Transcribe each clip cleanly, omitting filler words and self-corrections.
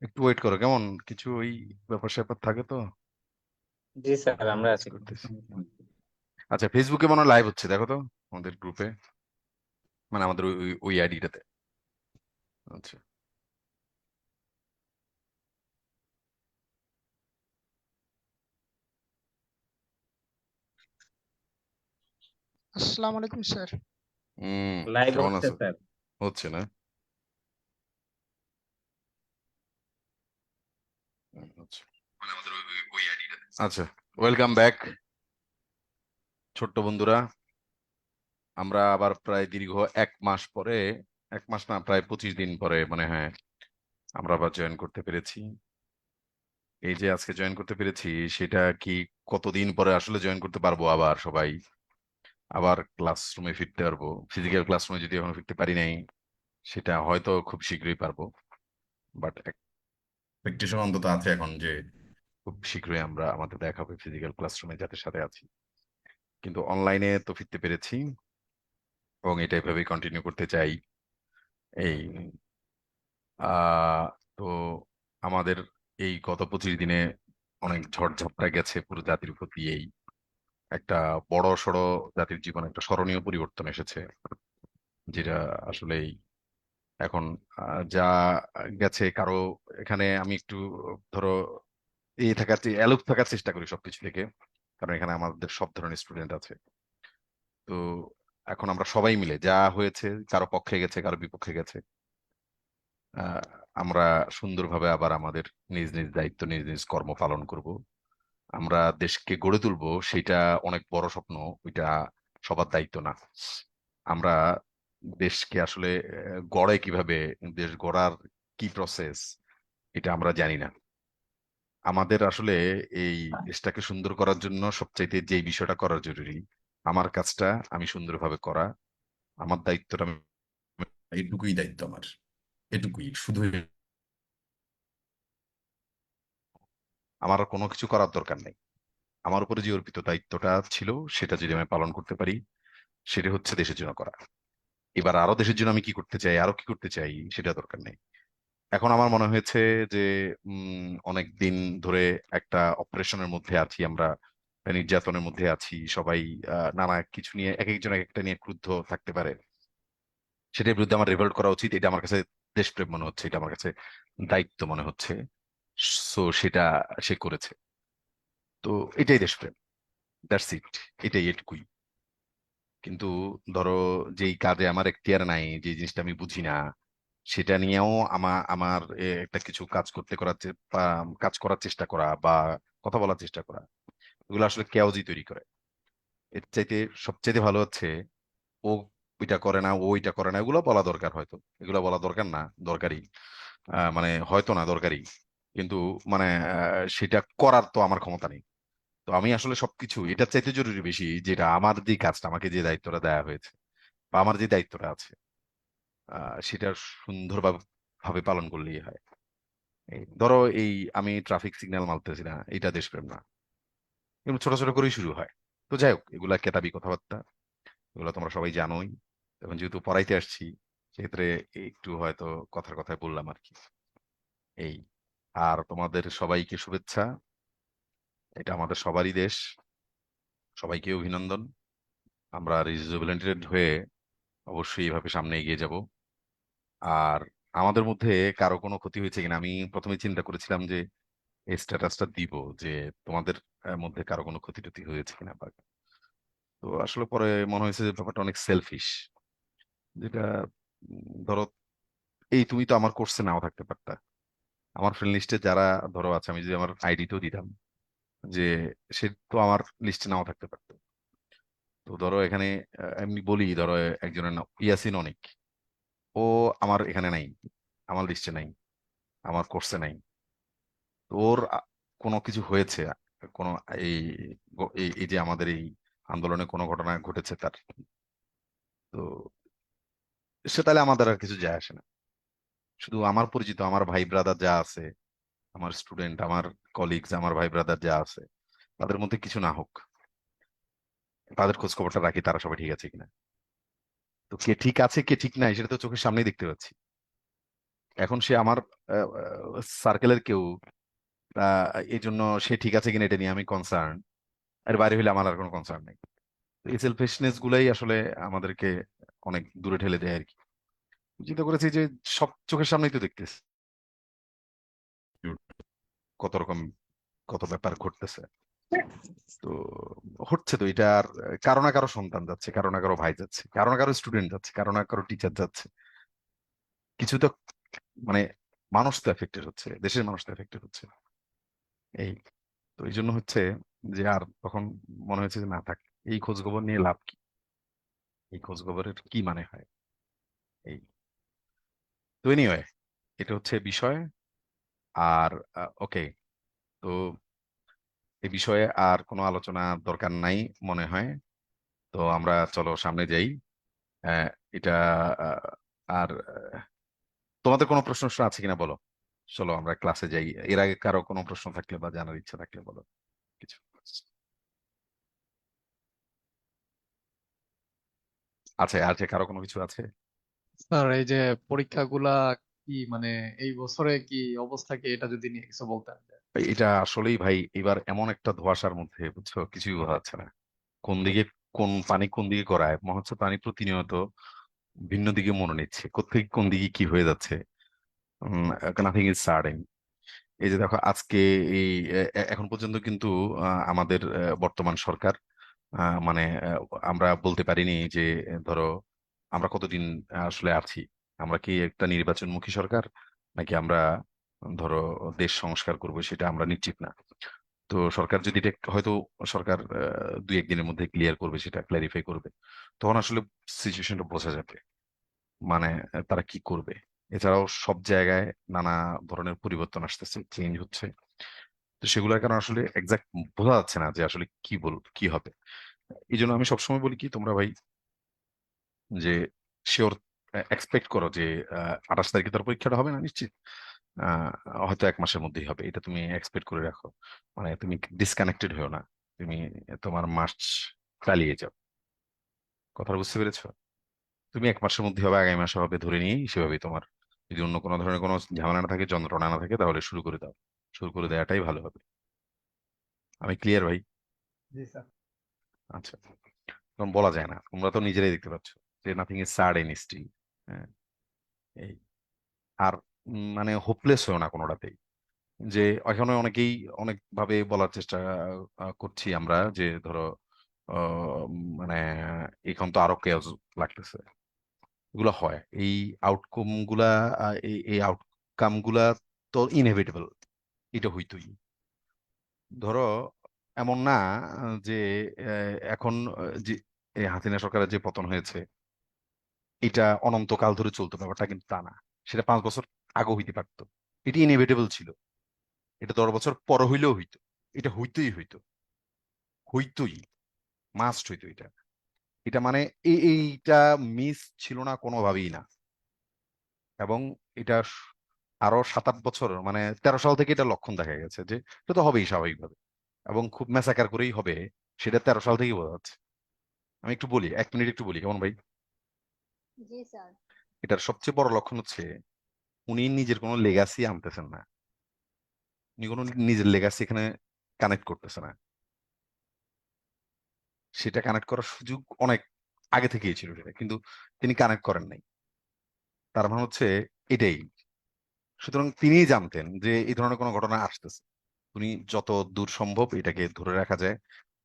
একটু ওয়েট করো, কেমন কিছু ওই ব্যাপার স্যাপার থাকে তো। জি স্যার, আমরা ম্যানেজ আছি। করতেছি। আচ্ছা, ফেসবুকে মনে হয় লাইভ হচ্ছে, দেখো তো আমাদের গ্রুপে, মানে আমাদের ওই ওই আইডিটাতে। আচ্ছা। আসসালামু আলাইকুম স্যার। হুম। লাইভ কেমন হচ্ছে আছো? স্যার। হচ্ছে না? আচ্ছা, মানে আমাদের ওই আইডিটাতে। আচ্ছা, ওয়েলকাম ব্যাক ছোট্ট বন্ধুরা। আমরা আবার প্রায় দীর্ঘ 1 মাস পরে, 1 মাস না, প্রায় 25 দিন পরে, মানে হ্যাঁ, আমরা আবার জয়েন করতে পেরেছি। এই যে আজকে জয়েন করতে পেরেছি, সেটা কি কতদিন পরে আসলে জয়েন করতে পারবো আবার সবাই, আবার ক্লাসরুমে ফিরতে পারবো। ফিজিক্যাল ক্লাসরুমে যদি এখনো ফিরতে পারি নাই, সেটা হয়তো খুব শীঘ্রই পারবো। বাট এক্সপেকটেশন অন্তত আছে এখন যে খুব শীঘ্রই আমরা আমাদের দেখা হবে ফিজিক্যাল ক্লাসরুমে যাদের সাথে আছি। কিন্তু অনলাইনে তো ফিরতে পেরেছি, এবং এটা এভাবেই কন্টিনিউ করতে চাই। এই আহ তো আমাদের এই গত 25 দিনে অনেক ঝড়ঝাপটা গেছে পুরো জাতির উপর দিয়েই। একটা বড় সড়ো জাতির জীবনে একটা স্মরণীয় পরিবর্তন এসেছে, যেটা আসলেই এখন যা গেছে কারো, এখানে আমি একটু ধরো অ্যালোপ থাকার চেষ্টা করি সবকিছু থেকে, কারণ এখানে আমাদের সব ধরনের স্টুডেন্ট আছে। তো এখন আমরা সবাই মিলে যা হয়েছে, কারো পক্ষে গেছে কারো বিপক্ষে গেছে, আহ, আমরা সুন্দরভাবে আবার আমাদের নিজ নিজ দায়িত্ব, নিজ নিজ কর্ম পালন করব। আমরা দেশকে গড়ে তুলবো, সেটা অনেক বড় স্বপ্ন। ওইটা সবার দায়িত্ব না। আমরা দেশকে আসলে গড়ে কিভাবে, দেশ গড়ার কি প্রসেস, এটা আমরা জানি না। আমাদের আসলে এই দেশটাকে সুন্দর করার জন্য সবচাইতে যে বিষয়টা করা জরুরি, আমার কাজটা আমি সুন্দরভাবে করা, আমার দায়িত্বটা এইটুকুই দায়িত্ব আমার, এটুকুই শুধু। আমার আর কোনো কিছু করার দরকার নেই। আমার উপরে যে অর্পিত দায়িত্বটা ছিল, সেটা যদি আমি পালন করতে পারি, সেটা হচ্ছে দেশের জন্য করা। এবার আরো দেশের জন্য আমি কি করতে চাই, আরো কি করতে চাই, সেটা দরকার নেই। এখন আমার মনে হয়েছে যে অনেক দিন ধরে একটা অপারেশনের মধ্যে আছি আমরা, নির্যাতনের মধ্যে আছি সবাই। নানা কিছু নিয়ে এক একজন এক একটা নিয়ে ক্রুদ্ধ থাকতে পারে। সেটার বিরুদ্ধে আমার রেভল্ট করা উচিত, এটা আমার কাছে দেশপ্রেম মনে হচ্ছে, এটা আমার কাছে দায়িত্ব মনে হচ্ছে। সো সেটা সে করেছে। তো এটাই দেশপ্রেম, দ্যাটস ইট, এটাই, এটুকুই। কিন্তু ধরো, যেই কাজে আমার এখতিয়ার নাই, যে জিনিসটা আমি বুঝি না, সেটা নিয়েও আমার একটা কিছু কাজ করতে করার বা কাজ করার চেষ্টা করা বা কথা বলার চেষ্টা করা, এগুলো আসলে কেওজি তৈরি করে। এর চাইতে সবচাইতে ভালো হচ্ছে ও ওইটা করে না, ও ওইটা করে না, এগুলো বলা দরকার, হয়তো এগুলো বলা দরকার না, দরকারি, মানে হয়তো না দরকারি, কিন্তু মানে সেটা করার তো আমার ক্ষমতা নেই। তো আমি আসলে সবকিছু এটার চাইতে জরুরি বেশি, যেটা আমার যে কাজটা, আমাকে যে দায়িত্বটা দেওয়া হয়েছে বা আমার যে দায়িত্বটা আছে, সেটা সুন্দরভাবে ভাবে পালন করলেই হয়। এই ধরো, এই আমি ট্রাফিক সিগন্যাল মানতেছি না, এটা দেশপ্রেম না। এগুলো ছোট ছোট করেই শুরু হয়। তো যাই হোক, এগুলা কেতাবি কথাবার্তা, এগুলো তোমরা সবাই জানোই। এখন যেহেতু পড়াইতে আসছি, সেক্ষেত্রে একটু হয়তো কথার কথায় বললাম আর কি। এই, আর তোমাদের সবাইকে শুভেচ্ছা। এটা আমাদের সবারই দেশ, সবাইকে অভিনন্দন। আমরা রিজুভিলেটেড হয়ে অবশ্যই এভাবে সামনে এগিয়ে যাব। আর আমাদের মধ্যে কারো কোনো ক্ষতি হয়েছে কিনা, আমি প্রথমে চিন্তা করেছিলাম যে এই স্ট্যাটাসটা দিব, যে তোমাদের মধ্যে কারো কোনো ক্ষতি টতি হয়েছে কিনা বা। তো আসলে পরে মনে হয়েছে যে ব্যাপারটা অনেক সেলফিশ, যেটা ধরো, এই তুমি তো আমার কোর্সে নাও থাকতে পারতা, আমার ফ্রেন্ড লিস্টে যারা ধরো আছে, আমি যদি আমার আইডিতেও দিতাম, যে সে তো আমার লিস্টে নাও থাকতে পারতো। তো ধরো এখানে এমনি বলি, ধরো একজনের নাম ইয়াসিন অনিক, ও আমার এখানে নাই, আমার লিস্টে নাই, আমার কোর্সে নাই। তো ওর কোনো কিছু হয়েছে, কোনো এই এই এই যে আমাদের এই আন্দোলনে কোনো ঘটনা ঘটেছে তার, তো সে তাহলে আমাদের আর কিছু যায় আসে না। শুধু আমার পরিচিত আমার ভাই ব্রাদার যা আছে, আমার স্টুডেন্ট, আমার কলিগস, আমার ভাই ব্রাদার যা আছে, তাদের মধ্যে কিছু না হোক, তাদের খোঁজ খবরটা রাখি তারা সবাই ঠিক আছে কিনা। তো কে ঠিক আছে কে ঠিক নাই, সেটা তো চোখের সামনেই দেখতে পাচ্ছি। এখন সে আমার সার্কেলের কেউ, এই জন্য সে ঠিক আছে কিনা এটা নিয়ে আমি কনসার্ন, এর বাইরে হইলে আমার আর কোনো কনসার্ন নেই। তো এই সেলফিশনেস গুলাই আসলে আমাদেরকে অনেক দূরে ঠেলে দেয় আর কি। চিন্তা করেছি যে সব চোখের সামনেই তো দেখতেছি কত রকম কত ব্যাপার ঘটতেছে। তো হচ্ছে তো এটা, আর কারো না কারো সন্তান যাচ্ছে, কারো না কারো ভাই যাচ্ছে, কারো না কারো স্টুডেন্ট যাচ্ছে, কারো না কারো টিচার যাচ্ছে। কিছু তো মানে মানুষ তো এফেক্টেড হচ্ছে, দেশের মানুষ তো এফেক্টেড হচ্ছে। এই তো এই জন্য হচ্ছে যে আর তখন মনে হয়েছে যে না থাক, এই খোঁজ খবর নিয়ে লাভ কি, এই খোঁজ খবরের কি মানে হয়। এই তো এনিওয়ে, এটা হচ্ছে বিষয়। আর ওকে, তো এই বিষয়ে আর কোনো আলোচনা দরকার নাই মনে হয়। তো আমরা চলো সামনে যাই। আহ, এটা আহ, আর তোমাদের কোনো প্রশ্ন টশ্ন আছে কিনা বলো। চলো আমরা ক্লাসে যাই। এর আগে কারো কোনো প্রশ্ন থাকলে বা জানার ইচ্ছা থাকলে বলো কিছু। আছে আছে, কারো কোনো কিছু আছে? স্যার এই যে পরীক্ষাগুলা কি মানে এই বছরে কি অবস্থা কি এটা যদি নিয়ে কিছু বলতেন। এটা আসলেই ভাই এবার এমন একটা ধোঁয়াশার মধ্যে, বুঝছো, কিছুই বোঝা যাচ্ছে না কোন দিকে, কোন পানি কোন দিকে গড়ায়। মনে হচ্ছে পানি প্রতিনিয়ত ভিন্ন দিকে মনে নিচ্ছে, কোথেকে কোন দিকে কি হয়ে যাচ্ছে। Nothing is certain. এই যে দেখো আজকে এই এখন পর্যন্ত কিন্তু আমাদের বর্তমান সরকার, মানে আমরা বলতে পারিনি যে ধরো আমরা কতদিন আসলে আছি। আমরা কি একটা নির্বাচনমুখী সরকার, নাকি আমরা ধরো দেশ সংস্কার করবো, সেটা আমরা নিশ্চিত না। তো সরকার যদি এটা হয়তো সরকার দুই একদিনের মধ্যে ক্লিয়ার করবে, সেটা ক্ল্যারিফাই করবে, তখন আসলে সিচুয়েশনটা বোঝা যাবে, মানে তারা কি করবে। এছাড়াও সব জায়গায় নানা ধরনের পরিবর্তন আসতেছে, চেঞ্জ হচ্ছে। তো সেগুলোর কারণে আসলে এক্সাক্ট বোঝা যাচ্ছে না যে আসলে কি হবে। এই জন্য আমি সবসময় বলি কি, তোমরা ভাই যে শিওর এক্সপেক্ট করো যে 28 তারিখে তোর পরীক্ষাটা হবে না নিশ্চিত, আহ, হয়তো 1 মাসের মধ্যেই হবে, এটা তুমি এক্সপেক্ট করে রাখো। মানে তুমি ডিসকানেক্টেড হয়েও না, তুমি তোমার মার্চ চালিয়ে যাও। কথা বুঝতে পেরেছো? তুমি 1 মাসের মধ্যে হবে, আগামী মাসে হবে, ধরে নিয়েই সেভাবেই তোমার, যদি অন্য কোনো ধরনের কোনো ঝামেলা না থাকে, যন্ত্রণা না থাকে, তাহলে শুরু করে দাও। শুরু করে দেওয়াটাই ভালো হবে। আমি ক্লিয়ার ভাই? জি স্যার। আচ্ছা, তখন বলা যায় না, তোমরা তো নিজেরাই দেখতে পাচ্ছ যে নাথিং ইজ সার্ড ইন স্টিল। হ্যাঁ, এই আর মানে হোপলেস হয়েও না কোনোটাতেই। যে এখানে অনেকেই অনেক ভাবে বলার চেষ্টা করছি আমরা, যে ধরো আহ, মানে এখন তো আরো কেওস লাগতেছে। এগুলো হয়, এই আউটকাম গুলা, এই আউটকাম গুলা তো ইনএভিটেবল, এটা হইতোই। ধরো এমন না যে এখন যে এই হাসিনা সরকারের যে পতন হয়েছে, এটা অনন্তকাল ধরে চলতো, ব্যাপারটা কিন্তু তা না। সেটা 5 বছর আগে হইতে পারতো, এটি ইনএভিটেবল ছিল। এটা 10 বছর পর হইলেও হইতো, এটা হইতোই হইতো, হইতোই, মাস্ট হইতো এটা। এটা মানে এইটা মিস ছিল না কোনোভাবেই না। এবং এটা আরো 7-8 বছর, মানে 13 সাল থেকে এটা লক্ষণ দেখা গেছে যে এটা তো হবেই স্বাভাবিকভাবে, এবং খুব ম্যাসাকার করেই হবে, সেটা 13 সাল থেকেই বোঝা যাচ্ছে। আমি একটু বলি, 1 মিনিট একটু বলি কেমন ভাই। জি স্যার। এটার সবচেয়ে বড় লক্ষণ হচ্ছে উনি নিজের কোনো লেগাসি আনতেছেন না। উনি কোনো নিজের লেগাসি এখানে কানেক্ট করতেছে না। সেটা কানেক্ট করার সুযোগ অনেক আগে থেকেই ছিল সেটা, কিন্তু তিনি কানেক্ট করেন নাই। তার মানে হচ্ছে এটাই। সুতরাং তিনিই জানতেন যে এই ধরনের কোনো ঘটনা আসতেছে। উনি যত দূর সম্ভব এটাকে ধরে রাখা যায়,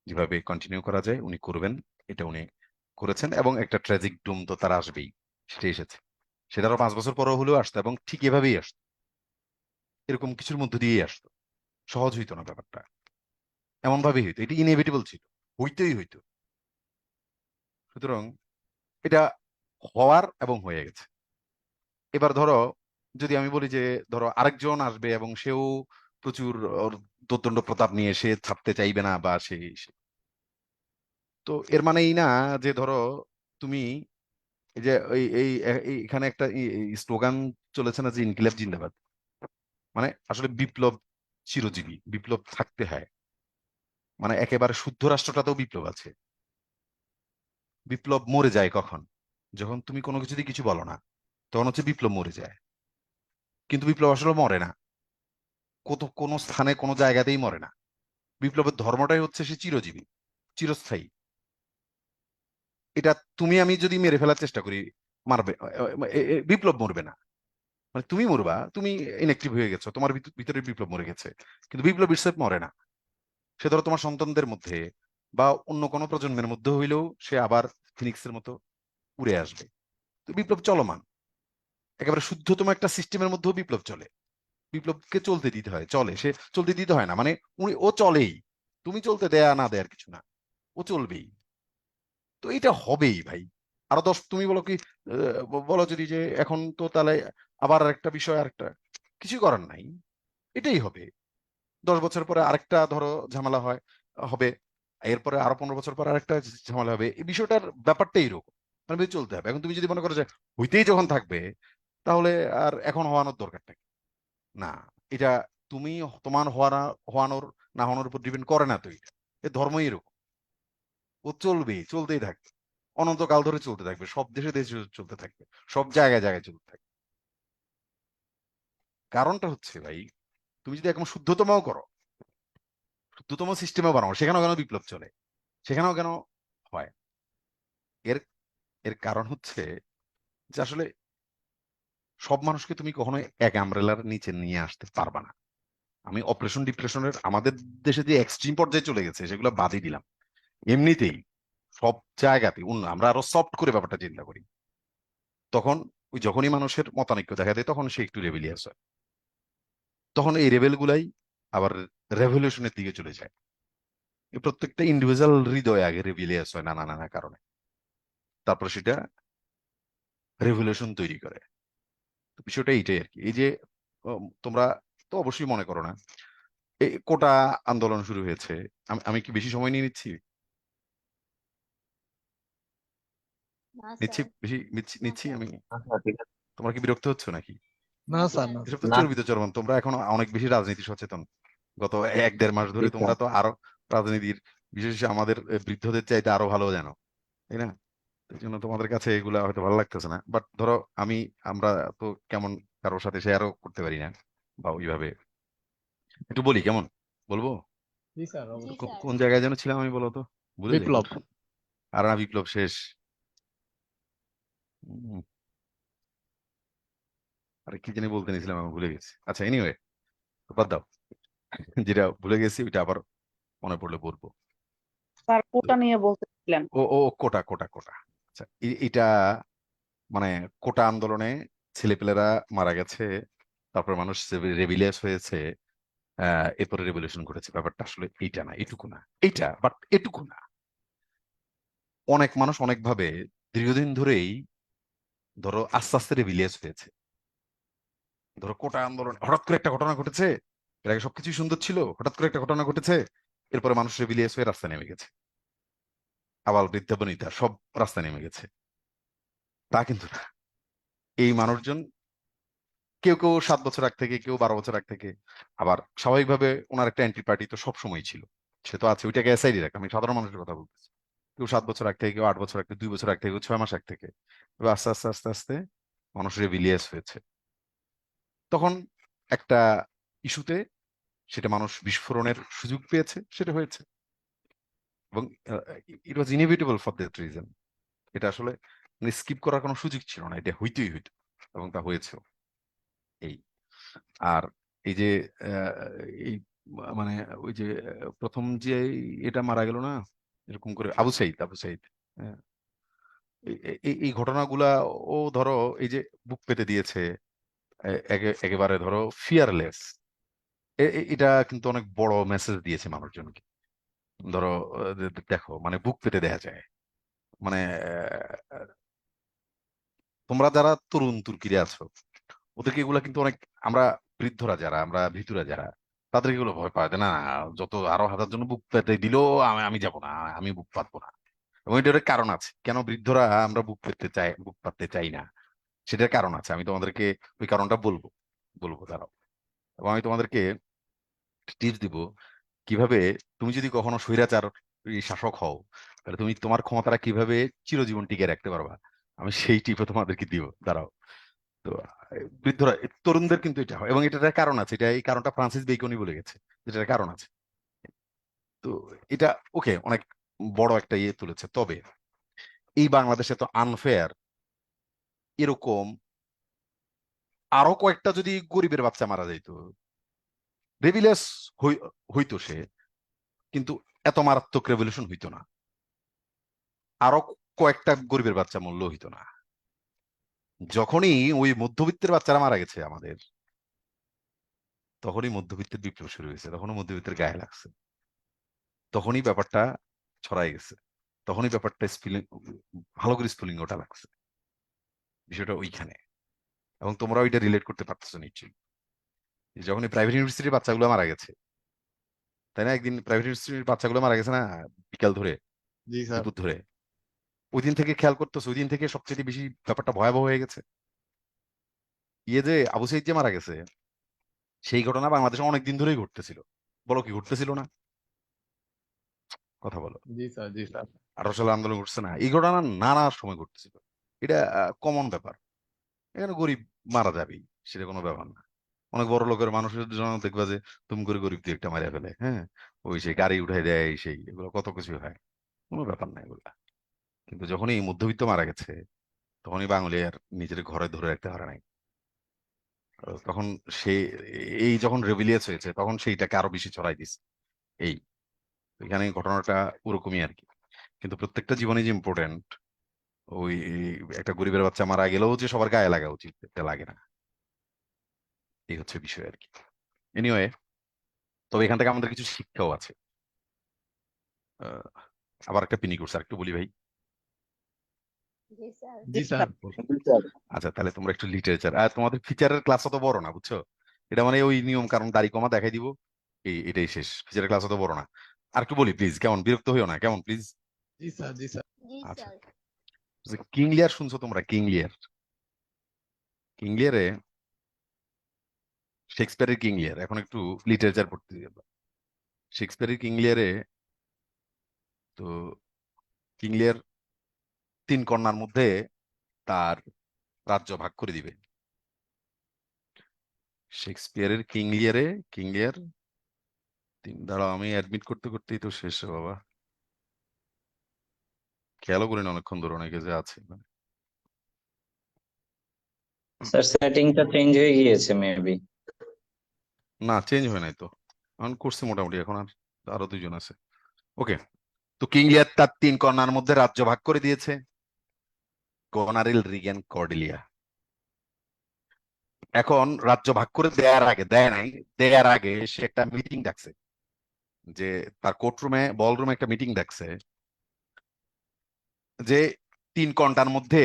যেভাবে কন্টিনিউ করা যায় উনি করবেন, এটা উনি করেছেন। এবং একটা ট্র্যাজিক ডুম তো তার আসবেই, সেটা এসেছে। সেটা আরো 5 বছর পরও হলেও আসতো, এবং ঠিক এভাবেই আসতো, এরকম কিছুর মধ্যে দিয়েই আসতো। সহজ হইতো না ব্যাপারটা, এমন ভাবেই হইতো, এটা ইনএভিটেবল ছিল, হইতেই হইতো। সুতরাং এটা হওয়ার এবং হয়ে গেছে। এবার ধরো যদি আমি বলি যে ধরো আরেকজন আসবে এবং সেও প্রচুর ওর দোর্দণ্ড প্রতাপ নিয়ে সে ছাপতে চাইবে না, বা তো এর মানে এই না যে ধরো তুমি এই যে এখানে একটা স্লোগান চলেছে না যে ইনকিলাব জিন্দাবাদ, মানে আসলে বিপ্লব চিরজীবী, বিপ্লব থাকতে হয়। মানে একেবারে শুদ্ধ রাষ্ট্রটাতেও বিপ্লব আছে। বিপ্লব মরে যায় কখন? যখন তুমি কোনো কিছুতে কিছু বলো না, তখন হচ্ছে বিপ্লব মরে যায়। কিন্তু বিপ্লব আসলে মরে না, কোনো স্থানে কোনো জায়গাতেই মরে না। বিপ্লবের ধর্মটাই হচ্ছে সে চিরজীবী, চিরস্থায়ী। এটা তুমি আমি যদি মেরে ফেলার চেষ্টা করি, মারবে বিপ্লব মরবে না। মানে তুমি মরবা, তুমি ইনঅ্যাক্টিভ হয়ে গেছো, তোমার ভিতরে বিপ্লব মরে গেছে, কিন্তু বিপ্লব ইটসেলফ মরে না। সে ধরো তোমার সন্তানদের মধ্যে বা অন্য কোনো প্রজন্মের মধ্যে হইলেও সে আবার ফিনিক্সের মতো উড়ে আসবে। তো বিপ্লব চলমান, একেবারে শুদ্ধতম একটা সিস্টেমের মধ্যেও বিপ্লব চলে। বিপ্লবকে চলতে দিতে হয়, চলে, সে চলতে দিতে হয় না, মানে ও চলেই, তুমি চলতে দেয়া না দেয়ার কিছু না, ও চলবেই। তো এটা হবেই ভাই। আরো 10 তুমি বলো কি, বলো যদি যে এখন তো তাহলে আবার আরেকটা বিষয়, আরেকটা কিছু করার নাই, এটাই হবে। 10 বছর পরে আরেকটা ধরো ঝামেলা হবে, এরপরে আরো 15 বছর পরে আরেকটা ঝামেলা হবে। এই বিষয়টার ব্যাপারটা এইরকম, মানে বুঝে চলতে হবে। এখন তুমি যদি মনে করো যে হইতেই যখন থাকবে, তাহলে আর এখন হওয়ানোর দরকারটা কি? না, এটা তুমি তোমার হওয়ানোর না হওয়ানোর উপর ডিপেন্ড করে না। তো এটা এ ধর্মই এরকম, ও চলবে, চলতেই থাকবে, অনন্তকাল ধরে চলতে থাকবে, সব দেশে দেশে চলতে থাকবে, সব জায়গায় জায়গায় চলতে থাকবে। কারণটা হচ্ছে ভাই, তুমি যদি এখন শুদ্ধতমও করো, শুদ্ধতম সিস্টেমও বানাও, সেখানেও কেন বিপ্লব চলে, সেখানেও কেন হয়? এর এর কারণ হচ্ছে যে আসলে সব মানুষকে তুমি কখনো এক আমব্রেলার নিচে নিয়ে আসতে পারবা না। আমি অপারেশন ডিপ্রেশনের আমাদের দেশে যে এক্সট্রিম পর্যায়ে চলে গেছে সেগুলো বাদই দিলাম। এমনিতেই সব জায়গাতে আমরা আরো সফট করে ব্যাপারটা চিন্তা করি, তখন ওই যখনই মানুষের মতানৈক্য দেখা দেয় তখন সে একটু রেবেলিয়াস হয়, তখন এই রেবেল গুলাই আবার রেভলিউশনের দিকে চলে যায়। এই প্রত্যেকটা ইন্ডিভিজুয়াল হৃদয় আগে রেবেলিয়াস হয় নানা নানা কারণে, তারপর সেটা রেভলিউশন তৈরি করে। তো বিষয়টা এইটাই আর কি। এই যে তোমরা তো অবশ্যই মনে করো না, এই কোটা আন্দোলন শুরু হয়েছে, আমি কি বেশি সময় নিয়ে নিচ্ছি? না নিচ্ছি, স্যার। বেশি না নিচ্ছি স্যার। আমি? আচ্ছা, ঠিক আছে। তোমরা কি বিরক্ত হচ্ছে নাকি? না না স্যার, স্যার। না এসব স্যার। তো না, চর্বিত চর্বণ, তোমরা এখন অনেক বেশি রাজনীতি সচেতন। গত 1-1.5 মাস ধরে জি তোমরা স্যার। তো আরো রাজনীতির, বিশেষ আমাদের বৃদ্ধদের চাইতে আরো ভালো জানো, তাই না? এই জন্য তোমাদের কাছে এগুলা হয়তো ভালো লাগতেছে না, বাট ধরো আমরা তো কেমন কারোর সাথে শেয়ারও করতে পারি না বা ওইভাবে। একটু বলি কেমন, বলবো? জি স্যার, জি অবশ্যই। স্যার। কোন জায়গায় যেন ছিলাম আমি, বলো তো, ভুলে যাই। বিপ্লব। আর না, বিপ্লব শেষ। উম, আরে কি জানি বলতে নিয়েছিলাম, আমি ভুলে গেছি। আচ্ছা, এনিওয়ে, বাদ দাও। যেটা ভুলে গেছি ওইটা আবার মনে পড়লে বলবো। স্যার তো কোটা নিয়ে বলতেছিলেন। ও ও কোটা কোটা কোটা। আচ্ছা, এটা মানে কোটা আন্দোলনে ছেলেপেলেরা মারা গেছে, তারপর মানুষ রেবিলিয়াস হয়েছে, এরপরে রেভলিউশন ঘটেছে। ব্যাপারটা আসলে এইটা না, এটুকু না, এইটা বাট এটুকু না। অনেক মানুষ অনেকভাবে দীর্ঘদিন ধরেই ধরো আস্তে আস্তে রেভিলিয়াস হয়েছে। ধরো কোটা আন্দোলন হঠাৎ করে একটা ঘটনা ঘটেছে, এর আগে সবকিছুই সুন্দর ছিল, হঠাৎ করে একটা ঘটনা ঘটেছে, এরপরে মানুষ রেভিলিয়াস হয়ে রাস্তায় নেমে গেছে, আবাল বৃদ্ধা বনিতা সব রাস্তায় নেমে গেছে। তা কিন্তু না। এই মানুষজন কেউ কেউ 7 বছর আগ থেকে, কেউ 12 বছর আগ থেকে, আবার স্বাভাবিকভাবে ওনার একটা অ্যান্টি পার্টি তো সব সময় ছিল, সে তো আছে, ওইটাকে এসআইডি রাখ, আমি সাধারণ মানুষের কথা বলতেছি। কেউ 7 বছর আগ থেকে, কেউ 8 বছর আগ থেকে, 2 বছর আগ থেকে, কেউ 6 মাস আগ থেকে। এবার আস্তে আস্তে আস্তে আস্তে মানুষ রেভিলিয়াস হয়েছে। তখন একটা ইস্যুতে সেটা মানুষ বিস্ফোরণের সুযোগ পেয়েছে, সেটা হয়েছে। এবং ইট ওয়াজ ইনএভিটেবল ফর দ্যাট রিজন। এটা আসলে স্কিপ করার কোনো সুযোগ ছিল না, এটা হইতেই হইতো, এবং তা হয়েছে। এই আর এই যে আহ, এই মানে ওই যে প্রথম যে এটা মারা গেল না, এরকম করে আবু সাইদ, হ্যাঁ, এই ঘটনাগুলা, ও ধরো এই যে বুক পেতে দিয়েছে, একেবারে ধরো ফিয়ারলেস, এটা কিন্তু অনেক বড় মেসেজ দিয়েছে মানুষজনকে। ধরো দেখো, মানে বুক পেতে দেয়া যায়, মানে তোমরা যারা তরুণ তুর্কিরা আছো, ওদেরকে এগুলা কিন্তু অনেক, আমরা বৃদ্ধরা যারা, আমরা ভীতুরা যারা, তাদেরকে এগুলো ভয় পায় যে না, যত আরো 1000 জন বুক পেতে দিলেও আমি যাব না, আমি বুক পাতবো না। এবং এটার একটা কারণ আছে কেন বৃদ্ধরা আমরা বুক পাততে চাই না, সেটার কারণ আছে। আমি তোমাদেরকে ওই কারণটা বলবো, দাঁড়াও। এবং আমি তোমাদেরকে টিপস দিব কিভাবে, তুমি যদি কখনো স্বৈরাচার শাসক হও, তাহলে তুমি তোমার ক্ষমতাটা কিভাবে চিরজীবন টিকে রাখতে পারবা। আমি সেই টিপও তোমাদেরকে দিব, দাঁড়াও। তো বৃদ্ধরা তরুণদের কিন্তু এটা হয় এবং এটার কারণ আছে, এটা এই কারণটা ফ্রান্সিস বেকনই বলে গেছে, যেটার কারণ আছে। তো এটা ওকে অনেক বড় একটা ইয়ে তুলেছে, তবে এই বাংলাদেশে তো আনফেয়ার এরকম আরো কয়েকটা যদি গরিবের বাচ্চা মারা যাইতো, রেভিলিয়াস হইতো সে, কিন্তু এত মারাত্মক রেভলিউশন হইতো না, আরো কয়েকটা গরিবের বাচ্চা মূল্য হইতো না। যখনই ওই মধ্যবিত্তের বাচ্চারা মারা গেছে আমাদের, তখনই মধ্যবিত্তের বিপ্লব শুরু হয়েছে, তখনই মধ্যবিত্তের গায়ে লাগছে, তখনই ব্যাপারটা ছড়াই গেছে, তখনই ব্যাপারটা স্পিলিং, ভালো করে স্ফুলিঙ্গ ওটা লাগছে, বিষয়টা ওইখানে। এবং তোমরা ওইটা রিলেট করতে পারতেছো নিশ্চয়ই। যখন প্রাইভেট ইউনিভার্সিটির বাচ্চাগুলো মারা গেছে, তাই না, একদিন প্রাইভেট ইউনিভার্সিটির বাচ্চাগুলো মারা গেছে না, বিকাল ধরে, জি স্যার। দুপুর ধরে, ওই দিন থেকে খেয়াল করতেছো, ওই দিন থেকে সবচেয়ে বেশি ব্যাপারটা ভয়াবহ হয়ে গেছে। ইয়ে যে আবু সাইদ যে মারা গেছে, সেই ঘটনা বাংলাদেশে অনেকদিন ধরেই ঘটতেছিল, বলো কি ঘটতেছিল না? কথা বলো। জি স্যার। জি স্যার। 18 সালে আন্দোলন ঘটছে না, এই ঘটনা নানা সময় ঘটতেছিল, এটা কমন ব্যাপার। এখানে গরিব মারা যাবেই, সেটা কোনো ব্যাপার না। অনেক বড় লোকের মানুষের জন্য দেখবা যে তুমি করে গরিব দিয়ে একটা মারা ফেলে, হ্যাঁ, ওই সেই গাড়ি উঠাই দেয়, সেই এগুলো কত কিছু হয়, কোনো ব্যাপার না এগুলা। কিন্তু যখনই এই মধ্যবিত্ত মারা গেছে, তখনই বাঙালি আর নিজের ঘরে ধরে রাখতে পারে নাই। তখন সে এই যখন রেভিলিয়াস হয়েছে, তখন সেইটাকে আরো বেশি ছড়াই দিছে। এই এখানে ঘটনাটা ওরকমই আর কি। কিন্তু প্রত্যেকটা জীবনে যে ইম্পর্টেন্ট, ওই একটা গরিবের বাচ্চা মারা গেলেও যে সবার গায়ে লাগা উচিত, এটা লাগে না। এই হচ্ছে বিষয় আর কি। এনিওয়ে, তবে এখান থেকে আমাদের কিছু শিক্ষাও আছে। আহ, আবার একটা পিনি কোর্স আর একটু বলি ভাই। জি স্যার। জি স্যার। আচ্ছা, তাহলে তোমরা একটু লিটারেচার, আর তোমাদের ফিচারের ক্লাস অত বড় না, বুঝছো? এটা মানে ওই নিয়ম কারণ দাড়ি কমা দেখাই দিব, এটাই শেষ, ফিচারের ক্লাস অত বড় না। আর একটু বলি প্লিজ, কেমন, বিরক্ত হইও না, কেমন প্লিজ। জি স্যার। জি স্যার। জি আচ্ছা, স্যার। কিং লিয়ার শুনছো তোমরা? কিং লিয়ার, কিং লিয়ারে, শেক্সপিয়ারের কিং লিয়ার, এখন একটু লিটারেচার পড়তে যাবো। শেক্সপিয়ারের কিং লিয়ারে তো কিং লিয়ার 3 কন্যার মধ্যে তার রাজ্য ভাগ করে দিবে। শেক্সপিয়ারের কিং লিয়ারে, কিং লিয়ার দাঁড়াও, আমি অ্যাডমিট করতে করতেই তো শেষ রে বাবা, খেয়ালও করি না অনেকক্ষণ ধরে, অনেকে যে আছে মানে। স্যার সেটিংটা চেঞ্জ হয়ে গিয়েছে মেবি। না, চেঞ্জ হয় নাই তো, এখন করছে মোটামুটি, এখন আর আরো 2 জন আছে। ওকে, তো কিং লিয়ার তার 3 কন্যার মধ্যে রাজ্য ভাগ করে দিয়েছে, গোনারিল, রিগেন, কর্ডেলিয়া। এখন রাজ্য ভাগ করে দেওয়ার আগে, দেয় নাই, দেওয়ার আগে সে একটা মিটিং ডাকছে, যে তার কোর্টরুমে, বলরুমে একটা মিটিং ডাকছে, যে 3 কন্যার মধ্যে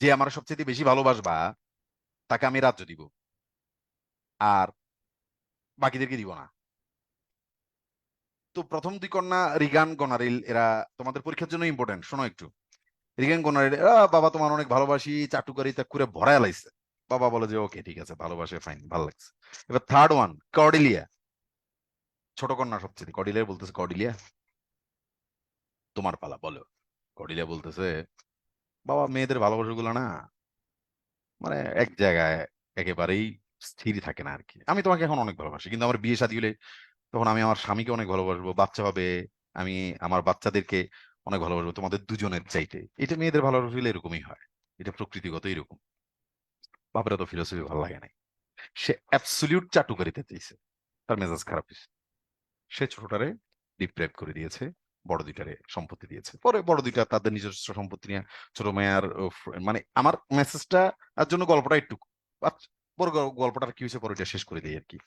যে আমার সবচেয়ে বেশি ভালোবাসবা তাকে আমি রাজ্য দিব, আর বাকিদেরকে দিব না। তো প্রথম 2 কন্যা রিগান, গোনারিল, এরা তোমাদের পরীক্ষার জন্য ইম্পর্টেন্ট, শোনো একটু। রিগান, গোনারিল, বাবা তোমার অনেক ভালোবাসি, চাটুকারি তা করে ভরায় লাইছে। বাবা বলে যে ওকে ঠিক আছে, ভালোবাসে, ফাইন, ভালো লাগছে। এবার থার্ড ওয়ান, কর্ডিলিয়া, ছোট কন্যা সবচেয়ে, কর্ডিলিয়া বলতেছে, কর্ডিলিয়া তোমার পালা, বলো। কর্ডিলিয়া বলতেছে, বাবা মেয়েদের ভালোবাসা গুলো না, মানে এক জায়গায় একেবারেই স্থির থাকে না আর কি। আমি তোমাকে এখন অনেক ভালোবাসি, কিন্তু আমার বিয়ে শাদী হলে তখন আমি আমার স্বামীকে অনেক ভালোবাসবো, বাচ্চা হবে, আমি আমার বাচ্চাদেরকে অনেক ভালোবাসবো, তোমাদের দুজনের চাইতে। এটা মেয়েদের ভালোবাসা হলে এরকমই হয়, এটা প্রকৃতিগত এরকম। বাপের তো ফিলোসফি ভালো লাগে নাই, সে অ্যাবসলিউট চাটুকারিতে চাইছে, তার মেজাজ খারাপ হয়েছে, সে ছোটটারে ডিপ্রাইভ করে দিয়েছে, বড় 2টারে সম্পত্তি দিয়েছে। পরে বড় 2টা তাদের নিজস্ব সম্পত্তি নিয়ে, ছোট মেয়ার মানে আমার মেসেজটা আর জন্য গল্পটা একটু বড় গল্পটা কি হয়েছে পরে এটা শেষ করে দিই আর কি।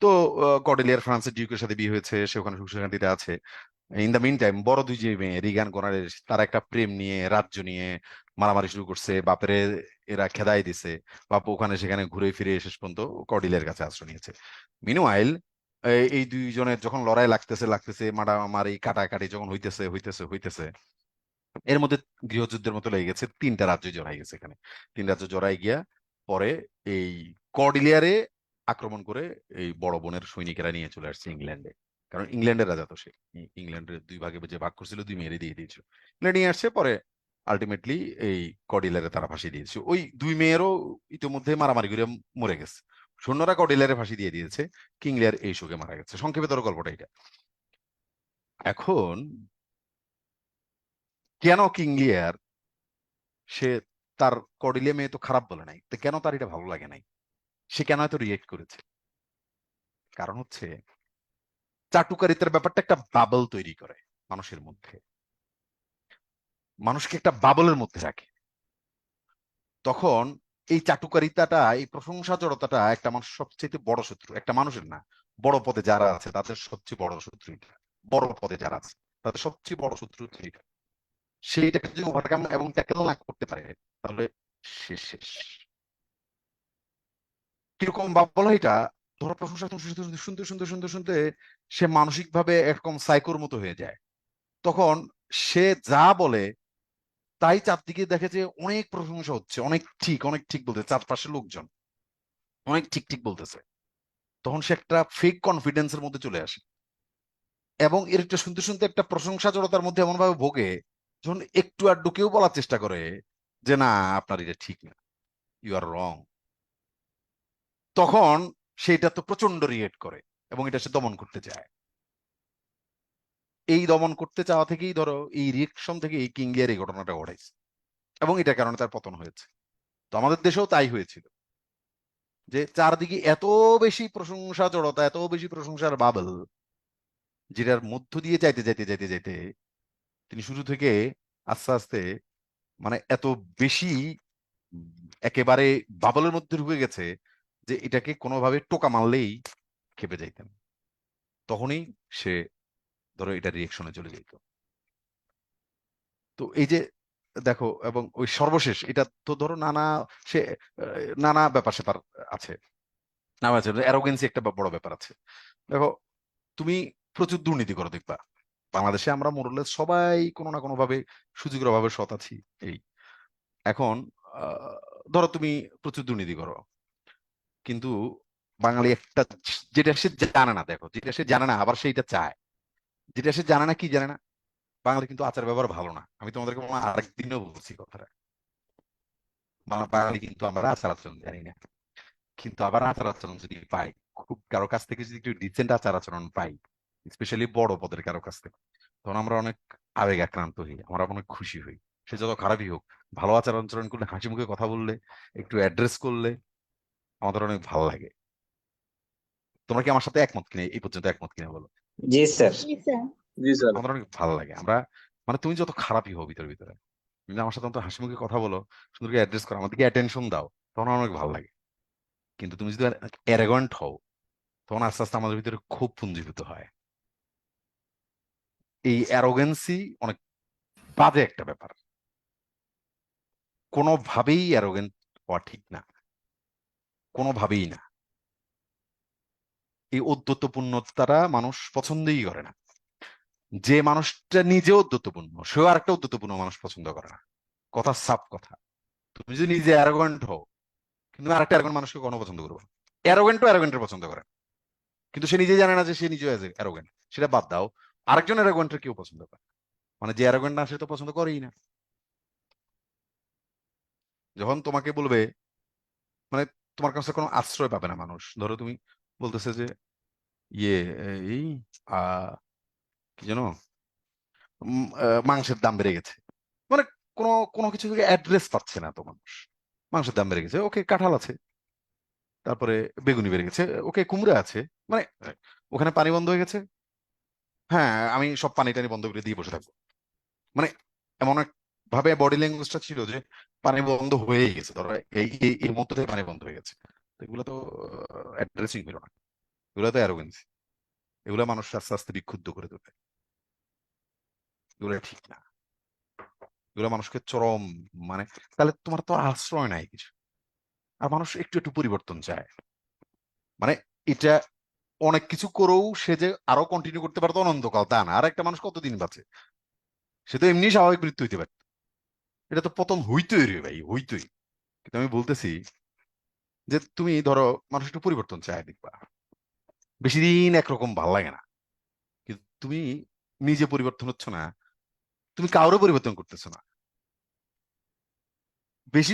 তো কর্ডেলিয়ার ফ্রান্সের ডিউকের সাথে বিয়ে হয়েছে, সে ওখানে সুখ শান্তিতে আছে। ইন দ্য মিন টাইম বড় 2 যে মেয়ে রিগান, গোনারের, তারা একটা প্রেম নিয়ে, রাজ্য নিয়ে মারামারি শুরু করছে, বাপেরে এরা খেদাই দিছে, বাপ ওখানে সেখানে ঘুরে ফিরে শেষ পর্যন্ত কর্ডিলের কাছে আশ্রয় নিয়েছে। মিনওয়াইল এই 2 জনের যখন লড়াই লাগতেছে লাগতেছে, মারামারি কাটাকাটি যখন হইতেছে হইতেছে হইতেছে, এর মধ্যে গৃহযুদ্ধের মতো লেগে গেছে, 3টা রাজ্য জড়াই গেছে এখানে। 3 রাজ্য জড়াই গিয়া পরে এই কর্ডিলিয়ারে আক্রমণ করে এই বড় বোনের সৈনিকেরা নিয়ে চলে আসছে ইংল্যান্ডে, কারণ ইংল্যান্ডের রাজা তো সে। ইংল্যান্ডের 2 ভাগে যে ভাগ করছিল, 2 মেয়েরে দিয়ে দিয়েছিল, ইংল্যান্ড নিয়ে আসছে। পরে আলটিমেটলি এই কর্ডিলারে তারা ফাঁসি দিয়েছে। ওই দুই মেয়েরও ইতিমধ্যে মারামারি করে মরে গেছে। সৈন্যরা কর্ডিলারে ফাঁসি দিয়ে দিয়েছে, কিং লিয়ার এই শোকে মারা গেছে। সংক্ষেপে ধরো গল্পটা এটা। এখন কেন কিং লিয়ার সে তার কর্ডিলিয়া মেয়ে তো খারাপ বলে নাই, তো কেন তার এটা ভালো লাগে নাই, সে কেন এত রিয়েক্ট করেছে? কারণ হচ্ছে চাটুকারিতার ব্যাপারটা একটা বাবল তৈরি করে মানুষের মধ্যে, মানুষকে একটা বাবলের মধ্যে রাখে। তখন এই চাটুকারিতাটা, এই প্রশংসা জড়তাটা একটা মানুষের সবচেয়ে বড় শত্রু। একটা মানুষের না, বড় পদে যারা আছে তাদের সবচেয়ে বড় শত্রু এটা। বড় পদে যারা আছে তাদের সবচেয়ে বড় শত্রু হচ্ছে এটা। সেইটাকে যদি ওভারকাম এবং ট্যাকেল না করতে পারে তাহলে শেষ শেষ। কিরকম বাবল এটা? ধরো প্রশংসা শুনতে শুনতে শুনতে শুনতে শুনতে সে মানসিক ভাবে এরকম সাইকোর মতো হয়ে যায়। তখন সে যা বলে তাই চারদিকে দেখে যে অনেক প্রশংসা হচ্ছে, অনেক ঠিক বলতে চারপাশের লোকজন অনেক ঠিক ঠিক বলতেছে। তখন সে একটা ফেক কনফিডেন্সের মধ্যে চলে আসে এবং এর একটা শুনতে শুনতে একটা প্রশংসা জড়তার মধ্যে এমন ভাবে ভোগে, যখন একটু আধটু কেউ বলার চেষ্টা করে যে না আপনার এটা ঠিক না, ইউ আর রং, তখন সেটা তো প্রচন্ড রিয়েক্ট করে এবং এটা সে দমন করতে চায়। এই দমন করতে চাওয়া থেকেই ধরো এই রিয়েকশন থেকে এই কিং লিয়ার এই ঘটনাটা ঘটেছে এবং এটার কারণে তার পতন হয়েছে। তো আমাদের দেশেও তাই হয়েছিল, যে চারদিকে এত বেশি প্রশংসা জড়তা, এত বেশি প্রশংসার বাবল, যেটার মধ্য দিয়ে যাইতে যাইতে যাইতে যাইতে তিনি শুরু থেকে আস্তে আস্তে মানে এত বেশি একেবারে বাবলের মধ্যে ঢুকে গেছে যে এটাকে কোনোভাবে টোকা মারলেই খেপে যাইতেন। তখনই সে ধরো এটা রিয়েকশনে চলে যেত। তো এই যে দেখো, এবং ওই সর্বশেষ এটা তো ধরো নানা, সে নানা ব্যাপার স্যাপার আছে, না আছে অ্যারোগেন্সি একটা বড় ব্যাপার আছে। দেখো তুমি প্রচুর দুর্নীতি করো দেখবা, বাংলাদেশে আমরা মোরলে সবাই কোনো না কোনো ভাবে সুযোগের অভাবে সৎ আছি। এই এখন আহ, ধরো তুমি প্রচুর দুর্নীতি করো, কিন্তু বাঙালি একটা যেটা সে জানে না, দেখো যেটা সে জানে না আবার সেইটা চায়। যেটা সে জানে না, কি জানে না, বাঙালি কিন্তু আচার ব্যবহার ভালো না। আমি তোমাদেরকে মনে হয় আরেকদিনও বলছি কথাটা, বাঙালি কিন্তু আমরা আচার আচরণ জানি না। কিন্তু আবার আচার আচরণ যদি পাই, খুব কারো কাছ থেকে যদি একটু ডিসেন্ট আচার আচরণ পাই, স্পেশালি বড় পদের কারো কাছ থেকে, তখন আমরা অনেক আবেগ আক্রান্ত হই, আমরা অনেক খুশি হই। সে যত খারাপই হোক, ভালো আচার আচরণ করলে, হাসি মুখে কথা বললে, একটু অ্যাড্রেস করলে আমাদের অনেক ভালো লাগে। তোমরা কি আমার সাথে একমত কিনা, এই পর্যন্ত একমত কিনা বলো? জি স্যার। জি স্যার। জি স্যার। আমাদের অনেক ভালো লাগে। আমরা মানে তুমি যত খারাপই হও ভিতরে ভিতরে, তুমি আমার সাথে অন্তত হাসি মুখে কথা বলো, সুন্দর করে অ্যাড্রেস করো, আমাদেরকে অ্যাটেনশন দাও, তখন আমার অনেক ভালো লাগে। কিন্তু তুমি যদি অ্যারোগ্যান্ট হও, তখন আস্তে আস্তে আমাদের ভিতরে খুব পুঞ্জীভূত হয়। এই অ্যারোগেন্সি অনেক বাজে একটা ব্যাপার, কোনোভাবেই অ্যারোগেন্ট হওয়া ঠিক না, কোনোভাবেই না। এই ঔদ্ধত্যপূর্ণতাটা মানুষ পছন্দই করে না। যে মানুষটা নিজে ঔদ্ধত্যপূর্ণ, সেও আরেকটা ঔদ্ধত্যপূর্ণ মানুষ পছন্দ করে না। কথা সাফ কথা। তুমি যদি নিজে অ্যারোগেন্ট হও, কিন্তু আরেকটা অ্যারোগেন্ট মানুষকে কোনো পছন্দ করবে না। অ্যারোগেন্টও অ্যারোগেন্টের পছন্দ করে না। কিন্তু সে নিজে জানে না যে সে নিজেও অ্যারোগেন্ট, সেটা বাদ দাও, আরেকজন অ্যারোগেন্টের কেউ পছন্দ করে না। মানে যে অ্যারোগেন্ট না সে তো পছন্দ করেই না। যখন তোমাকে বলবে, মানে তোমার কাছে কোনো আশ্রয় পাবে না মানুষ। ধরো তুমি বলতেছে যে ইয়ে এই আহ কি যেন মাংসের দাম বেড়ে গেছে, মানে কোনো কোনো কিছু থেকে অ্যাড্রেস পাচ্ছে না তো মানুষ। মাংসের দাম বেড়ে গেছে, ওকে কাঁঠাল আছে, তারপরে বেগুনি বেড়ে গেছে, ওকে কুমড়া আছে, মানে ওখানে পানি বন্ধ হয়ে গেছে, হ্যাঁ আমি সব পানি টানি বন্ধ করে দিয়ে বসে থাকবো। মানে এমন এক ভাবে বডি ল্যাঙ্গুয়েজটা ছিল যে পানি বন্ধ হয়েই গেছে, ধরো এই এই এই মুহূর্তে পানি বন্ধ হয়ে গেছে। তো এগুলো তো অ্যাড্রেসিং হলো না, এগুলো তো অ্যারোগেন্সি, এগুলো মানুষ আস্তে আস্তে বিক্ষুব্ধ করে তোলে। এগুলো ঠিক না, এগুলো মানুষকে চরম, মানে তাহলে তোমার তো আর আশ্রয় নাই কিছু। আর মানুষ একটু একটু পরিবর্তন চায়। মানে এটা অনেক কিছু করেও সে যে আরো কন্টিনিউ করতে পারতো অনন্তকাল তা না। আর একটা মানুষ কতদিন বাঁচে? সে তো এমনি স্বাভাবিক মৃত্যু হইতে পারে। এটা তো পতন হইতই রে ভাই, হইতই। কিন্তু আমি বলতেছি যে তুমি ধরো মানুষ একটু পরিবর্তন চায় দেখবা, বেশি দিন একরকম ভাল লাগে না। কিন্তু তুমি নিজে পরিবর্তন হচ্ছ না, তুমি কারো পরিবর্তন করতেছো না, বেশি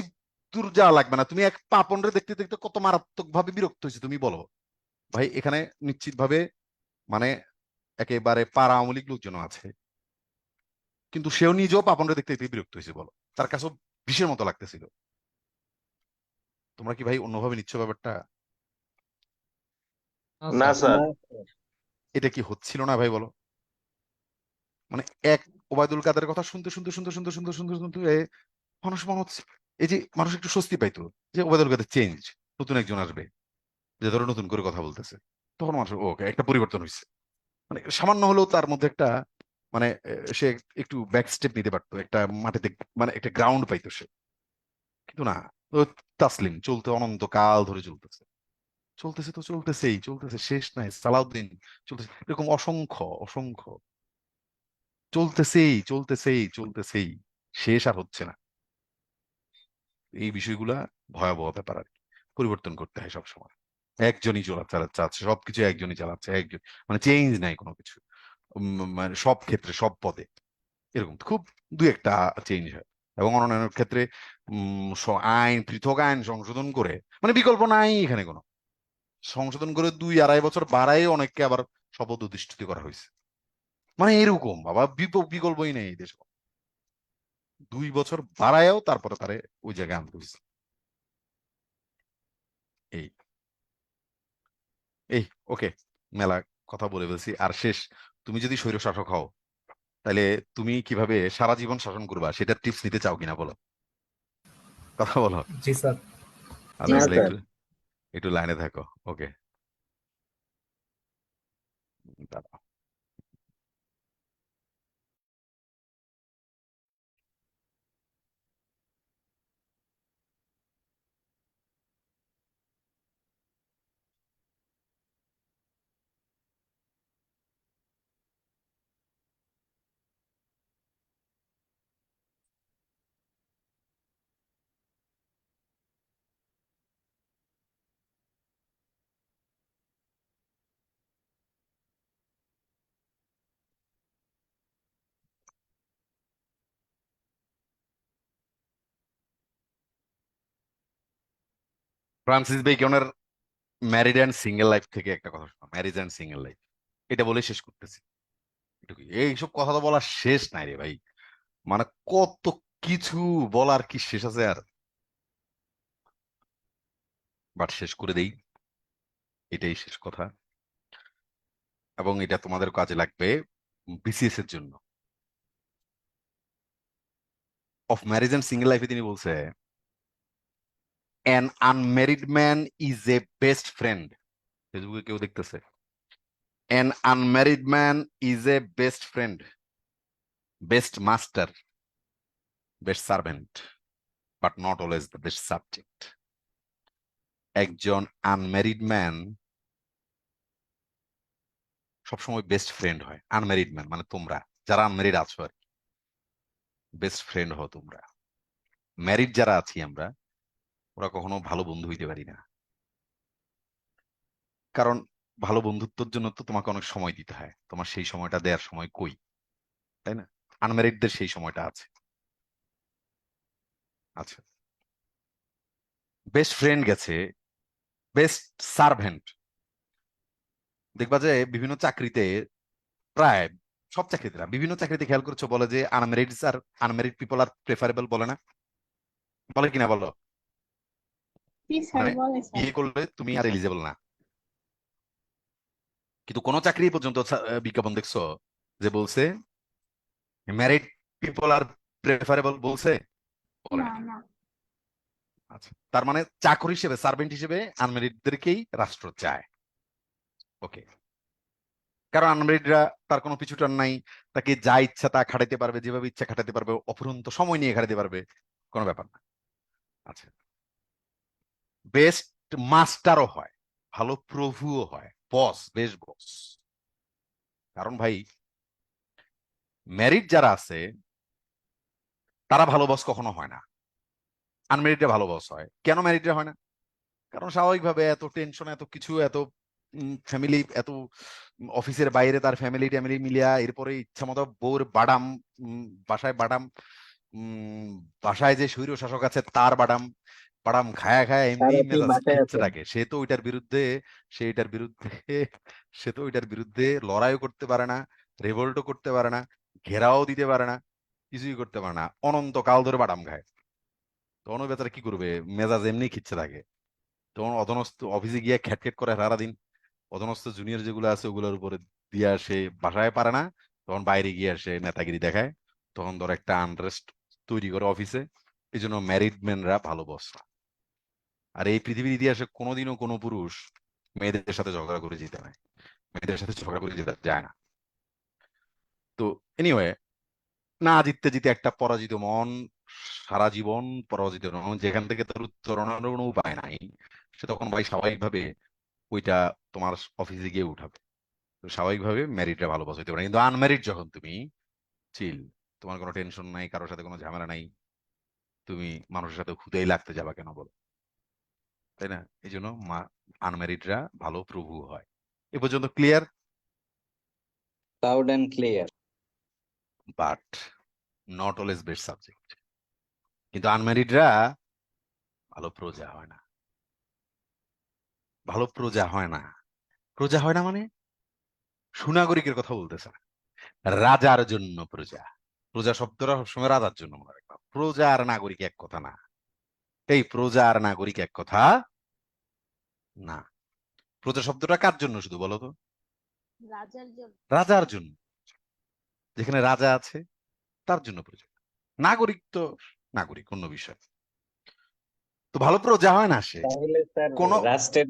দূর যাওয়া লাগবে না, তুমি এক পাপনরে দেখতে দেখতে কত মারাত্মক ভাবে বিরক্ত হয়েছে তুমি বলো ভাই। এখানে নিশ্চিত ভাবে মানে একেবারে পাড়া আওয়ামী লীগ লোকজন আছে, কিন্তু সেও নিজেও পাপনরে দেখতে দেখতে বিরক্ত হয়েছে বলো, তার কাছেও বিষের মতো লাগতেছিল। তোমরা কি ভাই অন্যভাবে নিচ্ছ ব্যাপারটা? না স্যার। স্যার। এটা কি হচ্ছিল না ভাই বলো? মানে এক ওবায়দুল কাদের কথা শুনতে শুনতে শুনতে শুনতে শুনতে শুনতে শুনতে মানুষ মনে হচ্ছে, এই যে মানুষ একটু স্বস্তি পাইতো যে ওবায়দুল কাদের চেঞ্জ, নতুন একজন আসবে যে ধরো নতুন করে কথা বলতেছে, তখন মানুষ ওকে একটা পরিবর্তন হয়েছে, মানে সামান্য হলেও তার মধ্যে একটা মানে সে একটু ব্যাক স্টেপ নিতে পারতো, একটা মাটিতে মানে একটা গ্রাউন্ড পাইতো সে। কিন্তু না, ও তাসলিম চলতে অনন্তকাল ধরে চলতেছে, চলতেছে তো চলতেছেই, চলতেছে, শেষ নাই। সালাউদ্দিন চলতেছে, এরকম অসংখ্য অসংখ্য চলতেছেই চলতেছেই চলতেছেই, শেষ আর হচ্ছে না। এই বিষয়গুলা ভয়াবহ ব্যাপার আর কি। পরিবর্তন করতে হয় সবসময়। একজনই চালাচ্ছে সবকিছু, একজনই চালাচ্ছে, একজন, মানে চেঞ্জ নাই কোনো কিছু। মানে সব ক্ষেত্রে সব পদে এরকম খুব দুই একটা চেঞ্জ হয়। এবং অন্যান্য ক্ষেত্রে পৃথক আইন সংশোধন করে, মানে বিকল্প নাই এখানে কোনো, সংশোধন করে 2-2.5 বছর বাড়াই অনেককে আবার শপথ অধিষ্ঠিত করা হয়েছে। মানে এরকম বাবা, বিকল্পই নেই এই দেশে। 2 বছর বাড়ায়ও তারপরে তারে ওই জায়গায় আনতে হয়েছে। এই এই ওকে, মেলা কথা বলে ফেলছি আর শেষ। তুমি যদি স্বৈর শাসক হও, তাহলে তুমি কিভাবে সারা জীবন শাসন করবা সেটা টিপস নিতে চাও কিনা বলো, কথা বলো। জি স্যার। আচ্ছা না তাহলে স্যার। একটু একটু লাইনে থাকো। ওকে, দাঁড়াও। ফ্রান্সিস বেকনের ম্যারিড অ্যান্ড সিঙ্গেল লাইফ থেকে একটা কথা শোনো, ম্যারিজ অ্যান্ড সিঙ্গেল লাইফ, এটা বলে শেষ করতেছি। এটুকুই, এইসব কথা তো বলার শেষ নাই রে ভাই, মানে কত কিছু বলার কি শেষ আছে আর। বাট শেষ করে দেই, এটাই শেষ কথা। এবং এটা তোমাদের কাজে লাগবে বিসিএস এর জন্য। অফ ম্যারিজ অ্যান্ড সিঙ্গেল লাইফে তিনি বলছে, an unmarried man is a best friend. ফেসবুকে কেউ দেখতেছে? An unmarried man is a best friend, best master, best servant, but not always the best subject. একজন আনম্যারিড ম্যান সবসময় বেস্ট ফ্রেন্ড হয়। Unmarried man মানে তোমরা যারা আনম্যারিড আছো আর বেস্ট ফ্রেন্ড হও তোমরা। ম্যারিড যারা আছি আমরা, ওরা কখনো ভালো বন্ধু হইতে পারি না, কারণ ভালো বন্ধুত্বের জন্য তো তোমাকে অনেক সময় দিতে হয়, তোমার সেই সময়টা দেওয়ার সময় কই, তাই না? আনম্যারিডদের সেই সময়টা আছে। আচ্ছা, বেস্ট ফ্রেন্ড গেছে, বেস্ট সার্ভেন্ট। দেখবা যে বিভিন্ন চাকরিতে, প্রায় সব চাকরিতে না, বিভিন্ন চাকরিতে খেয়াল করছো বলে যে আনম্যারিড পিপল আর প্রেফারেবল, বলে না? বলে কিনা বলো? জি স্যার মানে বলে স্যার। বিয়ে করলে তুমি আর এলিজেবল না। কিন্তু কোন চাকরি এ পর্যন্ত বিজ্ঞাপন দেখছো যে বলছে ম্যারিড পিপল আর প্রেফারেবল, বলছে? বলে না না। না। আচ্ছা, তার মানে চাকর হিসেবে, সার্ভেন্ট হিসেবে আনম্যারিডদেরকেই রাষ্ট্র চায়। ওকে, কারণ আনম্যারিডরা তার কোনো পিছুটান নাই, তাকে যা ইচ্ছা তা খাটাইতে পারবে, যেভাবে ইচ্ছা খাটাতে পারবে, অফুরন্ত সময় নিয়ে খাটাতে পারবে, কোনো ব্যাপার না। আচ্ছা, বেস্ট মাস্টারও হয়, ভালো প্রভুও হয়, বস, বেশ বস। কারণ ভাই ম্যারিড যারা আছে তারা ভালো বস কখনো হয় না, আনম্যারিডরা ভালো বস হয়। কেন ম্যারিডরা হয় না? কারণ স্বাভাবিকভাবে এত টেনশন, এত কিছু, এত ফ্যামিলি, এত অফিসের বাইরে তার ফ্যামিলি ট্যামিলি মিলিয়া, এরপরে ইচ্ছা মতো বউর বাডাম, বাসায় বাডাম, বাসায় যে স্বৈর শাসক আছে তার বাদাম বাদাম খায়া খায়া এমনি তারা কি মেজাজ বাসায় খিচ্ছে আছে? থাকে, সে তো ওইটার বিরুদ্ধে সে এটার বিরুদ্ধে সে তো ওইটার বিরুদ্ধে লড়াইও করতে পারে না, রেভোল্টও করতে পারে না, ঘেরাও দিতে পারে না, কিছুই করতে পারে না, অনন্তকাল ধরে বাদাম খায়। তখন ওই বেচারা কি করবে, মেজাজ এমনি খিচ্ছে থাকে। তখন অধনস্থ অফিসে গিয়ে খ্যাটখ্যাট করে সারাদিন, অধনস্থ জুনিয়র যেগুলো আছে ওগুলোর উপরে দিয়ে সে বাসায় পারে না, তখন বাইরে গিয়ে সে নেতাগিরি দেখায়। তখন ধর একটা আনরেস্ট তৈরি করে অফিসে। এই জন্য ম্যারিড ম্যানরা ভালো বস না। আর এই পৃথিবীর ইতিহাসে কোনোদিনও কোনো পুরুষ মেয়েদের সাথে ঝগড়া করে যেতে নাই, মেয়েদের সাথে ঝগড়া করে যেতে যায় না। তো এনিওয়ে, না জিততে জিতে একটা পরাজিত মন সারা জীবন পরাজিত মন, যেখান থেকে তার উত্তরণের কোনো উপায় নাই, সে তখন ভাই স্বাভাবিকভাবে ওইটা তোমার অফিসে গিয়ে উঠাবে। তো স্বাভাবিকভাবে ম্যারিডরা ভালো বস হইতে পারে, কিন্তু আনম্যারিড যখন তুমি চিল, তোমার কোনো টেনশন নাই, কারোর সাথে কোনো ঝামেলা নাই, তুমি মানুষের সাথে খুদেই লাগতে যাবা কেন বলো, তাই না? এই জন্য আনম্যারিডরা ভালো প্রভু হয়। এ পর্যন্ত clear? Loud and clear. But not always best subject. কিন্তু আনম্যারিডরা ভালো প্রজা হয় না, ভালো প্রজা হয় না। প্রজা হয় না মানে সুনাগরিকের কথা বলতেছে না, রাজার জন্য প্রজা। প্রজা শব্দটা সবসময় রাজার জন্য মনে রাখবা, প্রজা আর নাগরিক এক কথা না। এই প্রজা আর নাগরিক এক কথা না। প্রজা শব্দটা কার জন্য শুধু বলো তো? রাজার জন্য। রাজার জন্য। যেখানে রাজা আছে তার জন্য প্রজা। নাগরিক তো নাগরিক, অন্য বিষয়। তো ভালো প্রজা হয় না সে তাহলে স্যার কোন, রাষ্ট্রের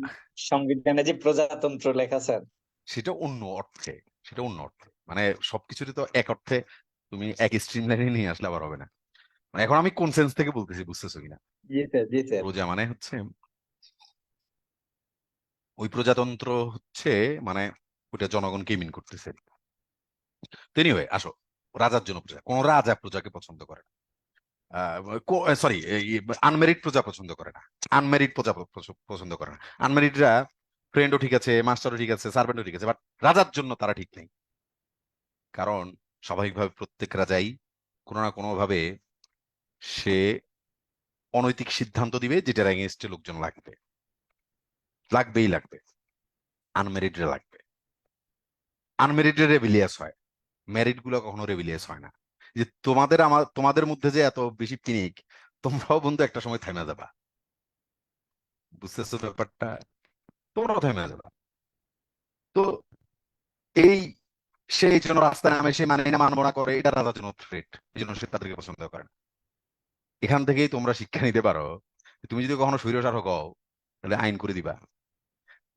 সংবিধানে যে প্রজাতন্ত্র লেখা স্যার, সেটা অন্য অর্থে, সেটা অন্য অর্থে, মানে সবকিছুরই তো এক অর্থে তুমি এক স্ট্রিম লাইনে নিয়ে আসলে আবার হবে না। মানে এখন আমি কোন সেন্স থেকে বলতেছি বুঝতেছো কিনা? জি স্যার, জি স্যার। প্রজা মানে হচ্ছে ওই প্রজাতন্ত্র হচ্ছে, মানে ওইটা জনগণকে মিন করতেছে। এনিওয়ে আসো, রাজার জন্য প্রজা, কোন রাজা প্রজাকে পছন্দ করে না। সরি, আনমেরিড প্রজা পছন্দ করে না, আনমেরিড প্রজা পছন্দ করে না। আনমেরিডরা ফ্রেন্ডও ঠিক আছে, মাস্টারও ঠিক আছে, সার্ভেন্টও ঠিক আছে, বাট রাজার জন্য তারা ঠিক নেই। কারণ স্বাভাবিকভাবে প্রত্যেক রাজাই কোনো না কোনো ভাবে সে অনৈতিক সিদ্ধান্ত দিবে যেটার এগেইনস্টে লোকজন লাগবে, লাগবেই লাগবে। আনমেরিডরা লাগবে। আনমেরিডরা রেবিলিয়াস হয়, ম্যারিড গুলো কখনো রেবিলিয়াস হয় না। যে তোমাদের মধ্যে যে এত বেশি পিনিক, তোমরাও বন্ধু একটা সময় থেমে যাবা, বুঝতেছো ব্যাপারটা? তোমরাও থেমে যাবা। তো এই সেই জন্য রাস্তায় নামে সে মানে না মানব না করে, এটা রাজার জন্য থ্রেট, এই জন্য সে তাদেরকে পছন্দ করে না। এখান থেকেই তোমরা শিক্ষা নিতে পারো, তুমি যদি কখনো স্বৈর শাসক হও তাহলে আইন করে দিবা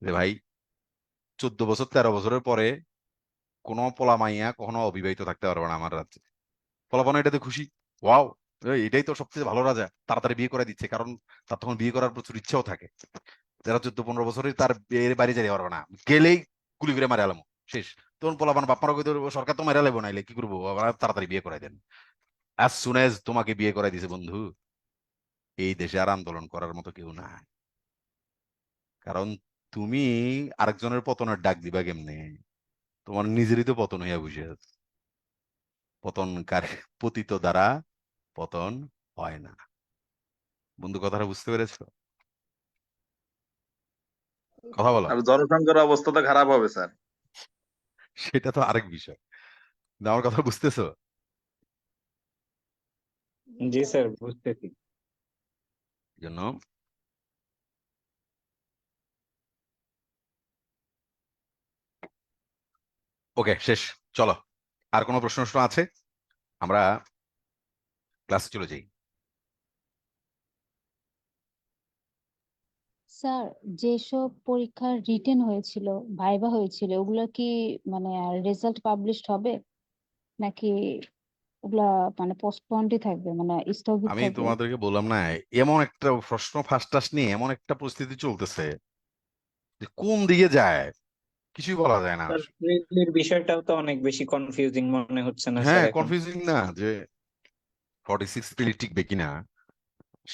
যে ভাই 14 বছর 13 বছরের পরে কোনো পোলা মাইয়া কখনো অবিবাহিত থাকতে পারবে না আমার রাজ্যে। পোলাপান এটাতে খুশি, ওয়াও, এটাই তো সবচেয়ে ভালো রাজা, তাড়াতাড়ি বিয়ে করে দিচ্ছে, কারণ তার তখন বিয়ে করার প্রচুর ইচ্ছাও থাকে। যারা 14-15 বছরের তার বিয়ের বাড়ি যেতে পারবে না, গেলেই গুলি করে মারে আলাম, শেষ। তখন পোলাপান বাপমারা কইতে পারবো, সরকার তো মেরে লেবো, নাইলে কি করবো, আবার তাড়াতাড়ি বিয়ে করাই দেন। অ্যাজ সুন এজ তোমাকে বিয়ে করাই দিছে বন্ধু, এই দেশে আর আন্দোলন করার মতো কেউ নাই। কারণ তুমি আরেকজনের পতনের ডাক দিবা কেমনে? তোমার নিজেরই তো পতন হইয়া বসে আছে। পতনকারী পতিত দ্বারা পতন হয় না। বন্ধু কথাটা বুঝতে পেরেছো? কথা বলো। আর জনসংখ্যার অবস্থা তো খারাপ হবে স্যার। সেটা তো আরেক বিষয়, কিন্তু আমার কথা বুঝতেছো? জি স্যার, বুঝতেছি। এই জন্য ওকে, শেষ। চলো, আর কোনো প্রশ্ন আছে? আমরা ক্লাসে চলে যাই। স্যার, যেসব পরীক্ষার রিটেন হয়েছিল, ভাইবা হয়েছিল, ওগুলা কি মানে রেজাল্ট পাবলিশড হবে নাকি ওগুলা মানে পোস্টপন্ডই থাকবে, মানে স্থগিত আমি থাকবে? তোমাদেরকে বললাম না, এমন একটা প্রশ্ন ফাঁস নিয়ে এমন একটা পরিস্থিতি চলতেছে যে কোন দিকে যায় কিছুই বলা যায় না। স্যার প্রিলির বিষয়টাও তো অনেক বেশি কনফিউজিং মনে হচ্ছে না হ্যাঁ, স্যার এখন? কনফিউজিং না যে 46 প্রিলি টিকবে কিনা,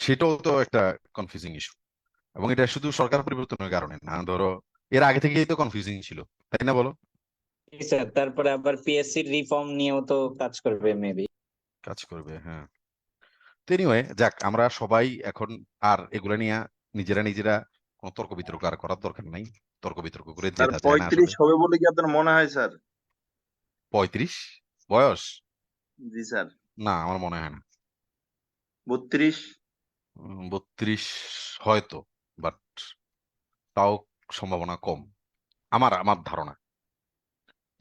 সেটাও তো একটা কনফিউজিং ইস্যু। এবং এটা শুধু সরকার পরিবর্তনের কারণে না, ধরো এর আগে থেকেই তো কনফিউজিং ছিল, তাই না বলো? জি স্যার, তারপরে আবার পিএসসি রিফর্ম নিয়েও তো কাজ করবে মেবি। কাজ করবে, হ্যাঁ। তো এনিওয়ে যাক, আমরা সবাই এখন আর এগুলা নিয়ে নিজেরা কোনো তর্ক বিতর্ক আর করার দরকার নাই। তর্ক বিতর্ক করে স্যার জেতা যায় না আসলে। 35 হবে বলে কি আপনার মনে হয় স্যার? 35 বয়স? জি স্যার। না, আমার মনে হয় না। 32। 32 হয়তো, বাট তাও সম্ভাবনা কম, আমার আমার ধারণা।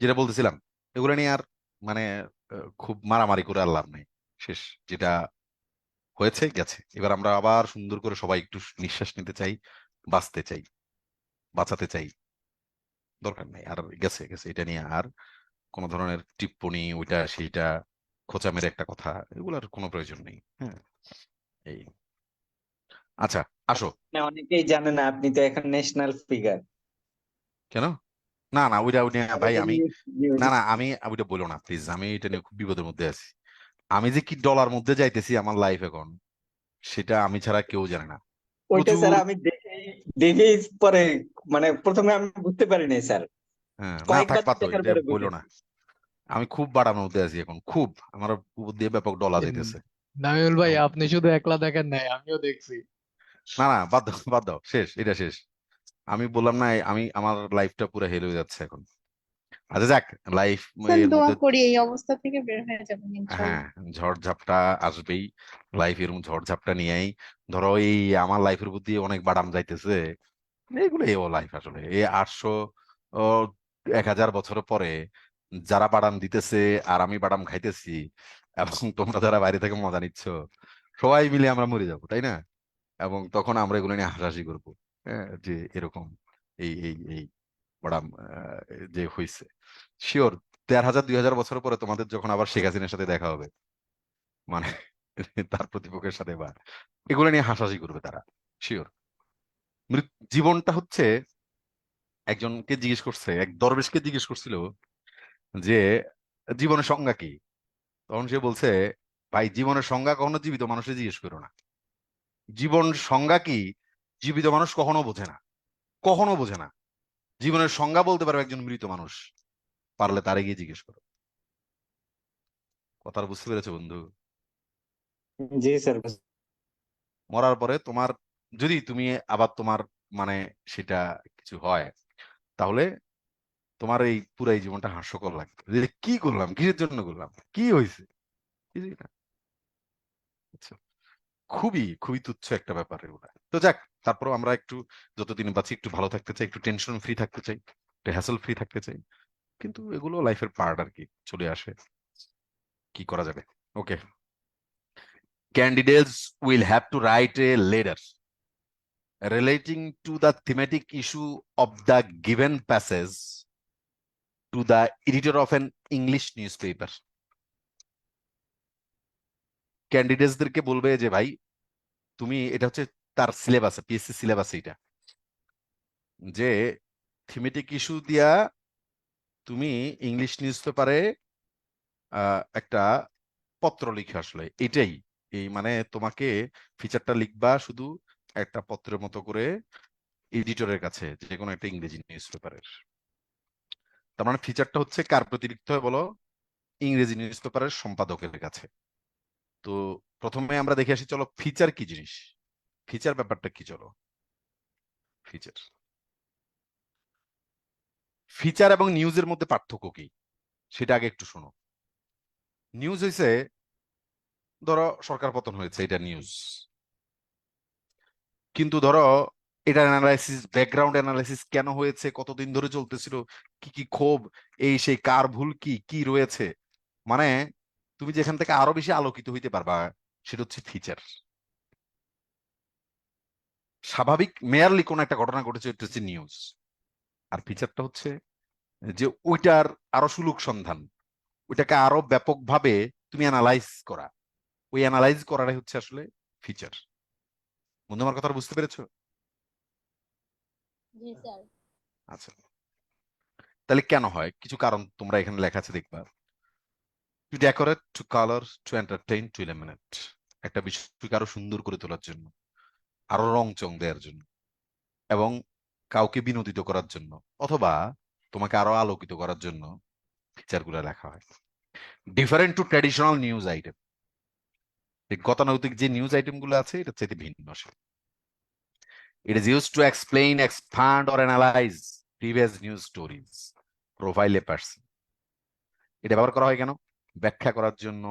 যেটা বলতেছিলাম, এগুলো নিয়ে আর মানে খুব মারামারি করে আর লাভ নেই। শেষ, যেটা হয়েছে গেছে। এবার আমরা আবার সুন্দর করে সবাই একটু নিঃশ্বাস নিতে চাই, বাঁচতে চাই, বাঁচাতে চাই। দরকার নেই আর, গেছে গেছে, এটা নিয়ে আর কোনো ধরনের টিপ্পনি, ওইটা সেইটা খোঁচা মেরে একটা কথা, এগুলোর কোনো প্রয়োজন নেই। হ্যাঁ, এই, আচ্ছা, আসো। মানে অনেকেই জানে না আপনি তো এখন ন্যাশনাল ফিগার। কেন? না না, ওইটা ওইটা ভাই, আমি না না, আমি ওইটা বলো না প্লিজ, আমি এটা নিয়ে খুব বিপদের মধ্যে আছি। আমি যে কি ডলার মধ্যে যাইতেছি আমার লাইফ এখন, সেটা আমি ছাড়া কেউ জানে না। ওইটা স্যার প্রচুর। আমি দেখেই পরে মানে প্রথমে আমি বুঝতে পারিনি স্যার, হ্যাঁ, না থাক, কয়েকবার পাতো দেখার এটা পরে বললো না। বুঝেছি। আমি খুব বাড়ানোর মধ্যে আছি এখন, খুব আমার উপর দিয়ে ব্যাপক ডলার এন- যাইতেছে। নামিউল ভাই, এবং আপনি শুধু একলা দেখেন নাই, আমিও দেখছি। না না, বাদ দাও বাদ দাও, শেষ, এটা শেষ। আমি বললাম না, আমি আমার লাইফটা পুরো হেল হয়ে যাচ্ছে এখন। আচ্ছা যাক, লাইফ স্যার এর দোয়া মধ্যে, করি এই অবস্থা থেকে বের হয়ে যাবেন হ্যাঁ, ইনশাল্লাহ। ঝড়ঝাপটা আসবেই। লাইফ এরকম ঝড়ঝাপটা নিয়েই, ধরো এই আমার লাইফের প্রতি অনেক বাদাম যাইতেছে, এগুলো ও লাইফ আসলে এই 800 ও 1000 বছর পরে যারা বাদাম দিতেছে আর আমি বাদাম খাইতেছি, এবং তোমরা যারা বাইরে থেকে মজা নিচ্ছ, সবাই মিলে আমরা মরে যাবো, তাই না? এবং তখন আমরা এগুলো নিয়ে হাসাহাসি করবো। হ্যাঁ, যে এরকম এই বাদাম যে হয়েছে, শিওর 1500 2000 বছর পরে তোমাদের যখন আবার শেখ হাসিনার সাথে দেখা হবে, মানে তার প্রতিপক্ষের সাথে, বা এগুলো নিয়ে হাসাহাসি করবে তারা, শিওর। জীবনটা হচ্ছে, একজনকে জিজ্ঞেস করছে, এক দরবেশকে জিজ্ঞেস করছিল যে জীবনের সংজ্ঞা কি। তখন সে বলছে, ভাই জীবনের সংজ্ঞা কখনো জীবিত মানুষে জিজ্ঞেস করো না। জীবন সংজ্ঞা কি জীবিত মানুষ কখনো বোঝে না, কখনো বোঝে না। জীবনের সংজ্ঞা বলতে পারবে একজন মৃত মানুষ, পারলে তারে গিয়ে জিজ্ঞেস করো। কথা বুঝতে পেরেছো বন্ধু? জি স্যার। মরার পরে তোমার, যদি তুমি আবার তোমার মানে সেটা কিছু হয়, তাহলে তোমার এই পুরো এই জীবনটা হাস্যকর লাগবে, যে কি করলাম, কিসের জন্য করলাম, কি হয়েছে, কিছুই না। বুঝছো? খুবই খুবই তুচ্ছ একটা ব্যাপার এগুলা। তো যাক, তারপরও আমরা একটু, যতদিন বাঁচি একটু ভালো থাকতে চাই, একটু টেনশন ফ্রি থাকতে চাই, একটু হ্যাসেল ফ্রি থাকতে চাই। কিন্তু এগুলো লাইফের পার্ট আর কি, চলে আসে, কি করা যাবে। ওকে, candidates will have to write a letter relating to the thematic issue of the given passage to the editor of an English newspaper. ক্যান্ডিডেটসদেরকে বলবে যে ভাই, তুমি, এটা হচ্ছে তার সিলেবাসে, পিএসসি সিলেবাসে এটা, যে থিমেটিক ইস্যু দিয়া তুমি ইংলিশ নিউজ পেপারে একটা পত্র লিখে আসলে, এটাই, এই মানে তোমাকে ফিচারটা লিখবা শুধু একটা পত্রের মতো করে এডিটরের কাছে, যে কোনো একটা ইংরেজি নিউজ পেপারের। তার মানে ফিচারটা হচ্ছে কার প্রতি লিখতে হয় বলো? ইংরেজি নিউজ পেপারের সম্পাদকের কাছে। তো প্রথমে আমরা দেখে আসি, চলো ফিচার কি জিনিস, ফিচার ব্যাপারটা কি, চলো ফিচার। ফিচার এবং নিউজের মধ্যে পার্থক্য কি সেটা আগে একটু শোনো। নিউজ হইছে, ধরো সরকার পতন হয়েছে, এটা নিউজ। কিন্তু ধরো এটার অ্যানালাইসিস, ব্যাকগ্রাউন্ড অ্যানালাইসিস, কেন হয়েছে, কতদিন ধরে চলতেছিল, কি কি ক্ষোভ, এই সেই কার ভুল কি কি রয়েছে, মানে তুমি যেখান থেকে আরো বেশি আলোকিত হইতে পারবা, সেটা হচ্ছে ফিচার। স্বাভাবিক মেয়ারলি কোন একটা ঘটনা ঘটেছে, এটা হচ্ছে নিউজ। আর ফিচারটা হচ্ছে যে ওইটার আরো সুলুক সন্ধান, ওইটাকে আরো ব্যাপকভাবে তুমি অ্যানালাইজ করা, ওই অ্যানালাইজ করাটাই হচ্ছে আসলে ফিচার। বন্ধু, আমার কথা বুঝতে পেরেছো? জি স্যার। আচ্ছা, তাহলে কেন হয়, কিছু কারণ তোমরা এখানে লেখা আছে দেখবা। To decorate, to colour, to entertain, to illuminate. একটা বিষয়কে আরো সুন্দর করে তোলার জন্য, আরো রং চং দেওয়ার জন্য, এবং কাউকে বিনোদিত করার জন্য, অথবা তোমাকে আরো আলোকিত করার জন্য ফিচার গুলো লেখা হয়। Different to traditional news item. এই গতানুগতিক যে নিউজ আইটেম গুলো আছে এটা চাইতে ভিন্ন আসলে। It is used to explain, expand, or analyze previous news stories. Profile a person. এটা ব্যবহার করা হয় কেন? ব্যাখ্যা করার জন্য,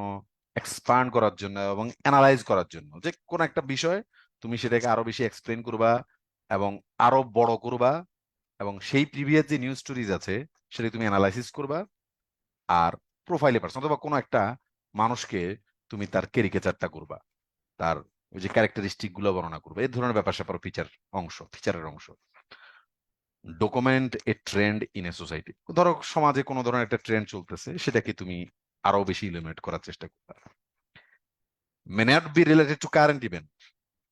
এক্সপান্ড করার জন্য এবং অ্যানালাইজ করার জন্য। যে কোন একটা বিষয় তুমি সেটাকে আরো বেশি এক্সপ্লেন করবা এবং আরো বড় করবা, এবং সেই প্রিভিয়াস যে নিউজ স্টোরিজ আছে সেটা তুমি অ্যানালাইসিস করবা। আর প্রোফাইলে পার্সন অথবা কোনো একটা মানুষকে তুমি তার ক্যারিকেচারটা করবা, তার ওই যে ক্যারেক্টারিস্টিক গুলো বর্ণনা করবে, এই ধরনের ব্যাপার স্যাপার ফিচারের অংশ। Document A trend in a society, ধরো সমাজে কোনো ধরনের একটা ট্রেন্ড চলতেছে, সেটাকে তুমি আরো বেশি ইলুমিনেট করার চেষ্টা করবে। May not be related to current event,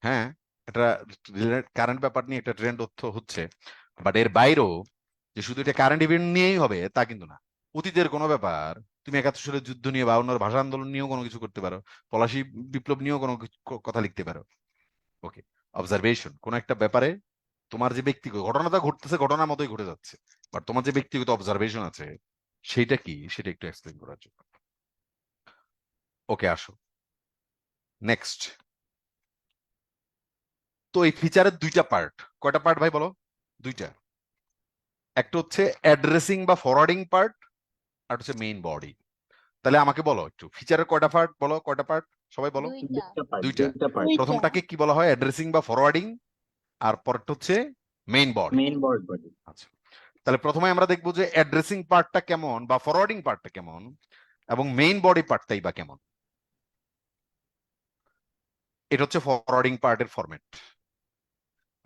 হ্যাঁ এটা কারেন্ট ব্যাপার নিয়ে একটা ট্রেন্ড তথ্য হচ্ছে, বাট এর বাইরেও যে শুধু এটা কারেন্ট ইভেন্ট নিয়েই হবে তা কিন্তু না। অতীতের কোনো ব্যাপার, তুমি ৭১ সালের যুদ্ধ নিয়ে বা অন্য ভাষা আন্দোলন নিয়েও কোনো কিছু করতে পারো, পলাশী বিপ্লব নিয়েও কোনো কথা লিখতে পারো। ওকে, অবজারভেশন, কোন একটা ব্যাপারে তোমার যে ব্যক্তিগত ঘটনাটা ঘটতেছে ঘটনার মতোই ঘটে যাচ্ছে, বাট তোমার যে ব্যক্তিগত অবজারভেশন আছে সেটা কি, সেটা একটু এক্সপ্লেন করার জন্য। ওকে, আসো নেক্সট। তো এই ফিচারের দুইটা পার্ট, কয়টা পার্ট ভাই বলো? দুইটা। একটা হচ্ছে অ্যাড্রেসিং বা ফরওয়ার্ডিং পার্ট, আর হচ্ছে মেইন বডি। তাহলে আমাকে বলো একটু ফিচারের কয়টা পার্ট, বলো কয়টা পার্ট, সবাই বলো। দুইটা। দুইটা পার্ট। প্রথমটাকে কি বলা হয়? অ্যাড্রেসিং বা ফরওয়ার্ডিং, আর পরেরটা হচ্ছে মেইন বডি। Main body. আচ্ছা, তাহলে প্রথমে আমরা দেখবো যে অ্যাড্রেসিং পার্টটা কেমন বা ফরওয়ার্ডিং পার্টটা কেমন এবং মেইন বডি পার্টটাই বা কেমন। এটা হচ্ছে ফরওয়ার্ডিং পার্টের ফরম্যাট,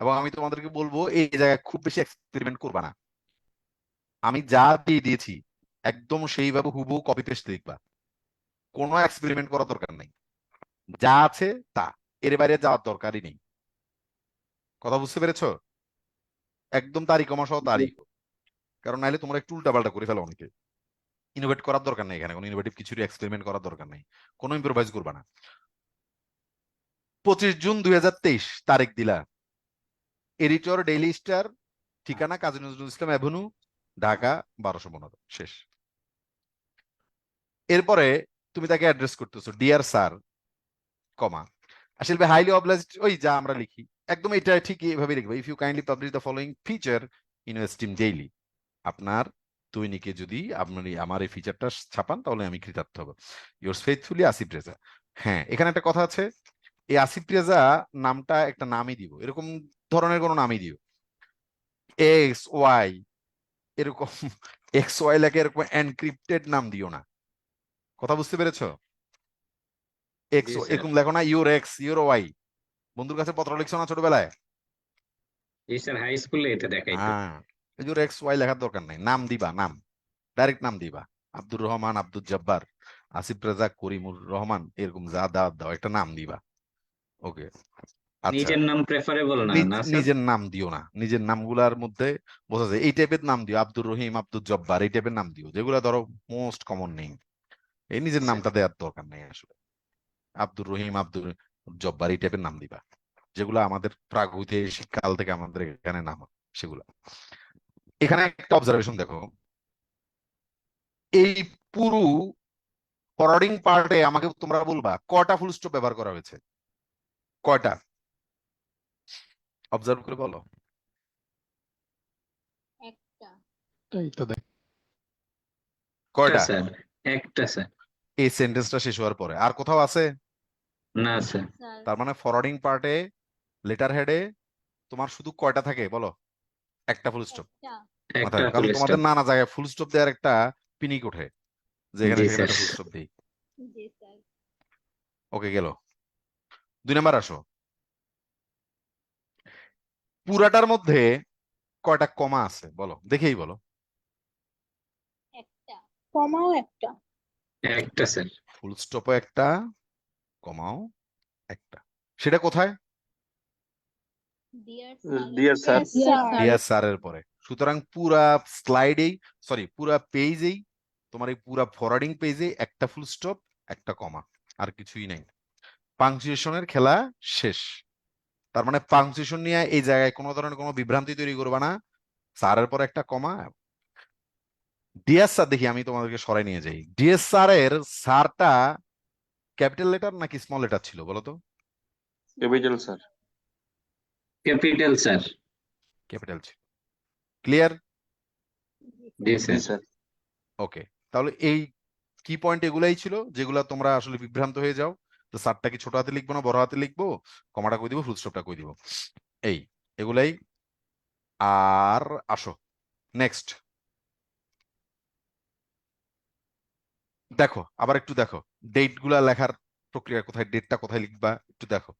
এবং আমি তোমাদেরকে বলবো এই জায়গায় খুব বেশি এক্সপেরিমেন্ট করবা না। আমি যা দিয়ে দিয়েছি একদম সেইভাবে হুবহু কপি পেস্ট দেখবা, কোনো এক্সপেরিমেন্ট করার দরকার নেই, যা আছে তা, এর বাইরে যাওয়ার দরকারই নেই। কথা বুঝতে পেরেছো? একদম তারিখ কমা সহ তারিখ, কারণ নাইলে তোমরা একটু উল্টাপাল্টা করে ফেলো অনেকে। ইনোভেট করার দরকার নেই, এখানে কোনো ইনোভেটিভ কিছু এক্সপেরিমেন্ট করার দরকার নেই, কোনো ইম্প্রোভাইজ করবা না। 25 জুন 2023 তারিখ দিলা, এডিটর ডেইলি স্টার, ঠিকানা কাজী নজরুল ইসলাম অ্যাভিনিউ, ঢাকা 1215, শেষ। এরপরে তুমি তাকে অ্যাড্রেস করতেছো, ডিয়ার স্যার, কমা, আসলে হাইলি অবলাইজড, ওই যা আমরা লিখি একদম এটা ঠিক এইভাবে লিখবে। If you kindly publish the following feature in your steam daily, আপনার দৈনিকে যদি আপনি আমার এই ফিচারটা ছাপান তাহলে আমি কৃতার্থ হব। Yours faithfully Asif Reza. হ্যাঁ, এখানে একটা কথা আছে, এই আসিফ রেজা নামটা একটা নামই দিব, এরকম ধরনের কোনো নামই দিও, এক্স ওয়াই এরকম, এক্স ওয়াই লেখে এরকম এনক্রিপ্টেড নাম দিও না। কথা বুঝতে পেরেছো? এক্স জি স্যার। এরকম লেখো না, ইউর এক্স ইউর ওয়াই। বন্ধুর কাছে পত্র লিখছো না ছোটবেলায়? জি স্যার, হাই স্কুলে এটা দেখাইতো। হ্যাঁ, ইউর এক্স ওয়াই লেখার দরকার নেই, নাম দিবা, নাম ডাইরেক্ট নাম দিবা, আব্দুর রহমান, আব্দুল জব্বার, আসিফ রাজা, করিমুর রহমান, এরকম যা দাওয়াত দাও একটা নাম দিবা। ওকে, আচ্ছা, নিজের নাম প্রেফারেবল না, না স্যার? নিজের নাম দিও না, নিজের নামগুলার মধ্যে বোঝা যায় এই টাইপের নাম দিও, আব্দুর রহিম, আব্দুল জব্বার, এই টাইপের নাম দিও যেগুলো ধরো মোস্ট কমন নেই। এই নিজের আচ্ছা। নামটা দেওয়ার দরকার নেই আসলে। আব্দুর রহিম, আব্দুল জব্বার এই টাইপের নাম দিবা, যেগুলো আমাদের প্রাগৈতিহাসিক কাল থেকে আমাদের এখানে নাম হয় সেগুলো। এখানে একটা অবজারভেশন দেখো, এই পুরো ফরওয়ার্ডিং পার্টে আমাকে তোমরা বলবা কয়টা ফুল স্টপ ব্যবহার করা হয়েছে, কয়টা অবজার্ভ করে বলো। একটা। এই তো দেখ, কয়টা? স্যার, একটা স্যার। এই সেন্টেন্সটা শেষ হওয়ার পরে আর কোথাও আছে? না স্যার। স্যার তার মানে ফরওয়ার্ডিং পার্টে লেটার হেডে তোমার শুধু কয়টা থাকে বলো? একটা ফুল স্টপ একটা। মাথায় একটা রাখো, কারণ ফুল তোমাদের স্টপ। নানা জায়গায় ফুল স্টপ দেওয়ার একটা পিনিক ওঠে, যেখানে জি সেখানে স্যার। একটা ফুল স্টপ দিই। জি স্যার। ওকে, গেল। 2 নাম্বার আসো, পুরাটার মধ্যে কয়টা কমা আছে বলো, দেখেই বলো। একটা। কমাও একটা। একটা স্যার। ফুল স্টপও একটা, কমাও একটা, সেটা কোথায়? Dear sir. Dear sir. Dear স্যারের পরে। সুতরাং পুরা স্লাইডেই, সরি পুরা পেজেই, তোমার এই পুরা ফরওয়ার্ডিং পেজে একটা ফুল স্টপ, একটা কমা, আর কিছুই নাই। পাংচুয়েশনের খেলা শেষ। তার মানে পাংচুয়েশন নিয়ে এই জায়গায় কোনো ধরনের কোনো বিভ্রান্তি তৈরি করবে না। স্যারের পর একটা কমা। ডিএস স্যার, দেখি আমি তোমাদেরকে সরাই নিয়ে যাই। ডিএস স্যারের স্যারটা ক্যাপিটাল লেটার নাকি স্মল লেটার ছিল বলো তো? Capital sir. Capital sir. Capital ছিল। ক্লিয়ার? জি জি স্যার। স্যার। ওকে, তাহলে এই কি পয়েন্ট এগুলাই ছিল যেগুলা তোমরা আসলে বিভ্রান্ত হয়ে যাও। তো স্যারটা কি ছোট হাতে লিখবো না বড় হাতে লিখবো, কমাটা কই দিব, ফুল স্টপটা কই দিব, এই এগুলাই। আর আসো নেক্সট দেখো, আবার একটু দেখো ডেট গুলা লেখার প্রক্রিয়া কোথায়, ডেটটা কোথায় লিখবা একটু দেখো।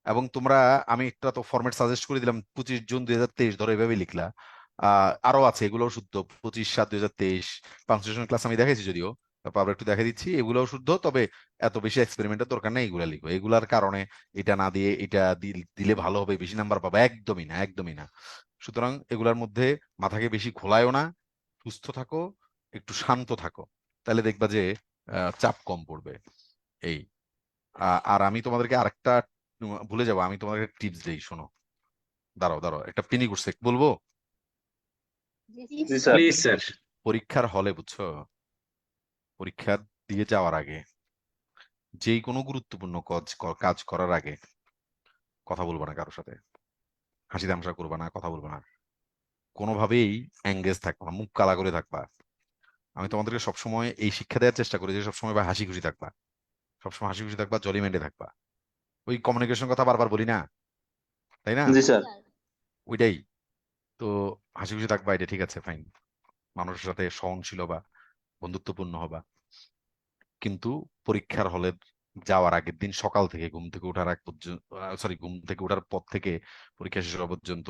এবং তোমরা, আমি একটা তো ফরম্যাট সাজেস্ট করে দিলাম, 25 জুন 2023 ধরো এভাবে লিখলা। আরো আছে এগুলোও শুদ্ধ, 25/7/2023 পাংচুয়েশন ক্লাস আমি দেখাইছি যদিও, তারপর আবার একটু দেখে দিচ্ছি, এগুলোও শুদ্ধ। তবে এত বেশি এক্সপেরিমেন্টের দরকার নেই, এগুলা লিখো। এগুলার কারণে এটা না দিয়ে এটা দিলে ভালো হবে, বেশি নাম্বার পাবা, একদমই না, একদমই না। সুতরাং এগুলার মধ্যে মাথাকে বেশি ঘোলায়ও না, সুস্থ থাকো, একটু শান্ত থাকো, তাহলে দেখবা যে চাপ কম পড়বে। এই আর আমি তোমাদেরকে আরেকটা ভুলে যাবো, আমি তোমাদেরকে টিপস দেই, শোনো। দাঁড়াও দাঁড়াও, একটা পিনি করছে বলবো। জি স্যার। Please sir. পরীক্ষার হলে বুঝছো, পরীক্ষা দিয়ে যাওয়ার আগে, যেই কোনো গুরুত্বপূর্ণ কাজ করার আগে কথা বলবো না কারোর সাথে, হাসি তামাশা করবা না, কথা বলবো না, কোনোভাবেই এঙ্গেজ থাকবা না, মুখ কালা করে থাকবা। আমি তোমাদেরকে সবসময় এই শিক্ষা দেওয়ার চেষ্টা করি যে সবসময় বা হাসি খুশি থাকবা, সবসময় হাসি খুশি থাকবা, জলি মাইন্ডে থাকবা। ওই কমিউনিকেশন কথা বারবার বলি না, তাই না? জি স্যার। ওইটাই তো, হাসি খুশি থাকবা, এটা ঠিক আছে, ফাইন। মানুষের সাথে সহনশীল হবা, বন্ধুত্বপূর্ণ হবা। কিন্তু পরীক্ষার হলে যাওয়ার আগের দিন সকাল থেকে ঘুম থেকে ওঠার আগ পর্যন্ত, সরি, ঘুম থেকে ওঠার পর থেকে পরীক্ষা শেষ হওয়া পর্যন্ত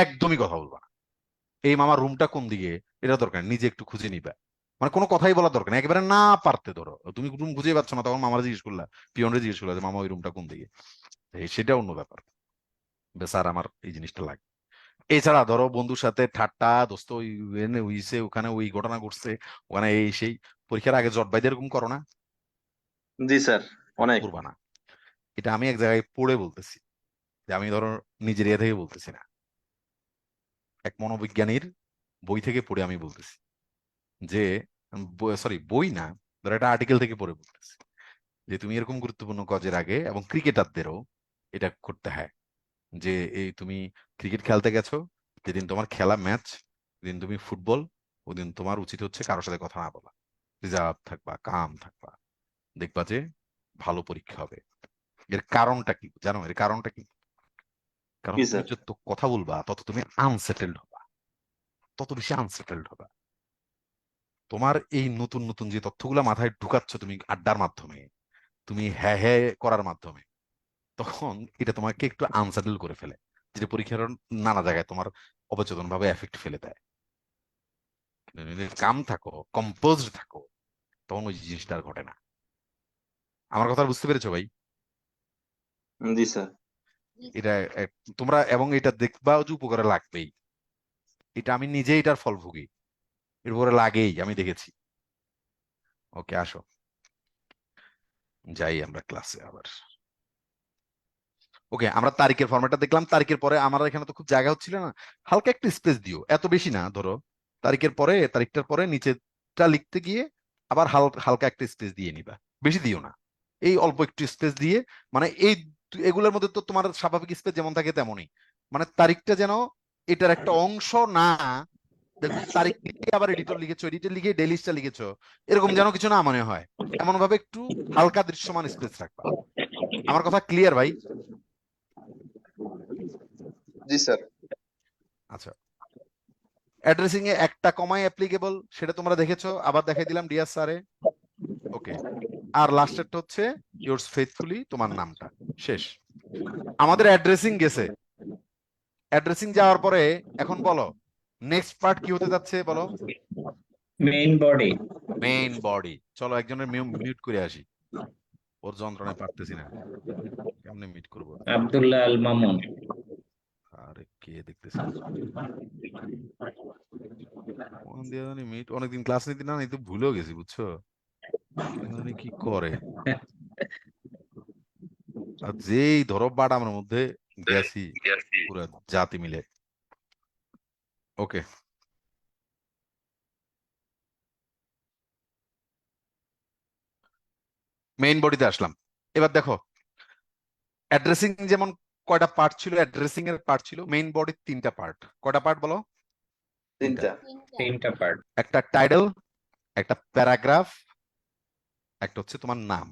একদমই কথা বলবা না। এই মামার রুমটা কোন দিকে এটা দরকার নেই, নিজে একটু খুঁজে নিবা। মানে কোনো কথাই বলার দরকার নেই, একেবারে না পারতে ধরো তুমি রুম খুঁজে পাচ্ছ না, তখন মামার জিজ্ঞেস করলা, পিয়নরে জিজ্ঞেস করলা যে মামা ওই রুমটা কোন দিকে, সেটা অন্য ব্যাপার। স্যার আমার এই জিনিসটা লাগে। এছাড়া ধরো বন্ধুর সাথে ঠাট্টা, দোস্ত ওই এনে হইছে, ওখানে ওই ঘটনা ঘটছে, ওখানে এই সেই, পরীক্ষার আগে জট বাইদের এরকম করো না? জি স্যার। অনেক। করবা না। এটা আমি এক জায়গায় পড়ে বলতেছি, যে আমি ধরো নিজের ইয়ে থেকে বলতেছি না, এক মনোবিজ্ঞানীর বই থেকে পড়ে আমি বলতেছি যে, সরি বই না, ধরো একটা আর্টিকেল থেকে পড়ে বলতেছি যে তুমি এরকম গুরুত্বপূর্ণ কাজের আগে, এবং ক্রিকেটারদেরও এটা করতে হয়, যে এই তুমি ক্রিকেট খেলতে গেছো, যেদিন তোমার খেলা ম্যাচ, যেদিন তুমি ফুটবল, ওদিন তোমার উচিত হচ্ছে কারোর সাথে কথা না বলা, রিজার্ভ থাকবা, কাম থাকবা, দেখবা যে ভালো পরীক্ষা হবে। এর কারণটা কি জানো? এর কারণটা কি? কারণ কি তুমি স্যার? যত কথা বলবা তত তুমি আনসেটেলড হবা, তত বেশি আনসেটেলড হবা। তোমার এই নতুন নতুন যে তথ্যগুলা মাথায় ঢুকাচ্ছ তুমি আড্ডার মাধ্যমে, তুমি হ্যাঁ হ্যাঁ করার মাধ্যমে, তখন এটা তোমাকে একটু আনসেটেল করে ফেলে, যেটা পরীক্ষার নানা জায়গায় তোমার অবচেতন ভাবে এফেক্ট ফেলে দেয়। কিন্তু যদি কাম থাকো, কম্পোজড থাকো, তখন ওই জিনিসটা আর ঘটে না। আমার কথা বুঝতে পেরেছো ভাই? জি স্যার। এটা তোমরা, এবং এটা দেখবাও যে উপকারে লাগবেই, এটা আমি নিজে এটার ফল ভুগি, এর উপরে লাগেই, আমি দেখেছি। ওকে আসো, যাই আমরা ক্লাসে আবার। ওকে, আমরা তারিখের ফরম্যাটটা দেখলাম। তারিখের পরে আমার এখানে তো খুব জায়গা হচ্ছিল না, হালকা একটু স্পেস দিও, এত বেশি না। ধরো তারিখের পরে, তারিখটার পরে নিচেটা লিখতে গিয়ে আবার হালকা একটা স্পেস দিয়ে নিবা, বেশি দিও না, এই অল্প একটু স্পেস দিয়ে, মানে এই এগুলোর মধ্যে তো তোমার স্বাভাবিক স্পেস যেমন থাকে তেমনই, মানে তারিখটা যেন এটার একটা অংশ না। দেখো তারিখ লিখে আবার এডিটর লিখেছো, এডিটর লিখে ডেলিস্টটা লিখেছো, এরকম যেন কিছু না মনে হয়, এমন ভাবে একটু হালকা দৃশ্যমান স্পেস রাখবা। আমার কথা ক্লিয়ার ভাই? জি স্যার। আচ্ছা, অ্যাড্রেসিং এ একটা কমাই অ্যাপ্লিকেবল, সেটা তোমরা দেখেছো, আবার দেখাই দিলাম ডিয়ার স্যারে। ওকে, আর লাস্টেরটা হচ্ছে ইয়োর্স ফেথফুলি, তোমার নামটা, শেষ। আমাদের অ্যাড্রেসিং গেছে, অ্যাড্রেসিং যাওয়ার পরে এখন বলো নেক্সট পার্ট কি হতে যাচ্ছে বলো? Main body. Main body. চলো একজনের মিউট করে আসি, ওর যন্ত্রণায় পারতেছি না, কেমনে মিট করবো? আব্দুল্লাহ আল মামুন। আরে কে দেখতেছি না, কোন দিয়ে জানি মিট, অনেকদিন ক্লাস নিতে না, এই তো ভুলেও গেছি বুঝছো, কে জানি কি করে। আর যেই ধরো বাট আমার মধ্যে গেছি পুরো জাতি মিলে। ওকে। মেইন বডিতে আসলাম। এবার দেখো অ্যাড্রেসিং যেমন কয়টা পার্ট ছিল, অ্যাড্রেসিং এর পার্ট ছিল, মেইন বডির 3টা পার্ট। কয়টা পার্ট বলো? 3টা। 3টা। তিনটা পার্ট। একটা টাইটেল, একটা প্যারাগ্রাফ, একটা হচ্ছে তোমার নাম।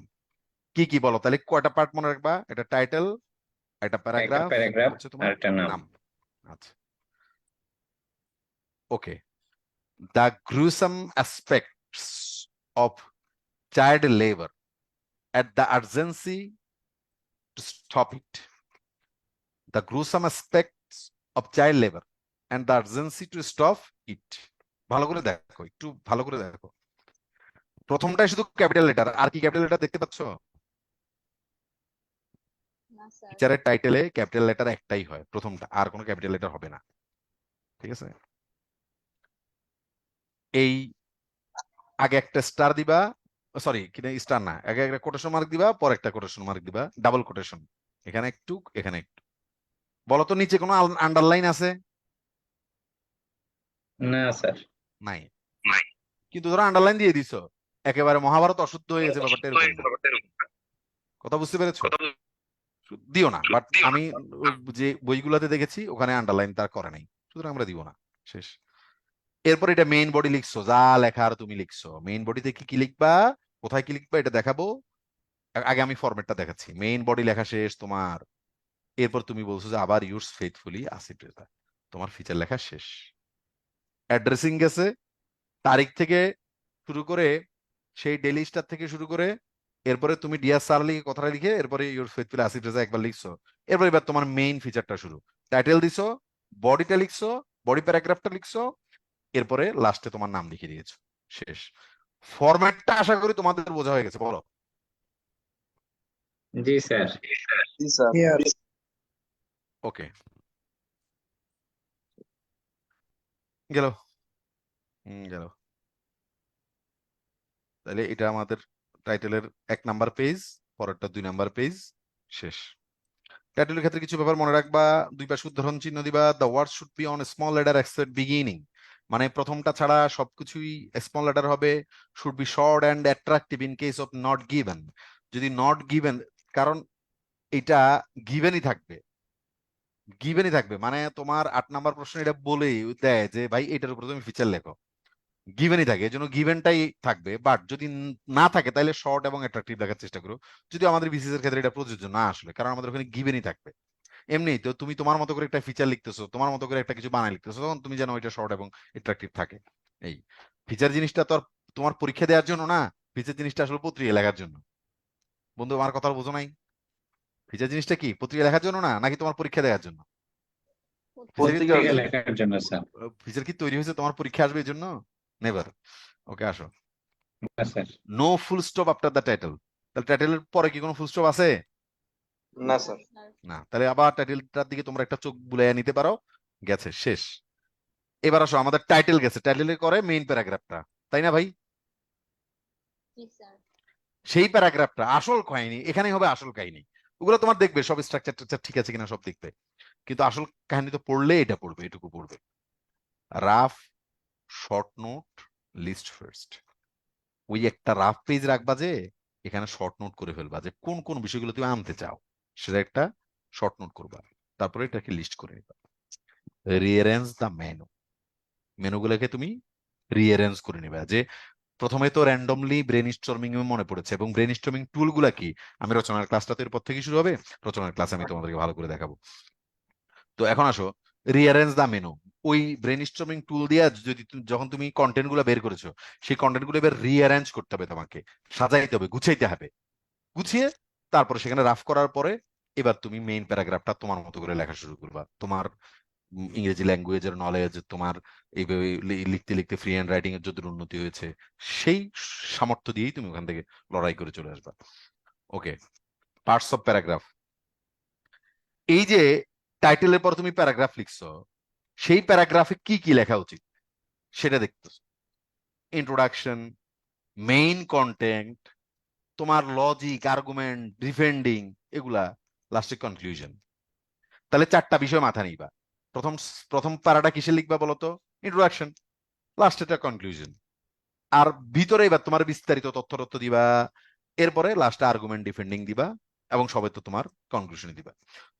কি কি বলো তাহলে, কয়টা পার্ট মনে রাখবা? একটা টাইটেল, একটা একটা প্যারাগ্রাফ, প্যারাগ্রাফ হচ্ছে আর তোমার একটা নাম। নাম। আচ্ছা, okay. The gruesome aspects of child labour at the urgency to stop it. The gruesome aspects of child labor and the urgency to stop it. ভালো করে দেখো, একটু ভালো করে দেখো। প্রথমটাই শুধু ক্যাপিটাল লেটার, আর কি ক্যাপিটাল লেটার দেখতে পাচ্ছ? না স্যার। টিচারের টাইটেলে ক্যাপিটাল লেটার একটাই হয়, প্রথমটা, আর কোনো ক্যাপিটাল লেটার হবে না। ঠিক আছে, এই আগে একটা স্টার দিবা, সরি কিনা স্টার না, আগে একটা কোটেশন মার্ক দিবা, পর একটা কোটেশন মার্ক দিবা, ডাবল কোটেশন, এখানে একটু এখানে একটু। বলো তো নিচে কোনো আন্ডারলাইন আছে? না স্যার। নাই। কিন্তু ধরো আন্ডারলাইন দিয়ে দিছো, একেবারে মহাভারত অশুদ্ধ হয়ে গেছে, ব্যাপারটা এরকম না। কথা বুঝতে পেরেছো? দিও না, বাট আমি যে বইগুলোতে দেখেছি ওখানে আন্ডারলাইন তার করে নাই, সুতরাং আমরা দিব না। শেষ। এরপর এটা মেইন বডি লিখছো, যা লেখার তুমি লিখছো। মেইন বডিতে কি কি লিখবা, কোথায় কি লিখবা এটা দেখাবো। আগে আমি ফরম্যাটটা দেখাচ্ছি। মেইন বডি লেখা শেষ তোমার, এরপর তুমি বলছো যে আবার ইউর্স ফেথফুলি আসিফ রেজা, তোমার ফিচার লেখা শেষ। অ্যাড্রেসিং গেছে, তারিখ থেকে শুরু করে, সেই ডেইলি স্টার থেকে শুরু করে, এরপরে তুমি ডিয়ার স্যার লিখে কথাটা লিখে, এরপরে ইউর ফেথফুল আসিফ রেজা একবার লিখছো। এবার তোমার মেইন ফিচারটা শুরু, টাইটেল দিছো, বডিটা লিখছো, বডি প্যারাগ্রাফটা লিখছো, এরপরে লাস্টে তোমার নাম লিখে দিয়েছো। শেষ। ফরম্যাটটা আশা করি তোমাদের বোঝা হয়ে গেছে, বলো। জি স্যার। জি স্যার। ওকে, গেল। গেল। তাহলে এটা আমাদের টাইটেলের 1 নাম্বার পেজ, পরেরটা 2 নাম্বার পেজ। শেষ। টাইটেলের ক্ষেত্রে কিছু ব্যাপার মনে রাখবা। 2 পাশে উদ্ধরণ চিহ্ন দিবা। The word should be on small letter except beginning, মানে প্রথমটা ছাড়া সবকিছুই স্মল লেটার হবে। Should be short and attractive in case of not given, যদি নট গিভেন, কারণ এটা গিভেনই থাকবে, গিভেনই থাকবে, মানে তোমার 8 নাম্বার প্রশ্ন এটা বলেই দেয় যে ভাই এটার উপর তুমি ফিচার লেখো, গিভেনই থাকে, এই জন্য গিভেনটাই থাকবে। বাট যদি না থাকে তাহলে শর্ট এবং অ্যাট্রাকটিভ লেখার চেষ্টা করো। যদি আমাদের বিসিএস এর ক্ষেত্রে এটা প্রযোজ্য না আসলে, কারণ আমাদের ওখানে গিভেনই থাকবে। এমনি তো তুমি তোমার মতো করে একটা ফিচার লিখতেছো, তোমার মতো করে একটা কিছু বানাই লিখতেছো, তখন তুমি জানো এটা শর্ট এবং অ্যাট্রাকটিভ থাকে। এই ফিচার জিনিসটা তো আর তোমার পরীক্ষা দেওয়ার জন্য না, ফিচার জিনিসটা আসলে পত্রিকা লেখার জন্য। বন্ধু আমার কথা বোঝো নাই? ফিচার জিনিসটা কি পত্রিকা লেখার জন্য না, নাকি তোমার পরীক্ষা দেওয়ার জন্য? পত্রিকা পত্রিকা লেখার জন্য স্যার। ফিচার কি তৈরি হয়েছে তোমার পরীক্ষা আসবে এই জন্য? নেভার। ওকে, আসো। না sir. No full stop after the title, তাহলে টাইটেলের পরে কি কোনো ফুল স্টপ আছে? না স্যার। না, তাহলে আবার টাইটেলটার দিকে তোমরা একটা চোখ বুলাইয়া নিতে পারো। গেছে, শেষ। এবার আসো, আমাদের টাইটেল গেছে, টাইটেলের করে মেইন প্যারাগ্রাফটা, তাই না ভাই? জি স্যার। সেই প্যারাগ্রাফটা আসল কাহিনী, এখানেই হবে আসল কাহিনী। ওগুলো তোমার দেখবে সব স্ট্রাকচার টাকচার ঠিক আছে কিনা সব দেখবে, কিন্তু আসল কাহিনী তো পড়লে এটা পড়বে, এটুকু পড়বে। Rough short note list first, ওই একটা রাফ পেজ রাখবা যে এখানে শর্ট নোট করে ফেলবা যে কোন কোন বিষয়গুলো তুমি আনতে চাও, সেটা একটা শর্ট নোট করবা, তারপরে এটাকে লিস্ট করে নিবা। রিঅ্যারেঞ্জ দ্য মেনু, মেনুগুলোকে তুমি রিঅ্যারেঞ্জ করে নিবা। যে প্রথমে তো র্যান্ডমলি ব্রেন স্টর্মিং মনে পড়েছে, এবং ব্রেন স্টর্মিং টুল গুলা কি, আমি রচনার ক্লাসটা তো এরপর থেকে শুরু হবে, রচনার ক্লাসে আমি তোমাদেরকে ভালো করে দেখাবো। তো এখন আসো, রিঅ্যারেঞ্জ দা মেনু, ওই ব্রেন স্টর্মিং টুল দিয়ে যদি যখন তুমি কন্টেন্ট গুলো বের করেছো, সেই কন্টেন্ট গুলো এবার রিঅ্যারেঞ্জ করতে হবে, তোমাকে সাজাইতে হবে, গুছাইতে হবে। গুছিয়ে তারপরে সেখানে রাফ করার পরে এবার তুমি মেইন প্যারাগ্রাফটা তোমার মতো করে লেখা শুরু করবা। তোমার ইংরেজি ল্যাঙ্গুয়েজের নলেজ, তোমার এইভাবে লিখতে লিখতে ফ্রি হ্যান্ড রাইটিং এর যত উন্নতি হয়েছে, সেই সামর্থ্য দিয়েই তুমি ওখান থেকে লড়াই করে চলে আসবা। ওকে, পার্টস অফ প্যারাগ্রাফ। এই যে টাইটেলের পর তুমি প্যারাগ্রাফ লিখছো, সেই প্যারাগ্রাফে কি কি লেখা উচিত সেটা দেখতেছো। ইন্ট্রোডাকশন, মেইন কন্টেন্ট, তোমার লজিক, আর্গুমেন্ট, ডিফেন্ডিং, এগুলা, লাস্টে কনক্লুশন। তাহলে 4টা বিষয় মাথা নিবা। প্রথম প্রথম প্যারাটা কিসে লিখবা বলতো? ইন্ট্রোডাকশন, লাস্ট এটা কনক্লুশন। আর ভিতরে এবার তোমার বিস্তারিত তথ্য দিবা, এরপরে লাস্টে আর্গুমেন্ট ডিফেন্ডিং দিবা এবং সবে তো তোমার কনক্লুশনে দিবা।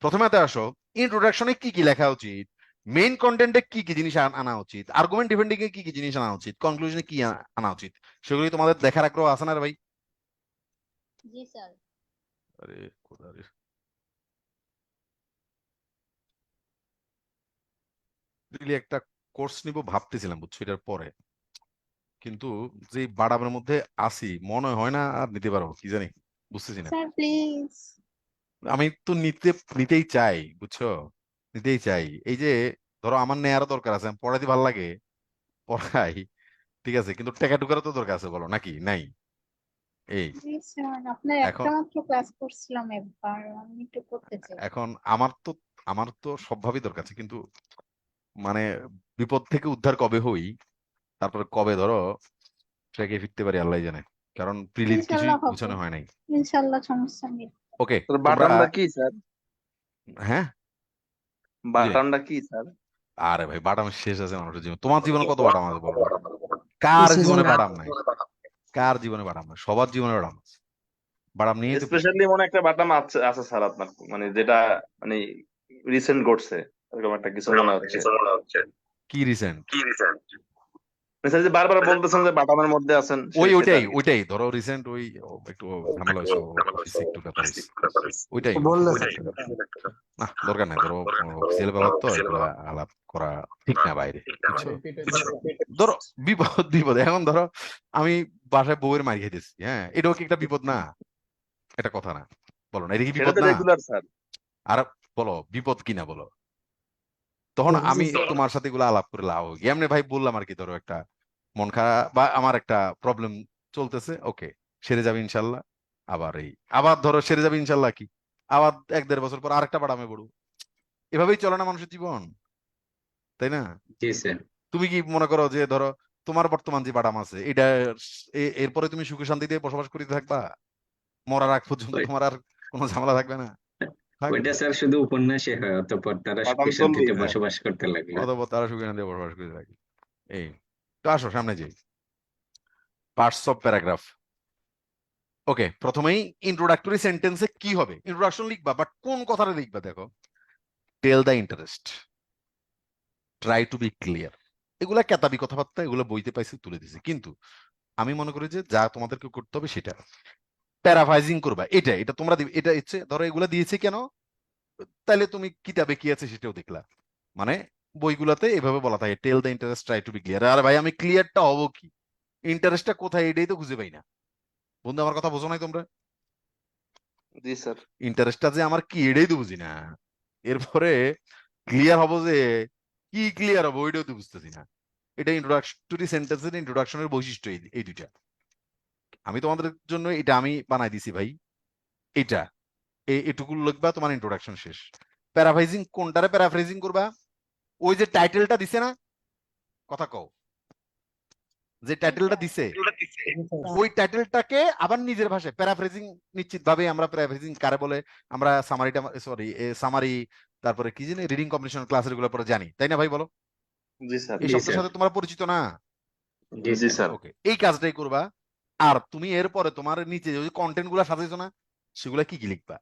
প্রথমে আসো, ইন্ট্রোডাকশনে কি কি লেখা উচিত, মেইন কন্টেন্টে কি কি জিনিস আনা উচিত, আর্গুমেন্ট ডিফেন্ডিং এ কি কি জিনিস আনা উচিত, কনক্লুশনে কি আনা উচিত, সেগুলি তোমাদের দেখার আগ্রহ আছে না রে ভাই? জি স্যার। আরে খোদা রে। Really একটা কোর্স নিব ভাবতেছিলাম, বুঝছো, এটার পরে, কিন্তু যে বাড়াবের মধ্যে আসি মনে হয় না আর নিতে পারবো, কি জানি, বুঝতেছি না। Sir please. আমি তো নিতেই চাই, বুঝছো, নিতেই চাই। এই যে ধরো আমার নেয়ারও দরকার আছে, আমি পড়াইতে ভালো লাগে, পড়াই, ঠিক আছে, কিন্তু টাকা টুকারও তো দরকার আছে, বলো নাকি নাই? এই জি স্যার, আপনার এখন একটা মাত্র ক্লাস করছিলাম একবার, আমি একটু করতে চাই। এখন আমার তো সবভাবেই দরকার আছে, কিন্তু মানে বিপদ থেকে উদ্ধার কবে হই, তারপরে কবে ধরো ট্রেকে ফিরতে পারি আল্লাহ জানে, কারণ প্রিলির কিছুই ইনশাল্লাহ হবে, গুছানো হয় নাই। ইনশাল্লাহ, সমস্যা নেই। ওকে, স্যার তোমরা, বাটনটা কি স্যার? হ্যাঁ বুঝি নাই। বাটনটা কি স্যার? আরে ভাই, বাদাম শেষ আছে মানুষের জীবন, তোমার জীবনে কত বাদাম আছে বলো? কার জীবনে বাদাম নাই? কার জীবনে বাদাম নাই? সবার জীবনে বাদাম আছে, বাদাম নিয়েই তো পৃথিবী। স্পেশালি মনে একটা বাটন আছে আছে স্যার আপনার, মানে যেটা মানে রিসেন্ট ঘটছে এরকম একটা কিছু মনে হচ্ছে। কি রিসেন্ট? স্যার যে বারবার বলতেছেন যে বাটামের মধ্যে আছেন, সেটা আর কি। ওইটাই ধরো রিসেন্ট, ওই একটু ঝামেলা হয়েছে অফিসে, একটু ব্যাপার হয়েছে, ওইটাই বললেন। না, দরকার নাই, ধরো অফিসিয়াল ব্যাপার তো, এগুলা আলাপ করা ঠিক না বাইরে, বুঝছো। ধরো বিপদ এখন ধরো আমি বাসায় বউয়ের মার খাইতেছি, হ্যাঁ, এটাও কি একটা বিপদ না? এটা কথা না, বলো না, এটা কি সেটা বিপদ তো না? Regular sir. আর বলো বিপদ কি না, বলো। তখন আমি তোমার সাথে এগুলো আলাপ করে লাভ হবে কি? এমনি ভাই বললাম আর কি, ধরো একটা মন খারাপ বা আমার একটা প্রবলেম চলতেছে, ওকে, সেরে যাবে ইনশাল্লাহ। আবার ধরো সেরে যাবে ইনশাল্লাহ, কি আবার 1-1.5 বছর পর আরেকটা বাড়ামে পড়বো। এভাবেই চলে না মানুষের জীবন, তাই না? জি স্যার। তুমি কি মনে করো যে ধরো তোমার বর্তমান যে বাড়াম আছে এটা, এরপরে তুমি সুখে শান্তিতে বসবাস করতে থাকবা মরার আগ পর্যন্ত, ওই- তোমার আর কোনো ঝামেলা থাকবে না? থাকবে ওইটা না। স্যার শুধু উপন্যাসে হয়, অতঃপর তারা বাটাম সুখে চলবেই শান্তিতে স্যার। বসবাস করতে লাগলো। অথবা তারা সুখে শান্তিতে বসবাস করতে থাকে। এই তো আসো সামনে যাই, পার্টস অফ প্যারাগ্রাফ। ওকে, প্রথমেই ইন্ট্রোডাক্টরি সেন্টেন্সে কি হবে, ইন্ট্রোডাকশন লিখবা, বাট কোন কথাটা লিখবা দেখো, tell the interest, try to be clear. এগুলা কেতাবি কথাবার্তা, এগুলো বইতে পাইছি, তুলে দিছি, কিন্তু আমি মনে করি যে যা তোমাদেরকে করতে হবে সেটা প্যারাফ্রাইজিং করবা। এটা তোমরা দিবে, এটা হচ্ছে ধরো এগুলা দিয়েছে কেন, তাইলে তুমি কিতাবে কি আছে সেটাও দেখলা, মানে বইগুলাতে এভাবে বলা থাকে, tell the interest, try to be clear. আর ভাই আমি ক্লিয়ারটা হবো কি, ইন্টারেস্টটা কোথায় এটাই তো খুঁজে পাই না। বন্ধু আমার কথা বোঝো নাই তোমরা? জি স্যার। ইন্টারেস্টটা যে আমার কি এটাই তো বুঝি না, এরপরে ক্লিয়ার হবো যে কি ক্লিয়ার হবো ওইটাও তো বুঝতেছি না। এটা ইন্ট্রোডাক্টরি সেন্টেন্সের ইন্ট্রোডাকশনের বৈশিষ্ট্য, এই দুইটা আমি তোমাদের জন্য এটা আমি বানাই দিছি ভাই। এটা এটুকু লিখবা, তোমার ইন্ট্রোডাকশন শেষ। প্যারাফ্রাইজিং কোনটারে প্যারাফ্রাইজিং করবা? ওই যে টাইটেলটা দিছে না, কথা কও, যে টাইটেলটা দিছে ওই টাইটেলটাকে আবার নিজের ভাষায় প্যারাফ্রেজিং, নিশ্চিত ভাবে আমরা প্যারাফ্রেজিং কারে বলে, আমরা সামারিটা, সরি সামারি, তারপরে কি জানি রিডিং কম্পিটিশন ক্লাসের গুলো পরে জানি, তাই না ভাই বলো? জি স্যার। এই জি শব্দের স্যার। সাথে তোমরা পরিচিত না? জি জি স্যার। স্যার। ওকে, এই কাজটাই করবা। আর তুমি এরপরে তোমার নিচে যে কন্টেন্ট গুলা সাজাইছো না, সেগুলা কি কি লিখবা।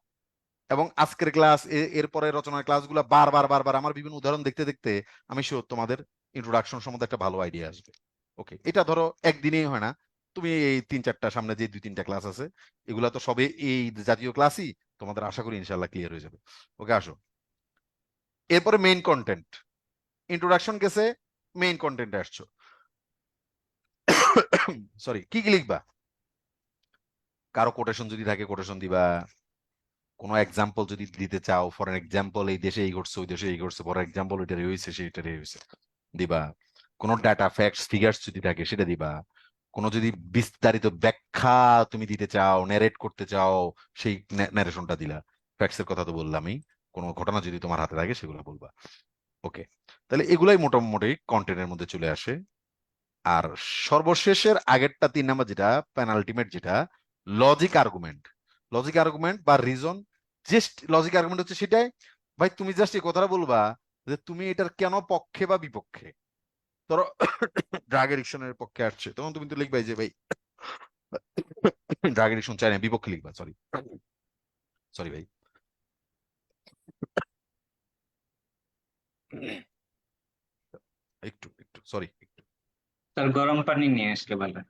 এবং আজকের ক্লাস, এরপরে রচনার ক্লাসগুলো বারবার বারবার আমার বিভিন্ন উদাহরণ দেখতে দেখতে আমি শিওর তোমাদের ইন্ট্রোডাকশন সম্বন্ধে একটা ভালো আইডিয়া আসবে। ওকে, এটা ধরো একদিনেই হয় না, তুমি এই 3-4টা সামনে যে 2-3টা ক্লাস আছে, এগুলা তো সবে এই জাতীয় ক্লাসই, তোমাদের আশা করি ইনশাল্লাহ ক্লিয়ার হয়ে যাবে। ওকে, আসো এরপরে মেইন কন্টেন্ট। ইন্ট্রোডাকশন গেছে, মেইন কন্টেন্টে আসছো, সরি, কি কি লিখবা? কারো কোটেশন যদি থাকে কোটেশন দিবা, কোনো এক্সাম্পল যদি দিতে চাও, ফর এক্সাম্পল এই দেশে এই ঘটছে, ওই দেশে এই ঘটছে, ফর এক্সাম্পল এটারই হয়েছে সেইটারই হয়েছে, দিবা। কোনো ডাটা ফ্যাক্টস ফিগার্স যদি থাকে সেটা দিবা। কোনো যদি বিস্তারিত ব্যাখ্যা তুমি দিতে চাও, ন্যারেট করতে চাও, সেই ন্যারেশনটা দিলা। ফ্যাক্টস এর কথা তো বললামই, কোনো ঘটনা যদি তোমার হাতে থাকে সেগুলো বলবা। ওকে, তাহলে এগুলাই মোটামুটি কন্টেন্টের মধ্যে চলে আসে। আর সর্বশেষের আগেরটা 3 নাম্বার যেটা পেনাল্টিমেট, যেটা লজিক আর্গুমেন্ট। লজিক আর্গুমেন্ট বা রিজন, জাস্ট লজিক আর্গুমেন্ট হচ্ছে সেটাই ভাই, তুমি জাস্ট এই কথাটা বলবা যে তুমি এটার কেন পক্ষে বা বিপক্ষে। ধরো ড্রাগ এডিকশনের পক্ষে আসছে, তখন তুমি তো লিখবাই যে ভাই ড্রাগ এডিকশন চাই না, বিপক্ষে লিখবা, সরি সরি ভাই। একটু একটু সরি একটু। স্যার গরম পানি নিয়ে আসলে ভালো হয়।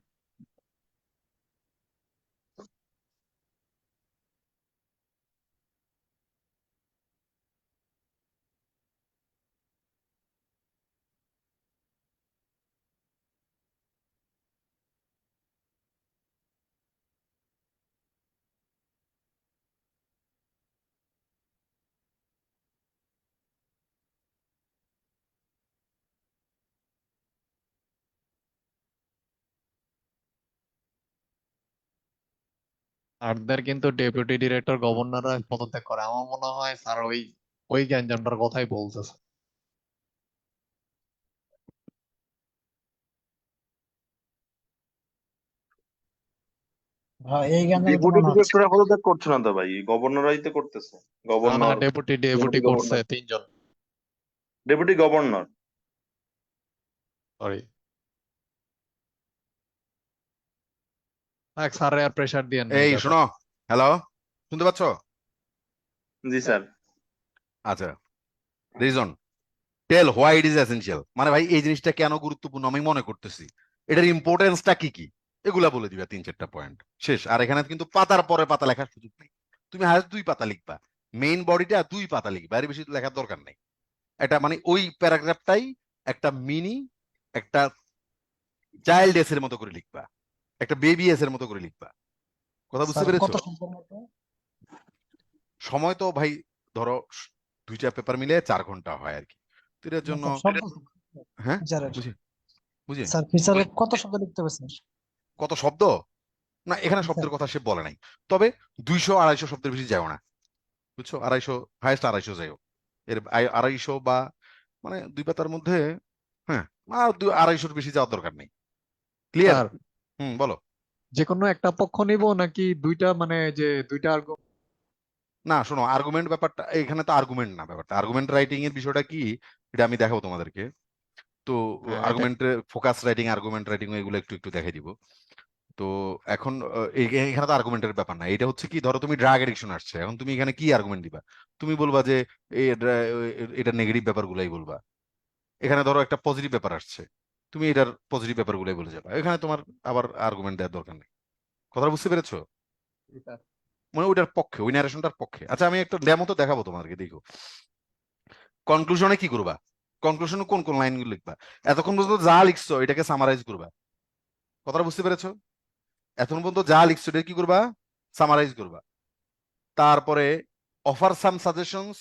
স্যারদের কিন্তু ডেপুটি ডিরেক্টর গভর্নররা পদত্যাগ করে, আমার মনে হয় স্যার ওই ওই গ্যাঞ্জামটার কথাই বলতেছে। হ্যাঁ, এই গানটা তো ডেপুটি মনে হচ্ছে। ডিরেক্টর পদত্যাগ করছে না তো ভাই, গভর্নরই তো করতেছে। না না, গভর্নর, ডেপুটি ডেপুটি করছে গভর্নর, 3 জন। Deputy governor. সরি, স্যার আর প্রেসার দিয়েন না এই এই ব্যাপার। শোনো, হ্যালো, শুনতে পাচ্ছ? জি স্যার। আচ্ছা, reason, tell why it is essential, মানে ভাই এই জিনিসটা কেন গুরুত্বপূর্ণ আমি মনে করতেছি, এটার ইম্পর্টেন্সটা কি কি, এগুলা বলে দিবা 3-4টা পয়েন্ট, শেষ। আর এখানে কিন্তু পাতার পরে পাতা লেখার সুযোগ নেই, তুমি হাজার 2 পাতা লিখবা, মেইন বডিটা 2 পাতা লিখবা, এর বেশি লেখার দরকার নেই। এটা মানে ওই প্যারাগ্রাফটাই একটা মিনি, একটা চাইল্ড এস এর মতো করে লিখবা, একটা বেবি এস এর মতো করে লিখবা। কথা বুঝতে স্যার পেরেছো? কত সম্পূর্ণ মতো? সময় তো ভাই ধরো 2টা পেপার মিলে 4 ঘন্টা হয় আর কি, তো এটার জন্য। মতলব শব্দ হ্যাঁ, ফিচারের। বুঝি বুঝি স্যার ফিচারে কত শব্দ লিখতে হবে স্যার? কত শব্দ? না, এখানে স্যার শব্দের কথা সে বলে নাই, তবে 200-250 শব্দের বেশি যাও না, বুঝছো? 250, হাইস্ট 250 যাইও, এর 250 বা মানে 2 পাতার মধ্যে, হ্যাঁ, আর 250-250 বেশি যাওয়ার দরকার নেই। ক্লিয়ার? স্যার বলো। যে কোনো একটা পক্ষ নিব নাকি দুইটা, মানে যে দুইটা না শোনো, আর্গুমেন্ট ব্যাপারটা এখানে তো আর্গুমেন্ট না, ব্যাপারটা আর্গুমেন্ট রাইটিং এর বিষয়টা কি, এটা আমি দেখাবো তোমাদেরকে। তো এটা আর্গুমেন্টের ফোকাস রাইটিং, আর্গুমেন্ট রাইটিং এগুলো একটু একটু দেখাই দিব। তো এখন এখানে তো আর্গুমেন্টের ব্যাপার না, এটা হচ্ছে কি, ধরো তুমি ড্রাগ এডিকশন আসছে, এখন তুমি এখানে কি আর্গুমেন্ট দিবা? তুমি বলবা যে এটা নেগেটিভ ব্যাপারগুলাই বলবা। এখানে ধরো একটা পজিটিভ ব্যাপার আসছে, তুমি এটার পজিটিভ ব্যাপারগুলাই বলে যাবা, এখানে তোমার আবার আর্গুমেন্ট দেওয়ার দরকার নেই। কথা বুঝতে পেরেছো? মানে ওইটার পক্ষে, ওই ন্যারেশনটার পক্ষে। আচ্ছা, আমি একটা ডেমো তো দেখাবো তোমাদেরকে, দেখো। কনক্লুশনে কি করবা? কনক্লুশনে কোন কোন লাইনগুলো লিখবা? এতক্ষণ পর্যন্ত যা লিখছো এটাকে সামারাইজ করবা। কথাটা বুঝতে পেরেছো? এতক্ষণ পর্যন্ত যা লিখছো এটা কি করবা? সামারাইজ করবা। তারপরে offer some suggestions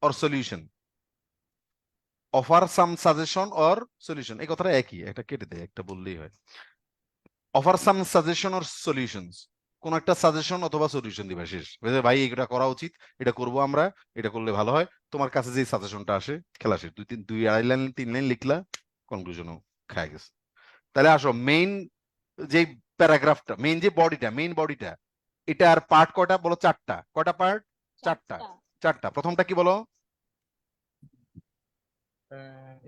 or solution, offer some suggestion or solution, এই কথাটা একই, একটা কেটে দেয়, একটা বললেই হয়। Offer some suggestion or solutions, কোন একটা সাজেশন অথবা সলিউশন দিবা, শেষ। বুঝলে ভাই এটা করা উচিত, এটা করব আমরা, এটা করলে ভালো হয়, তোমার কাছে যে সাজেশনটা আসে, খেলা শেষ। 2-2.5 লাইন 3 লাইন লিখলা, কনক্লুশনও খায় গেছে। তাহলে আসো, মেইন যে প্যারাগ্রাফটা, মেইন যে বডিটা, মেইন বডিটা, এটার পার্ট কয়টা বলো? 4টা। কয়টা পার্ট? 4টা। 4টা। প্রথমটা কি বলো?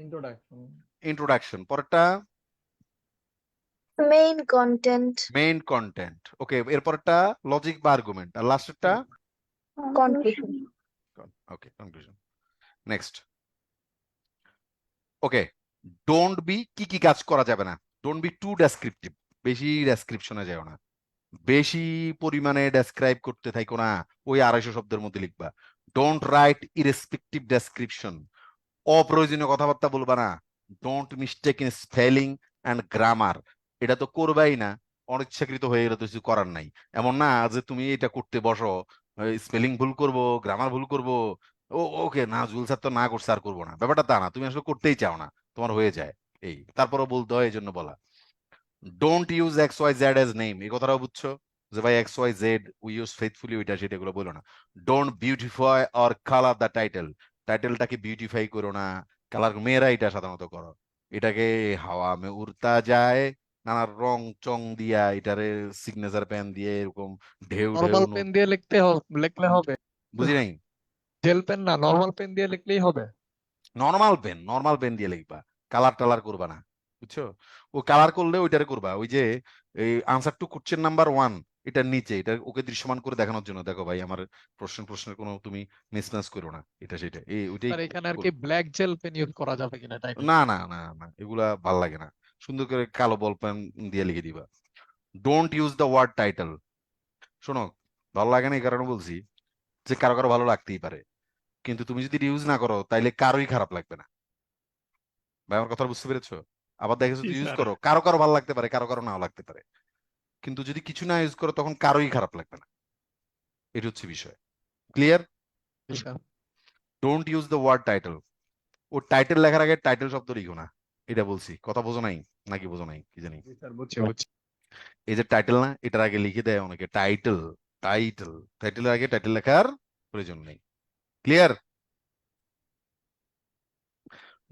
ইন্ট্রোডাকশন। ইন্ট্রোডাকশন। পরেরটা main content, main content. Okay, এরপরটা লজিক বা আর্গুমেন্ট, আর লাস্টেরটা conclusion. Okay, conclusion. Next. Okay, don't be, কি কি কাজ করা যাবে না? ডোন্ট বি টু ডেসক্রিপটিভ, বেশি ডেসক্রিপশনে যাও না, বেশি পরিমাণে ডেসক্রাইব করতে থাকো না, ওই 250 শব্দের মধ্যে লিখবা। ডোন্ট রাইট ইরেসপেক্টিভ ডেসক্রিপশন, অপ্রয়োজনীয় কথাবার্তা বলবা না। Don't mistake in spelling and grammar, এটা তো করবাই না, অনিচ্ছাকৃত হয়ে গেলে তো কিছু করার নাই। এমন না যে তুমি এটা করতে বসো, স্পেলিং ভুল করব, গ্রামার ভুল করব, ওকে না, জুল স্যার তো না করছে আর করবো না, ব্যাপারটা তা না, তুমি আসলে করতেই চাও না, তোমার হয়ে যায় এই, তারপরও বলতে হয়, এই জন্য বলা। Don't use X Y Z as name, এই কথাটাও বুঝছো যে ভাই X Y Z we use faithfully, ওইটা সেটা এগুলো বলো না। Don't beautify or colour the title, টাইটেলটাকে বিউটিফাই করো না, কালার, মেয়েরা এটা সাধারণত করো, এটাকে হাওয়া মে উড়তা যায় নানা রং চং দিয়া, এটারে সিগনেচার পেন দিয়ে এরকম ঢেউ ঢেউ নরমাল পেন দিয়ে লিখলে হবে। বুঝি নাই। জেল পেন না, নরমাল পেন দিয়ে লিখলেই হবে। নর্মাল পেন দিয়ে লিখবা, কালার টালার করবা না। বুঝছো? ও কালার করলে ওইটারে করবা, ওই যে এই আনসার টু কোশ্চেন নাম্বার 1 এটার নিচে এটা ওকে দৃশ্যমান করে দেখানোর জন্য, দেখো ভাই আমার প্রশ্নের কোনো তুমি মিসম্যাচ করো না, এটা সেটা এই ওইটাই স্যার এখানে আর কি করবে। ব্ল্যাক জেল পেন ইউজ করা যাবে কিনা টাইটেল? না না না না, এগুলা ভাল লাগে না, সুন্দর করে কালো বল পেন দিয়ে লিখে দিবা। Don't use the word title. শোনো, ভালো লাগে না এই কারণে বলছি যে কারো কারো ভালো লাগতেই পারে, কিন্তু তুমি যদি ইউজ না করো তাইলে কারোই খারাপ লাগবে না। ভাই আমার কথা বুঝতে পেরেছো? আবার দেখেছো জি তুই ইউজ স্যার। করো, কারো কারো ভালো লাগতে পারে, কারো কারো নাও লাগতে পারে, কিন্তু যদি কিছু না ইউজ করো তখন কারোই খারাপ লাগবে না। এটা হচ্ছে বিষয়। ক্লিয়ার? জি sir. Don't use the word title. ও টাইটেল লেখার আগে টাইটেল শব্দ লিখো না, এটা বলছি। কথা বোঝো নাই নাকি বোঝো নাই কি জানি? জি স্যার, বুঝছি বুঝছি। এই যে টাইটেল না, এটার আগে লিখে দেয় অনেকে টাইটেল। টাইটেল টাইটেলের আগে টাইটেল লেখার প্রয়োজন নেই। Clear?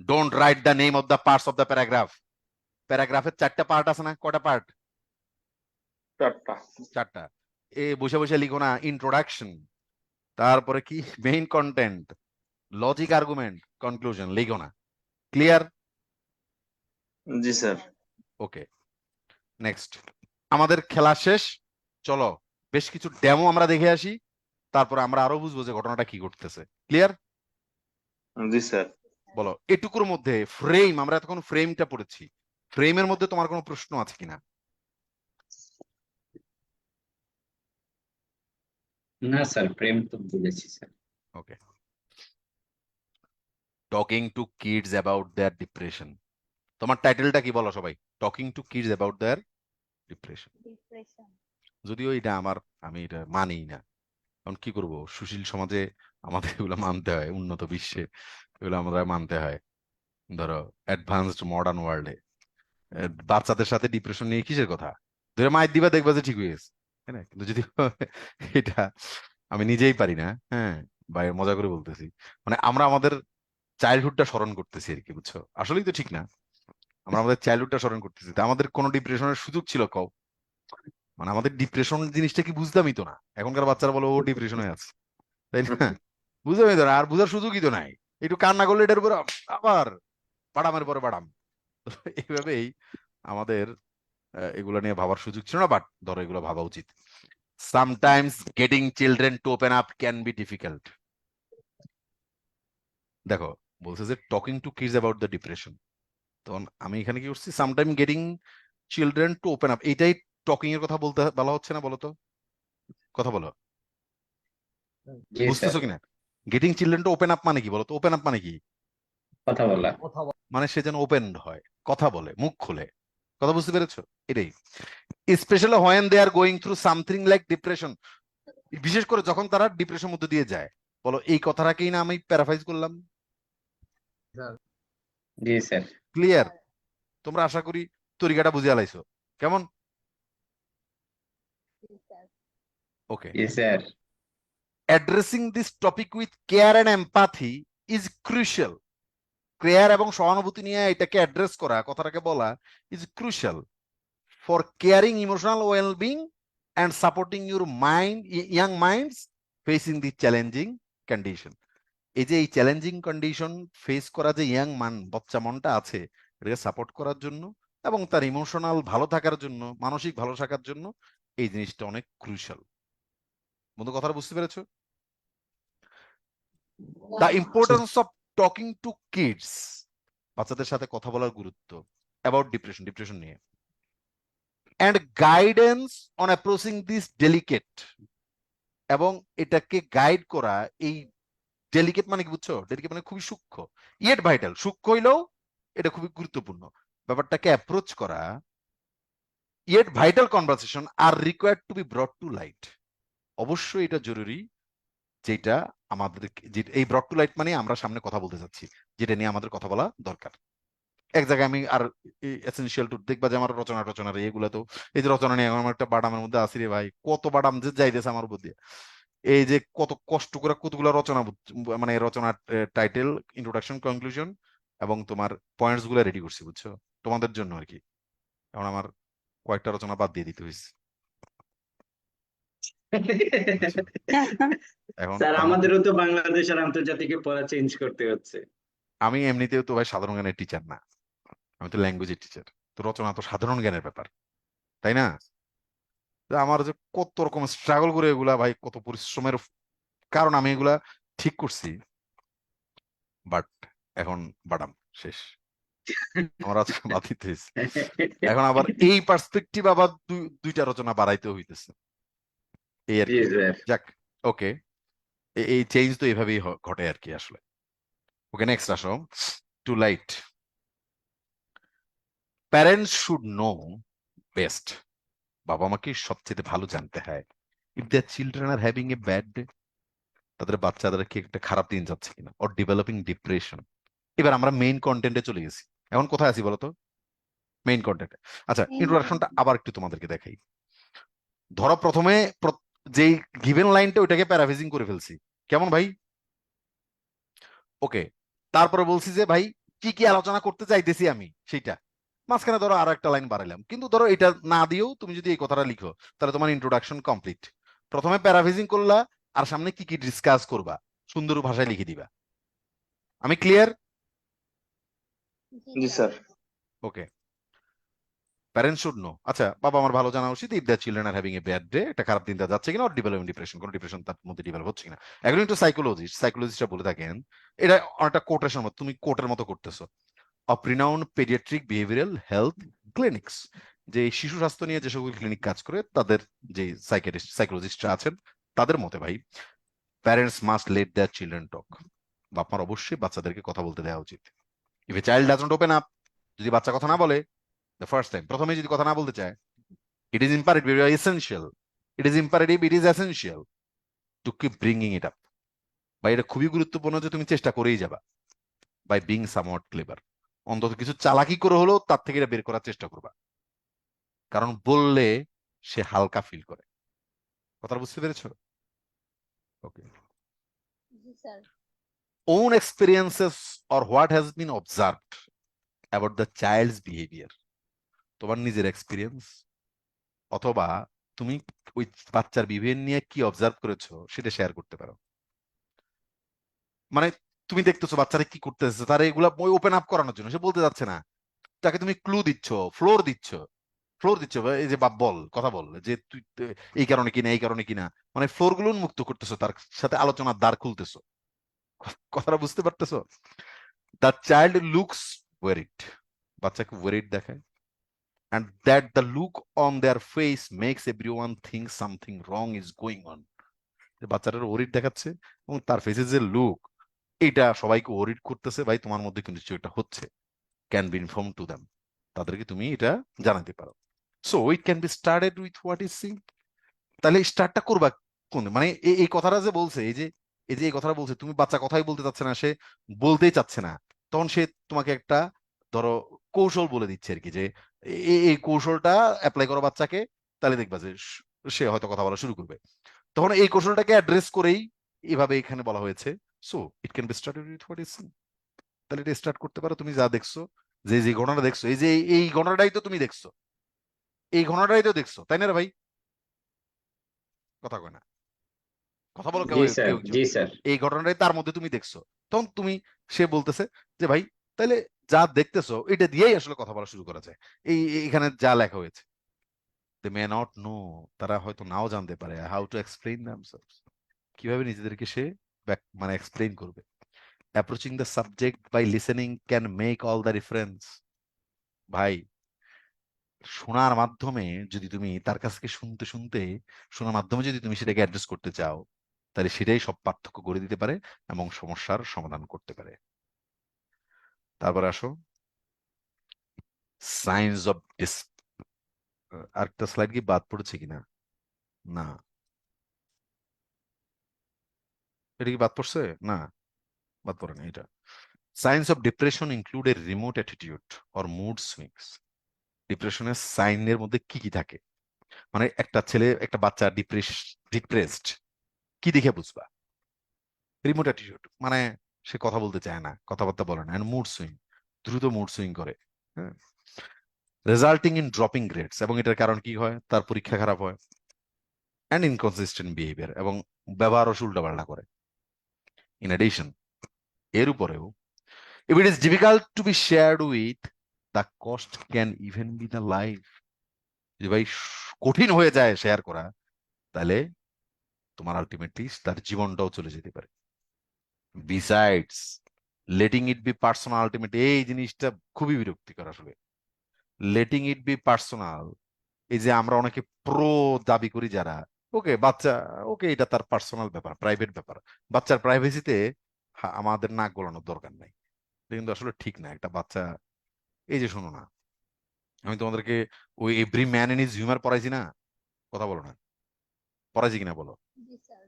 Don't write the name of the parts of the paragraph. প্যারাগ্রাফের 4টা পার্ট আছে না? কটা পার্ট? 4টা। 4টা। এ বসে বসে লিখো না ইন্ট্রোডাকশন, তারপরে কি main content, logic, argument, conclusion লিখো না। ক্লিয়ার? জি স্যার। ওকে, নেক্সট। আমাদের খেলা শেষ, চলো বেশ কিছু ডেমো আমরা দেখে আসি, তারপর আমরা আরো বুঝবো যে ঘটনাটা কি ঘটতেছে। ক্লিয়ার? জি স্যার। বলো, এটুকুর মধ্যে ফ্রেম, আমরা এতক্ষণ ফ্রেমটা পড়েছি, ফ্রেমের মধ্যে তোমার কোনো প্রশ্ন আছে কিনা? না স্যার, প্রেম তো বুঝেছি sir. Okay. Talking to kids about their depression. তোমার টাইটেলটা কি বলো সবাই? Talking to kids about their depression. Depression. যদিও এটা আমি এটা মানি না, কারণ কি করব, সুশীল সমাজে আমাদের এগুলো মানতে হয়, উন্নত বিশ্বে এগুলো আমরা মানতে হয়। ধরো অ্যাডভান্সড মডার্ন ওয়ার্ল্ডে বাচ্চাদের সাথে ডিপ্রেশন নিয়ে কিসের কথা? ধরে মায়ের দিবা, দেখবা যে ঠিক হয়ে গেছে, তাই না? কিন্তু যদি এটা আমি নিজেই পারি না, হ্যাঁ, বা মজা করে বলতেছি, মানে আমরা আমাদের চাইল্ডহুডটা স্মরণ করতেছি আর কি, বুঝছো? আসলেই তো ঠিক না, আমরা আমাদের চাইল্ডহুডটা স্মরণ করতেছি, তা আমাদের কোনো ডিপ্রেশনের সুযোগ ছিল কও? মানে আমাদের ডিপ্রেশন জিনিসটা কি বুঝতামই তো না, এখনকার বাচ্চারা বলো ও ডিপ্রেশনে আছে, তাই না? বুঝতামই তো না, আর বুঝার সুযোগই তো নাই। একটু কান্না করলে এটার উপর আবার বাড়ামের পরে বাড়াম। তো এইভাবেই আমাদের এগুলো নিয়ে ভাবার সুযোগ ছিল না, বাট ধরো এগুলো ভাবা উচিত। Sometimes getting children to open up can be difficult. দেখো, বলছে যে talking to kids about the depression, তখন আমি এখানে কি করছি, sometime getting children to open up, এইটাই টকিং এর কথা বলতে বলা হচ্ছে না? বলো তো, কথা বলো, জি স্যার। বুঝতেছো কিনা? Getting children to open up মানে কি বলো তো? ওপেন আপ মানে কি? কথা বলা। মানে সে যেন ওপেন হয়, কথা বলে, মুখ খুলে। কথা বুঝতে পেরেছো? এটাই। Specially when they are going through something like depression, বিশেষ করে যখন তারা ডিপ্রেশন মধ্যে দিয়ে যায়। বলো, এই কথাটাকেই না আমি প্যারাফ্রাইজ করলাম? জি স্যার। ক্লিয়ার? তোমরা আশা করি তরিকাটা বুঝে আলাইছো, কেমন? ওকে। জি sir. Addressing this topic with care and empathy is crucial. Care এবং সহানুভূতি নিয়ে এটাকে অ্যাড্রেস করা, কথাটাকে বলা, is crucial for caring emotional wellbeing and supporting your young minds facing the challenging condition. এই যে এই চ্যালেঞ্জিং কন্ডিশন ফেস করা যে ইয়াং বাচ্চা মনটা আছে, এটাকে সাপোর্ট করার জন্য এবং তার ইমোশনাল ভালো থাকার জন্য, মানসিক ভালো থাকার জন্য এই জিনিসটা অনেক ক্রুশাল। বন্ধু, কথাটা বুঝতে পেরেছো? The importance of talking to kids, বাচ্চাদের সাথে কথা বলার গুরুত্ব অ্যাবাউট ডিপ্রেশন নিয়ে, and guidance on approaching this delicate, এবং এটাকে গাইড করা, এই ডেলিকেট মানে কি বুঝছো? ডেলিকেট মানে খুবই সূক্ষ্ম, ইয়েট ভাইটাল, সূক্ষ্ম হইলেও এটা খুবই গুরুত্বপূর্ণ ব্যাপারটাকে অ্যাপ্রোচ করা। Yet vital conversation R required to B ব্রট two light. অবশ্যই এটা জরুরি, যেটা আমাদের এই ব্রট টু লাইট মানে আমরা সামনে কথা বলতে চাচ্ছি, যেটা নিয়ে আমাদের কথা বলা দরকার। এক জায়গায় আমি আর এসেনশিয়াল টু দেখবা যে আমার রচনার এগুলো, তো এই যে রচনা নিয়ে আমার একটা বাডামের মধ্যে আসি রে ভাই, কত বাডাম যে যাইতেছে আমার উপর দিয়ে, এই যে কত কষ্ট করে কতগুলো রচনা, মানে রচনার টাইটেল, ইন্ট্রোডাকশন, কনক্লুশন এবং তোমার পয়েন্টস গুলো রেডি করছি, বুঝছো? তোমাদের জন্য আর কি। এখন আমার কয়েকটা রচনা বাদ দিয়ে দিতে হয়েছে। এখন স্যার, আমাদেরও তো বাংলাদেশ আর আন্তর্জাতিকে পড়া চেঞ্জ করতে হচ্ছে। আমি এমনিতেও তো ভাই সাধারণ জ্ঞানের টিচার না, আমি তো ল্যাঙ্গুয়েজের টিচার, তো রচনা তো সাধারণ জ্ঞানের ব্যাপার, তাই না? তো আমার যে কত রকম স্ট্রাগল করে এগুলা ভাই, কত পরিশ্রমের কারণ আমি এগুলা ঠিক করছি, বাট এখন বাদাম শেষ, আমার আজকে বাদ দিতে হয়েছে। এখন আবার এই পার্সপেক্টিভ আবার দুইটা রচনা বাড়াইতে হইতেছে, এই আর জি কি। স্যার। যাক, ওকে, এই চেঞ্জ তো এইভাবেই ঘটে আর কি আসলে। ওকে, নেক্সট আসো, to light. Parents should know best, বাবা মাকে সবচেয়ে ভালো জানতে হয় if their children are having a bad day, তাদের বাচ্চাদের কি একটা খারাপ দিন যাচ্ছে কিনা, অর ডেভেলপিং ডিপ্রেশন। এবার আমরা মেইন কন্টেন্টে চলে গেছি, এখন কোথায় আছি বলতো? মেইন কন্টেন্টে। আচ্ছা, ইন্ট্রোডাকশনটা আবার একটু তোমাদেরকে দেখাই। ধরো প্রথমে যেই গিভেন লাইনটা ওইটাকে প্যারাফ্রেজিং করে ফেলছি, কেমন ভাই? ওকে, তারপরে বলছি যে ভাই কি কি আলোচনা করতে চাইতেছি আমি সেইটা, মাঝখানে ধরো আরো একটা লাইন বাড়াইলাম, কিন্তু ধরো এটা না দিয়েও তুমি যদি এই কথাটা লিখো তাহলে তোমার ইন্ট্রোডাকশন কমপ্লিট। প্রথমে প্যারাফ্রেজিং করলা, আর সামনে কি কি ডিসকাস করবা সুন্দর ভাষায় লিখে দিবা। আমি ক্লিয়ার? জি sir. Okay, parents should no, আচ্ছা বাবা আমার ভালো জানা উচিত if the children are having a bad day, একটা খারাপ দিন তার যাচ্ছে কিনা, অর ডেভেলপিং ডিপ্রেশন, কোনো ডিপ্রেশন তার মধ্যে ডেভেলপ হচ্ছে কিনা। এখন একটু সাইকোলজিস্টরা বলে থাকেন, এটা অনেকটা কোটেশন মতো, তুমি কোটের মতো করতেছো, of renowned paediatric behavioural health clinics, যে এই শিশু স্বাস্থ্য নিয়ে যে সকল ক্লিনিক কাজ করে তাদের যে সাইকোলজিস্টরা আছেন তাদের মতে ভাই, parents must let their children talk, বাপ মার অবশ্যই বাচ্চাদেরকে কথা বলতে দেওয়া উচিত। If a child doesn't open up, যদি বাচ্চা কথা না বলে, দ্য ফার্স্ট টাইম, প্রথমে যদি কথা না বলতে চায়, it is imperative, essential, it is imperative, it is essential to keep bringing it up, বা এটা খুবই গুরুত্বপূর্ণ যে তুমি চেষ্টা করেই যাবা, বাই বিং সামওয়াট ক্লেভার, অন্তত কিছু চালাকি করে হলেও তার থেকে এটা বের করার চেষ্টা করবা, কারণ বললে সে হালকা ফিল করে। কথা বুঝতে পেরেছো? ওকে, জি sir. own experiences or what has been observed about the child's behavior, তোমার নিজের এক্সপিরিয়েন্স অথবা তুমি ওই বাচ্চার বিহেভিয়ার নিয়ে কি অবজার্ভ করেছো সেটা শেয়ার করতে পারো। মানে তুমি দেখতেছো বাচ্চারা কি করতেছে, তারা এগুলা ওপেন আপ করানোর জন্য, সে বলতে যাচ্ছে না, তাকে তুমি ক্লু দিচ্ছ, ফ্লোর দিচ্ছ, বা এই যে বাপ বল, কথা বল, যে তুই এই কারণে কিনা, এই কারণে কিনা, মানে ফ্লোর গুলো উন্মুক্ত করতেছো, তার সাথে আলোচনার দ্বার খুলতেছো। কথাটা বুঝতে পারতেছো? দ্য চাইল্ড লুকস ওয়ারিড, বাচ্চাকে ওয়ারিড দেখায়, and that the look on their face makes everyone think something wrong is going on, বাচ্চাটার ওরিড দেখাচ্ছে এবং তার ফেসে যে লুক, এটা সবাইকে ওরিড করতেছে, ভাই তোমার মধ্যে কিন্তু কিছু একটা হচ্ছে, can be inform to them, তাদেরকে তুমি এটা জানাতে পারো। So it can be started with what is Singh, তাহলে স্টার্টটা করবা কোন, মানে এই কথাটা যে বলছে, এই যে এই কথাটা বলছে, তুমি বাচ্চা কথাই বলতে চাচ্ছে না, সে বলতেই চাচ্ছে না, তখন সে তোমাকে একটা ধরো কৌশল বলে দিচ্ছে আর কি, যে এই কৌশলটা অ্যাপ্লাই করো বাচ্চাকে, তাহলে দেখবা যে সে হয়তো কথা বলা শুরু করবে। তখন এই কৌশলটাকে অ্যাড্রেস করেই এভাবে এখানে বলা হয়েছে, so it can be started with what is Singh, তাহলে এটা স্টার্ট করতে পারো তুমি যা দেখছো, যে যে ঘটনা দেখছো, এই যে এই ঘটনাটাই তো তুমি দেখছো, এই ঘটনাটাই তো দেখছো, তাই না রে ভাই? কথা কয় না, কথা বলো কেউ জি স্যার। কেউ জি স্যার। এই ঘটনাটাই তার মধ্যে তুমি দেখছো, তখন তুমি, সে বলতেছে যে ভাই তাহলে যা দেখতেছো এটা দিয়েই আসলে কথা বলা শুরু করা যায়, এখানে যা লেখা হয়েছে, দে মে নট নো, তারা হয়তো নাও জানতে পারে হাউ টু এক্সপ্লেইন দেমসেলভস, কিভাবে নিজেদেরকে সে মানে এক্সপ্লেইন করবে। Approaching the subject by listening can make all the difference, ভাই শোনার মাধ্যমে যদি তুমি তার কাছ থেকে শুনতে শুনতে, শোনার মাধ্যমে যদি তুমি সেটাকে অ্যাড্রেস করতে চাও, তাহলে সেটাই সব পার্থক্য করে দিতে পারে এবং সমস্যার সমাধান করতে পারে। তারপরে আসো, সায়েন্স অফ আরেকটা স্লাইড কি বাদ পড়েছে কিনা, না এটা কি বাদ পড়ছে, না বাদ পড়ে না এটা। Science of depression include a remote attitude or mood swings, ডিপ্রেশনের সাইনের মধ্যে কি কি থাকে, মানে একটা ছেলে, একটা বাচ্চা ডিপ্রেসড কি দেখে বুঝবা? রিমোট অ্যাটিটিউড, মানে সে কথা বলতে চায় না, কথাবার্তা বলে না, মুড সুইং, দ্রুত মুড সুইং করে, হ্যাঁ, রেজাল্টিং ইন ড্রপিং গ্রেডস, এবং এটার কারণ কি হয়, তার পরীক্ষা খারাপ হয়, অ্যান্ড ইনকনসিস্টেন্ট বিহেভিয়ার, এবং ব্যবহারও উল্টাপাল্টা করে। ইন এডিশন, এর উপরেও, if it is difficult to be shared with the cost can even B the life. যদি ভাই কঠিন হয়ে যায় শেয়ার করা, তাহলে তোমার আলটিমেটলি তার জীবনটাও চলে যেতে পারে। Besides letting it be personal, ultimately এই জিনিসটা খুবই বিরক্তিকর আসলে। লেটিং ইট বি পার্সোনাল, এই যে আমরা অনেকে প্রো দাবি করি যারা, ওকে বাচ্চা, ওকে এটা তার পার্সোনাল ব্যাপার, প্রাইভেট ব্যাপার, বাচ্চার প্রাইভেসিতে আমাদের নাক গলানোর দরকার নাই। এটা কিন্তু আসলে ঠিক না। একটা বাচ্চা, এই যে শোনো না, আমি তোমাদেরকে ওই every man in his humour পড়াইছি না? কথা বলো না, পড়াইছি কিনা বলো? জি স্যার।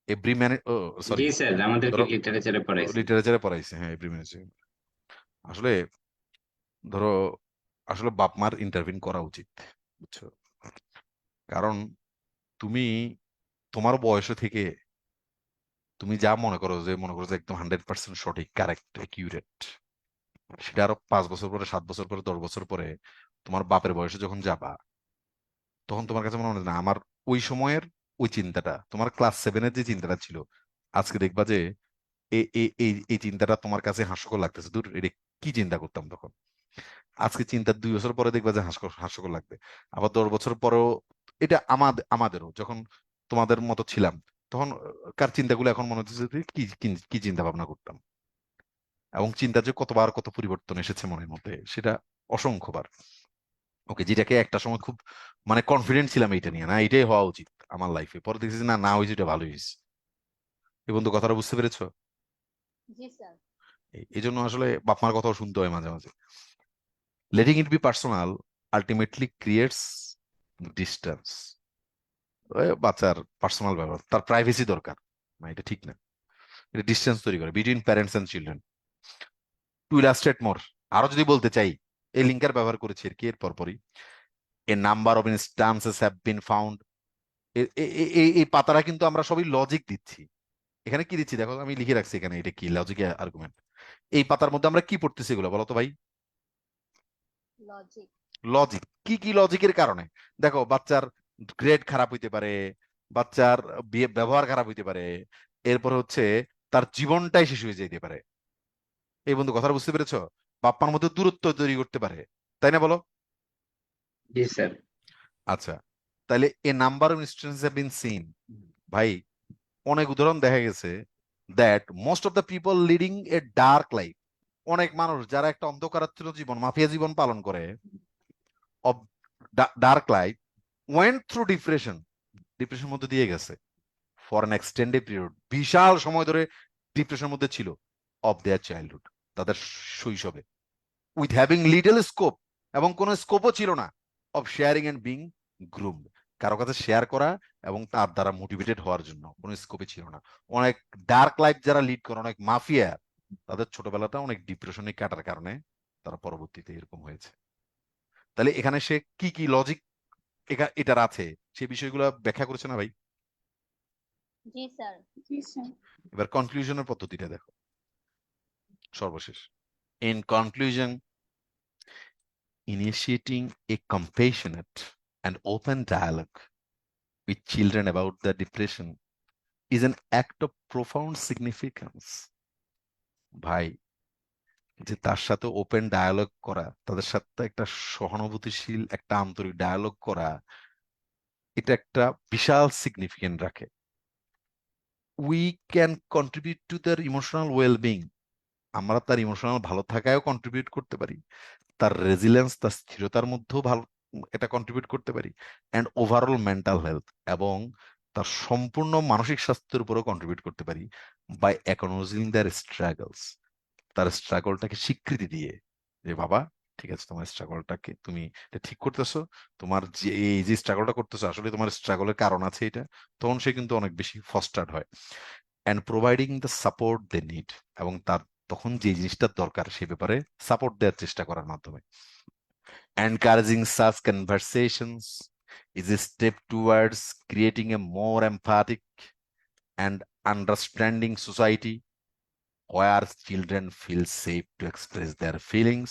এভরি ম্যান, সরি, জি স্যার, আমাদেরকে ধরো লিটারেচারে পড়াইছে। লিটারেচারে পড়াইছে, হ্যাঁ এভরি ম্যান। আসলে ধরো, আসলে বাপ মার ইন্টারভিন করা উচিত, বুঝছো? কারণ তুমি তোমার বয়স থেকে তুমি যা মনে করো যে একদম 100% সঠিক, কারেক্ট, অ্যাকিউরেট, সেটা আরো 5 বছর পরে, 7 বছর পরে, 10 বছর পরে তোমার বাপের বয়সে যখন যাবা, তখন তোমার কাছে মনে হয় না আমার ওই সময়ের ওই চিন্তাটা, তোমার ক্লাস 7-এর যে চিন্তাটা ছিল, আজকে দেখবা যে এই চিন্তাটা তোমার কাছে হাস্যকর লাগতেছে। দূর, এটা কি চিন্তা করতাম তখন। আজকে চিন্তা 2 বছর পরে দেখবা যে হাস্যকর লাগবে। আবার 10 বছর পরেও এটা আমাদেরও যখন তোমাদের মতো ছিলাম, তখন কার চিন্তাগুলো এখন মনে হচ্ছে যে কি কি কি চিন্তা ভাবনা করতাম, এবং চিন্তা যে কতবার কত পরিবর্তন এসেছে মনের মধ্যে, সেটা অসংখ্যবার। ওকে, যেটাকে একটা সময় খুব মানে কনফিডেন্ট ছিলাম এইটা নিয়ে, না এটাই হওয়া উচিত আমার লাইফে, পরে দেখছি যে না, না হয়েছে, এটা ভালো হয়েছে। এই বন্ধু কথাটা বুঝতে পেরেছো? জি স্যার। এই জন্য আসলে বাপ মার কথাও শুনতে হয় মাঝে মাঝে। Letting it be personal ultimately creates distance. বাচ্চার পার্সোনাল ব্যাপার, তার প্রাইভেসি দরকার না, এটা ঠিক না। এটা ডিস্টেন্স তৈরি করে between parents and children. To illustrate more, আরো যদি বলতে চাই, এই লিঙ্কার ব্যবহার করেছি আর কি এর পরপরই। A number of instances have been found. এই পাতাটা কিন্তু আমরা সবই লজিক দিচ্ছি। এখানে কি দিচ্ছি দেখো, আমি লিখে রাখছি এখানে, এটা কি লজিক আর্গুমেন্ট। এই পাতার মধ্যে আমরা কি পড়তেছি এগুলো বলো তো ভাই? লজিক। লজিক। কি কি লজিকের কারণে? দেখো, বাচ্চার গ্রেড খারাপ হইতে পারে, বাচ্চার ব্যবহার খারাপ হইতে পারে, এরপর হচ্ছে তার জীবনটাই শেষ হয়ে যেতে পারে। এই বন্ধু কথাটা বুঝতে পেরেছো? বাপ্পার মধ্যে দূরত্ব তৈরি করতে পারে, তাই না বলো? জি স্যার। আচ্ছা, তাহলে a number of instance have been seen, ভাই অনেক উদাহরণ দেখা গেছে that most of the people leading a dark life, অনেক মানুষ যারা একটা অন্ধকারাচ্ছন্ন জীবন, মাফিয়া জীবন পালন করে, of dark life, went through depression, depression মধ্যে দিয়ে গেছে ফর অ্যান এক্সটেন্ডেড পিরিয়ড, বিশাল সময় ধরে ডিপ্রেশনের মধ্যে ছিল, অফ দেয়ার চাইল্ডহুড, তাদের শৈশবে, উইথ হ্যাভিং লিটল স্কোপ, এবং কোনো স্কোপও ছিল না, of sharing and being groomed, কারো কাছে শেয়ার করা এবং তার দ্বারা মোটিভেটেড হওয়ার জন্য কোনো স্কোপই ছিল না। অনেক ডার্ক লাইফ যারা লিড করে, অনেক মাফিয়া, তাদের ছোটবেলাটা অনেক ডিপ্রেশনে কাটার কারণে তারা পরবর্তীতে এরকম হয়েছে। তাহলে এখানে সে কি কি লজিক এটার আছে, সেই বিষয়গুলো ব্যাখ্যা করেছে না ভাই? জি স্যার। জি স্যার। এবার কনক্লুশনের পদ্ধতিটা দেখো, সর্বশেষ। In conclusion, initiating a compassionate and open dialogue with children about their depression is an act of profound significance. ভাই, যে তার সাথে ওপেন ডায়ালগ করা, তাদের সাথে একটা সহানুভূতিশীল একটা আন্তরিক ডায়ালগ করা, এটা একটা বিশাল সিগনিফিকেন্ট রাখে। We can contribute to their emotional wellbeing, আমরা তার ইমোশনাল ভালো থাকায়ও কন্ট্রিবিউট করতে পারি, তার রেজিলিয়েন্স, তার স্থিরতার মধ্যেও ভালো এটা কন্ট্রিবিউট করতে পারি, অ্যান্ড ওভারঅল মেন্টাল হেলথ, এবং তার সম্পূর্ণ মানসিক স্বাস্থ্যের উপরেও কন্ট্রিবিউট করতে পারি, বাই অ্যাকনোলজিং দেয়ার স্ট্রাগলস, তার স্ট্রাগলটাকে স্বীকৃতি দিয়ে, যে বাবা ঠিক আছে, তোমার স্ট্রাগলটাকে তুমি এটা ঠিক করতেছো, তোমার যে এই যে স্ট্রাগলটা করতেছো আসলে তোমার স্ট্রাগলের কারণ আছে এটা, তখন সে কিন্তু অনেক বেশি ফস্টার্ড হয়। And providing the support they need, এবং তার তখন যে জিনিসটার দরকার সে ব্যাপারে সাপোর্ট দেওয়ার চেষ্টা করার মাধ্যমে। Encouraging such conversations is a step towards creating a more empathic and understanding society where children feel safe to express their feelings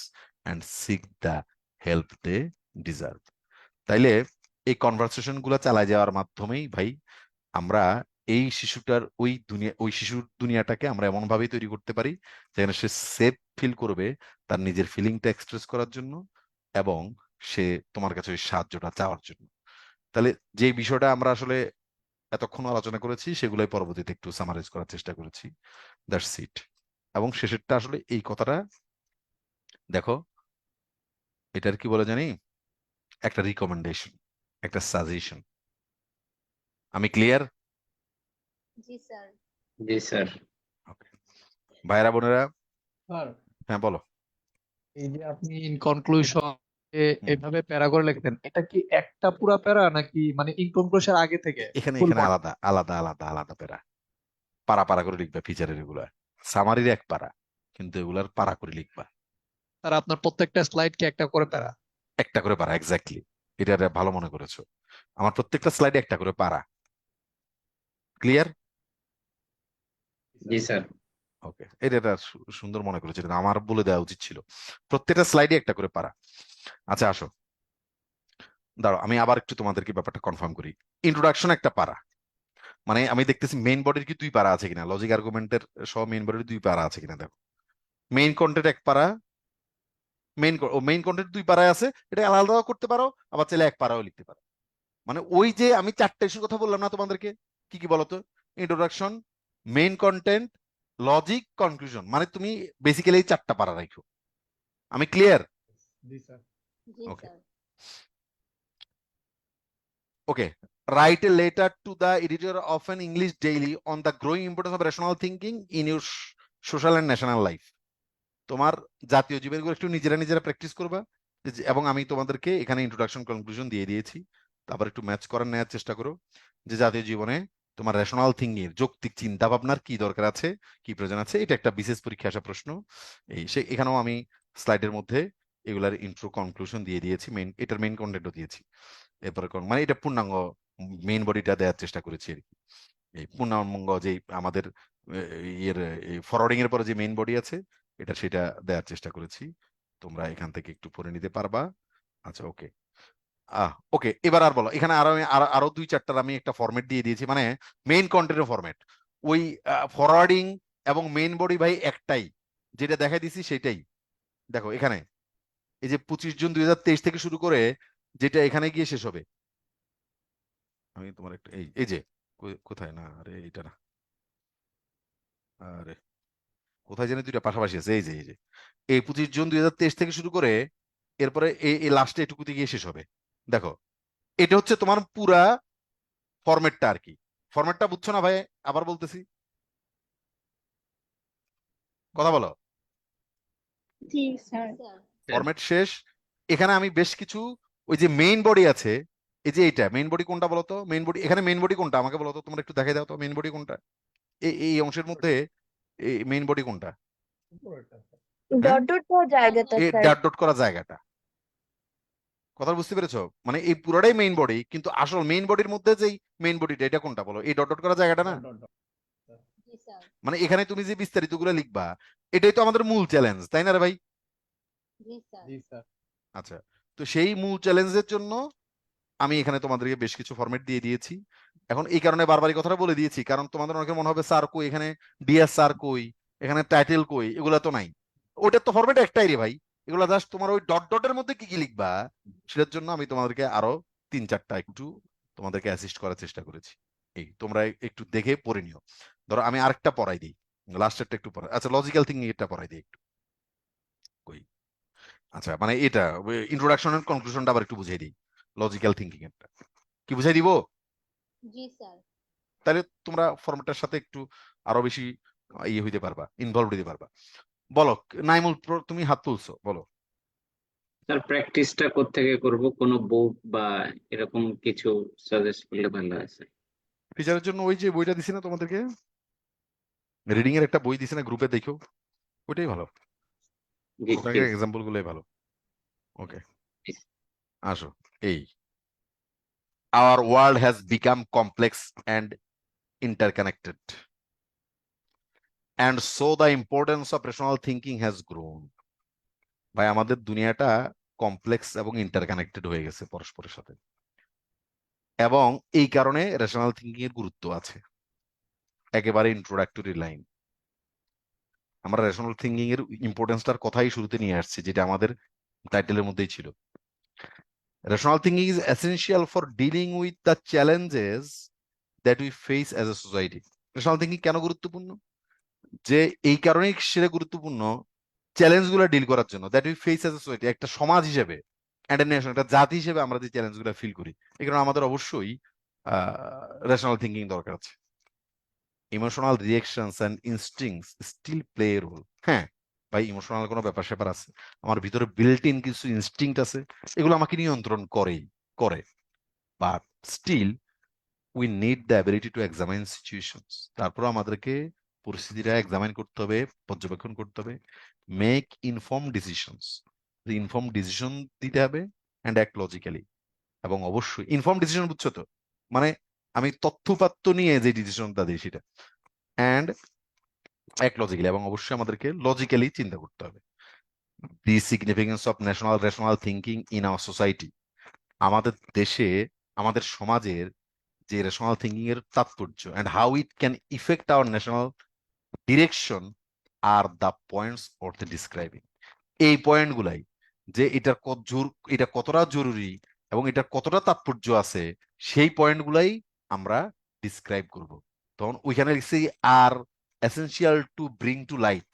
and seek the help they deserve. তাইলে এই কনভারসেশন গুলো চালায় যাওয়ার মাধ্যমেই ভাই আমরা এই শিশুটার ওই শিশুর দুনিয়াটাকে আমরা এমন ভাবেই তৈরি করতে পারি যেখানে সে সেফ ফিল করবে তার নিজের ফিলিংটা এক্সপ্রেস করার জন্য, এবং সে তোমার কাছে ওই সাহায্যটা চাওয়ার জন্য। তাহলে যে বিষয়টা আমরা আসলে এতক্ষণ আলোচনা করেছি সেগুলোই পরবর্তীতে একটু সামারাইজ করার চেষ্টা করেছি। That's it. এবং শেষেরটা আসলে এই কথাটা দেখো, এটার কি বলে জানি, একটা রিকমেন্ডেশন, একটা সাজেশন। আমি ক্লিয়ার? জি স্যার। জি স্যার। ওকে ভাইরা বোনেরা, স্যার হ্যাঁ বলো। এই যে আপনি ইন কনক্লুশন হুম। এভাবে প্যারা করে লিখতেন, এটা কি একটা পুরা প্যারা নাকি মানে ইন কনক্লুশন আগে থেকে এখানে ফুল এখানে আলাদা আলাদা আলাদা আলাদা প্যারা, পারা পারা করে লিখবা ফিচারের এগুলা। সামারির এক পারা, কিন্তু এগুলার পারা করে লিখবা। স্যার আপনার প্রত্যেকটা স্লাইড কি একটা করে প্যারা? একটা করে পারা, এক্স্যাক্টলি। এটা ভালো মনে করেছো। আমার প্রত্যেকটা স্লাইডে একটা করে পারা। ক্লিয়ার? জি স্যার। ওকে, এটা সুন্দর মনে করেছে, এটা আমার বলে দেওয়া উচিত ছিল। প্রত্যেকটা স্লাইডে একটা করে পারা। আচ্ছা আসো, দাঁড়াও আমি আবার একটু তোমাদেরকে ব্যাপারটা কনফার্ম করি। ইন্ট্রোডাকশন একটা পারা, মানে আমি দেখতেছি মেইন বডির কি 2 পারা আছে কিনা, লজিক আর্গুমেন্টের সহ মেইন বডির 2 পারা আছে কিনা দেখো। মেইন কন্টেন্ট 1 পারা, মেইন কন্টেন্ট 2 পারায় আছে, এটা আলাদা আলাদা করতে পারো, আবার চাইলে 1 পারাও লিখতে পারো। মানে ওই যে আমি 4টা ইস্যুর কথা বললাম না তোমাদেরকে, কি কি বলতো? Introduction, main content, logic, conclusion, মানে তুমি বেসিক্যালি এই 4টা পারা রাখো। আমি ক্লিয়ার? জি sir. G okay sir. Okay. Write a letter to the editor of an English daily on the growing importance of rational thinking in your social and national life. তোমার জাতীয় জীবনগুলো একটু নিজেরা নিজেরা প্র্যাকটিস করবা, এবং আমি তোমাদেরকে এখানে ইন্ট্রোডাকশন কনক্লুশন দিয়ে দিয়েছি। তারপর একটু ম্যাচ করার নেওয়ার চেষ্টা করো যে জাতীয় জীবনে তোমার রেশনাল থিঙ্কিং এর, যৌক্তিক চিন্তা ভাবনার কি দরকার আছে, কি প্রয়োজন আছে। এটা একটা বিশেষ পরীক্ষা আসা প্রশ্ন। এখানেও আমি স্লাইডের মধ্যে এগুলার ইন্ট্রো কনক্লুশন দিয়ে দিয়েছি, এটার মেইন কন্টেন্টও দিয়েছি। এরপরে মানে এটা পূর্ণাঙ্গ মেইন বডিটা দেওয়ার চেষ্টা করেছি আর কি। এই পূর্ণাঙ্গ যে আমাদের ইয়ের ফরওয়ার্ডিং এর পরে যে মেইন বডি আছে, এটা সেটা দেওয়ার চেষ্টা করেছি। তোমরা এখান থেকে একটু পড়ে নিতে পারবা। আচ্ছা ওকে। ওকে, এবার আর বলো, এখানে আরো 2-4টার আমি একটা ফরম্যাট দিয়ে দিয়েছি, মানে মেইন কন্টেন্টের ফরম্যাট। ওই ফরওয়ার্ডিং এবং মেইন বডি ভাই একটাই, যেটা দেখাই দিছি সেটাই। দেখো এখানে এই যে 25 জুন 2023 থেকে শুরু করে যেটা এখানে গিয়ে শেষ হবে। আমি তোমার একটা এই যে কোথায়, না আরে এটা না, আরে কোথায় জানি 2টা পাশাপাশি আছে, এই যে এই 25 জুন 2023 থেকে শুরু করে এরপরে এই লাস্টে এটুকুতে গিয়ে শেষ হবে। দেখো এটা হচ্ছে তোমার পুরা ফরম্যাটটা আর কি। ফরম্যাটটা বুঝছো না ভাই? আবার বলতেছি, কথা বলো। জি স্যার। ফরম্যাট শেষ। এখানে আমি বেশ কিছু, ওই যে মেইন বডি আছে, এই যে এইটা মেইন বডি কোনটা বলো তো? মেইন বডি, এখানে মেইন বডি কোনটা আমাকে বলো তো, তোমরা একটু দেখাই দাও তো মেইন বডি কোনটা এই অংশের মধ্যে। এই মেইন বডি কোনটা? হ্যাঁ, ডট ডট করা জায়গাটা এই স্যার। ডট ডট করা জায়গাটা, কথা বুঝতে পেরেছো? মানে এই পুরোটাই মেইন বডি, কিন্তু আসল মেইন বডির মধ্যে যেই মেইন বডিটা, এটা কোনটা বলো? এই ডট ডট করা জায়গাটা না? জি স্যার। মানে এখানে তুমি যে বিস্তারিত গুলো লিখবা, এটাই তো আমাদের মূল চ্যালেঞ্জ, তাই না রে ভাই? জি স্যার। জি স্যার। আচ্ছা, তো সেই মূল চ্যালেঞ্জের জন্য আমি এখানে তোমাদেরকে বেশ কিছু ফরম্যাট দিয়ে দিয়েছি। এখন এই কারণে বারবার এই কথাটা বলে দিয়েছি, কারণ তোমাদের অনেকের মনে হবে স্যার কই, এখানে ডিএস স্যার কই, এখানে টাইটেল কই, এগুলা তো নাই। ওটার তো ফরম্যাট একটাই রে ভাই। এগুলা জাস্ট তোমার ওই ডট ডটের মধ্যে কি কি লিখবা, সেটার জন্য আমি তোমাদেরকে আরো 3-4টা একটু তোমাদেরকে অ্যাসিস্ট করার চেষ্টা করেছি। এই তোমরা একটু দেখে পড়ে নিও। ধরো আমি আরেকটা পড়াই দিই, লাস্টেরটা একটু পড়াই। আচ্ছা লজিক্যাল থিঙ্কিং এটা পড়াই দিই একটু। কই, আচ্ছা মানে এটা ইন্ট্রোডাকশন এন্ড কনক্লুশনটা আবার একটু বুঝিয়ে দিই। লজিক্যাল থিঙ্কিং এরটা কি বুঝাই দিব? জি স্যার। তাহলে তোমরা ফরম্যাটের সাথে একটু আরো বেশি ইয়ে হইতে পারবা, ইনভলভ হইতে পারবা। বলো নাইমুল, তুমি হাত তুলছো, বলো। স্যার প্র্যাকটিসটা কোত্থেকে করব, কোনো বুক বা এরকম কিছু সাজেস্ট করলে ভালো হয় স্যার। টিচারের জন্য ওই যে বইটা দিছি না তোমাদেরকে, রিডিং এর একটা বই দিছি না গ্রুপে, দেখো ওইটাই ভালো, জি ওটাকে প্লিজ। এক্সাম্পল গুলোই ভালো। ওকে আসো। এই our world has become complex and interconnected, and so the importance of rational thinking has grown. ভাই আমাদের দুনিয়াটা কমপ্লেক্স এবং ইন্টারকানেক্টেড হয়ে গেছে পরস্পরের সাথে, এবং এই কারণে রেশনাল থিঙ্কিং এর গুরুত্ব আছে। একেবারে ইন্ট্রোডাক্টরি লাইন। আমরা রেশনাল থিঙ্কিং এর ইম্পর্টেন্সটার কথাই শুরুতে নিয়ে আসছি, যেটা আমাদের টাইটেলের মধ্যেই ছিল। Rational thinking is essential for dealing with the challenges that we face as a society. Rational thinking কেন গুরুত্বপূর্ণ? যে এই কারণেই সেটা গুরুত্বপূর্ণ, চ্যালেঞ্জ গুলো ডিল করার জন্য, that we face as a society, একটা সমাজ হিসেবে, একটা নেশন, একটা জাতি হিসেবে আমরা যে চ্যালেঞ্জ গুলো ফিল করি, এই কারণে আমাদের অবশ্যই রেশনাল থিঙ্কিং দরকার আছে। Emotional reactions and instincts still play a role. হ্যাঁ ভাই, ইমোশনাল কোনো ব্যাপার স্যাপার আছে, আমার ভিতরে বিল্ট ইন কিছু ইনস্টিংক্ট আছে, এগুলো আমাকে নিয়ন্ত্রণ করে, but still we need the ability to examine situations. তারপর আমাদেরকে পরিস্থিতিটা এক্সামাইন করতে হবে, পর্যবেক্ষণ করতে হবে, make inform decisions, inform decision দিতে হবে, অ্যান্ড অ্যাক্ট লজিক্যালি। এবং অবশ্যই ইনফর্ম ডিসিশন, বুঝছো তো, মানে আমি তথ্যপাত্য নিয়ে যে ডিসিশনটা দিই সেটা, অ্যান্ড অ্যাক্ট লজিক্যালি, এবং অবশ্যই আমাদেরকে লজিক্যালি চিন্তা করতে হবে। The significance of national rational thinking in our society. আমাদের দেশে, আমাদের সমাজের যে রেশনাল থিঙ্কিং এর তাৎপর্য, and how it can effect our national direction are the points of the describing. এই পয়েন্টগুলাই, যে এটা কতটা জরুরি এবং এটা কতটা তাৎপর্য আছে, সেই পয়েন্টগুলাই আমরা ডিসক্রাইব করব। তখন ওইখানে লিখছি are essential to bring to light,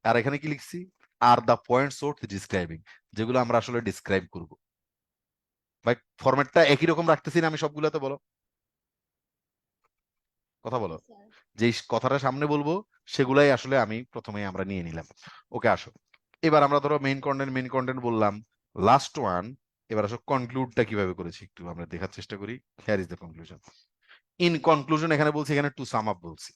আর এখানে কি লিখছি, are the points of describing, যেগুলো আমরা আসলে ডিসক্রাইব করব। ভাই ফরম্যাটটা একই রকম রাখতেছি না আমি সবগুলোতে? বলো, কথা বলো। স্যার। যেই কথাটা সামনে বলবো সেগুলাই আসলে আমি প্রথমে আমরা নিয়ে নিলাম। ওকে, আসো এবার আমরা ধরো মেইন কন্টেন্ট বললাম, লাস্ট ওয়ান। এবার আসো কনক্লুডটা কিভাবে করেছি একটু আমরা দেখার চেষ্টা করি। Here is the conclusion. In conclusion এখানে বলছি, এখানে টু সাম আপ বলছি,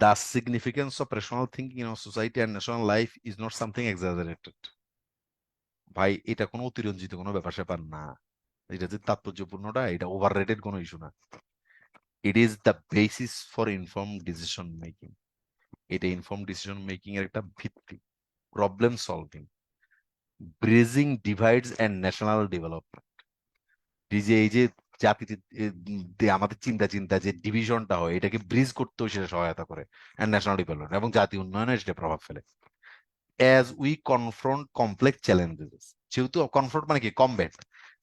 the significance of rational thinking in our society and national life is not something exaggerated. ভাই এটা কোনো অতিরঞ্জিত কোনো ব্যাপার স্যাপার না, এটা যে তাৎপর্যপূর্ণটা, এটা ওভার রেটেড কোনো ইস্যু না। It is the basis for inform decision making. এটা ইনফর্ম ডিসিশন মেকিং এর একটা ভিত্তি। Problem solving, bridging divides and national development. এই যে জাতিতে আমাদের চিন্তা যে ডিভিশনটা হয়, এটাকে ব্রিজ করতেও সেটা সহায়তা করে, অ্যান্ড ন্যাশনাল ডেভেলপমেন্ট, এবং জাতীয় উন্নয়নে সেটা প্রভাব ফেলে। As we confront complex challenges, যেহেতু কনফ্রন্ট মানে কি, কমব্যাট,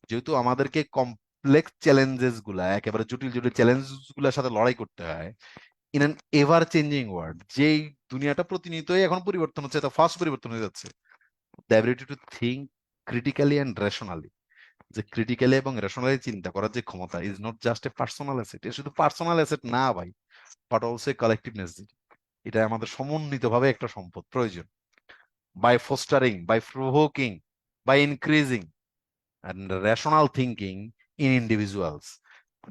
যেহেতু আমাদেরকে কমপ্লেক্স চ্যালেঞ্জেস গুলা, একেবারে জটিল জটিল চ্যালেঞ্জ গুলার সাথে লড়াই করতে হয় in an ever changing world, যেই দুনিয়াটা প্রতিনিয়তই এখন পরিবর্তন হচ্ছে, তা ফাস্ট পরিবর্তন হয়ে যাচ্ছে। The ability to think critically and rationally, যে ক্রিটিক্যালি এবং রেশনালি চিন্তা করার যে ক্ষমতা, is not just a personal asset. এটা শুধু পার্সোনাল অ্যাসেট না ভাই, বাট অলসো এ কালেকটিভনেস। এটা আমাদের সমন্বিতভাবে একটা সম্পদ, প্রয়োজন। By fostering, by provoking, by increasing and rational thinking in individuals,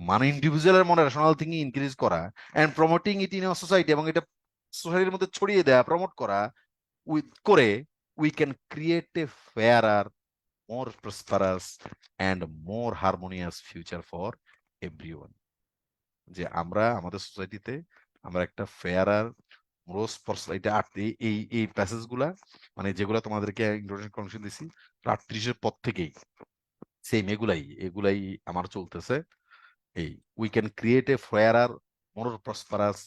মানে ইন্ডিভিজুয়ালের মনে রেশনাল থিঙ্কিং ইনক্রিজ করা, and promoting it in society, এবং এটা সোসাইটির মধ্যে ছড়িয়ে দেয়া, প্রমোট করা, করে we can create a fairer, more prosperous and more harmonious future for everyone. যে আমরা আমাদের সোসাইটিতে আমরা একটা ফেয়ারার, এটা এই প্যাসেজ গুলা, মানে যেগুলা তোমাদেরকে ইন্ট্রোডাকশন কনভারসেশন দিছি 38-এর পর থেকেই সেম এগুলাই আমার চলতেছে। এই we can create a fairer, more prosperous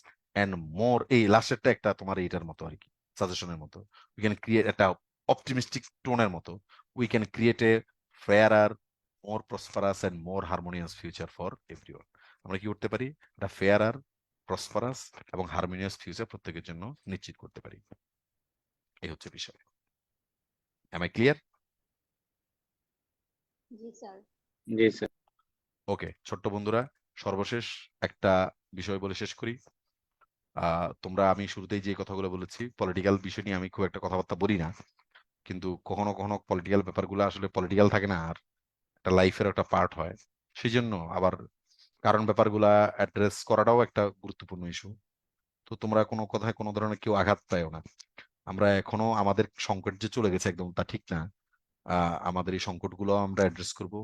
and more, এই লাস্টেরটা একটা তোমার এইটার মতো আর কি, সাজেশনের মতো। উই ক্যান ক্রিয়েট একটা অপটিমিস্টিক টোনের মতো, we can create a fairer, more prosperous and more harmonious future for everyone. আমরা কি করতে পারি, একটা ফেয়ারার, প্রসপারাস এবং হারমোনিয়াস ফিউচার প্রত্যেকের জন্য নিশ্চিত করতে পারি। এই হচ্ছে বিষয়। Am I clear? জি স্যার। জি স্যার। ওকে ছোট্ট বন্ধুরা, সর্বশেষ একটা বিষয় বলে শেষ করি। আমি শুরুতেই যে কথাগুলো বলেছি, পলিটিক্যাল বিষয় নিয়ে আমি খুব একটা কথাবার্তা বলি না, কিন্তু কখনো কখনো পলিটিক্যাল ব্যাপারগুলো আসলে পলিটিক্যাল থাকে না, আর একটা লাইফের একটা পার্ট হয়। সেই জন্য আবার কারণ ব্যাপারগুলা অ্যাড্রেস করাটাও একটা গুরুত্বপূর্ণ ইস্যু। তো তোমরা কোনো কথায় কোনো ধরনের কেউ আঘাত পায়ও না। আমরা এখনো আমাদের সংকট যে চলে গেছে একদম তা ঠিক না। আমাদের এই সংকটগুলো আমরা অ্যাড্রেস করব।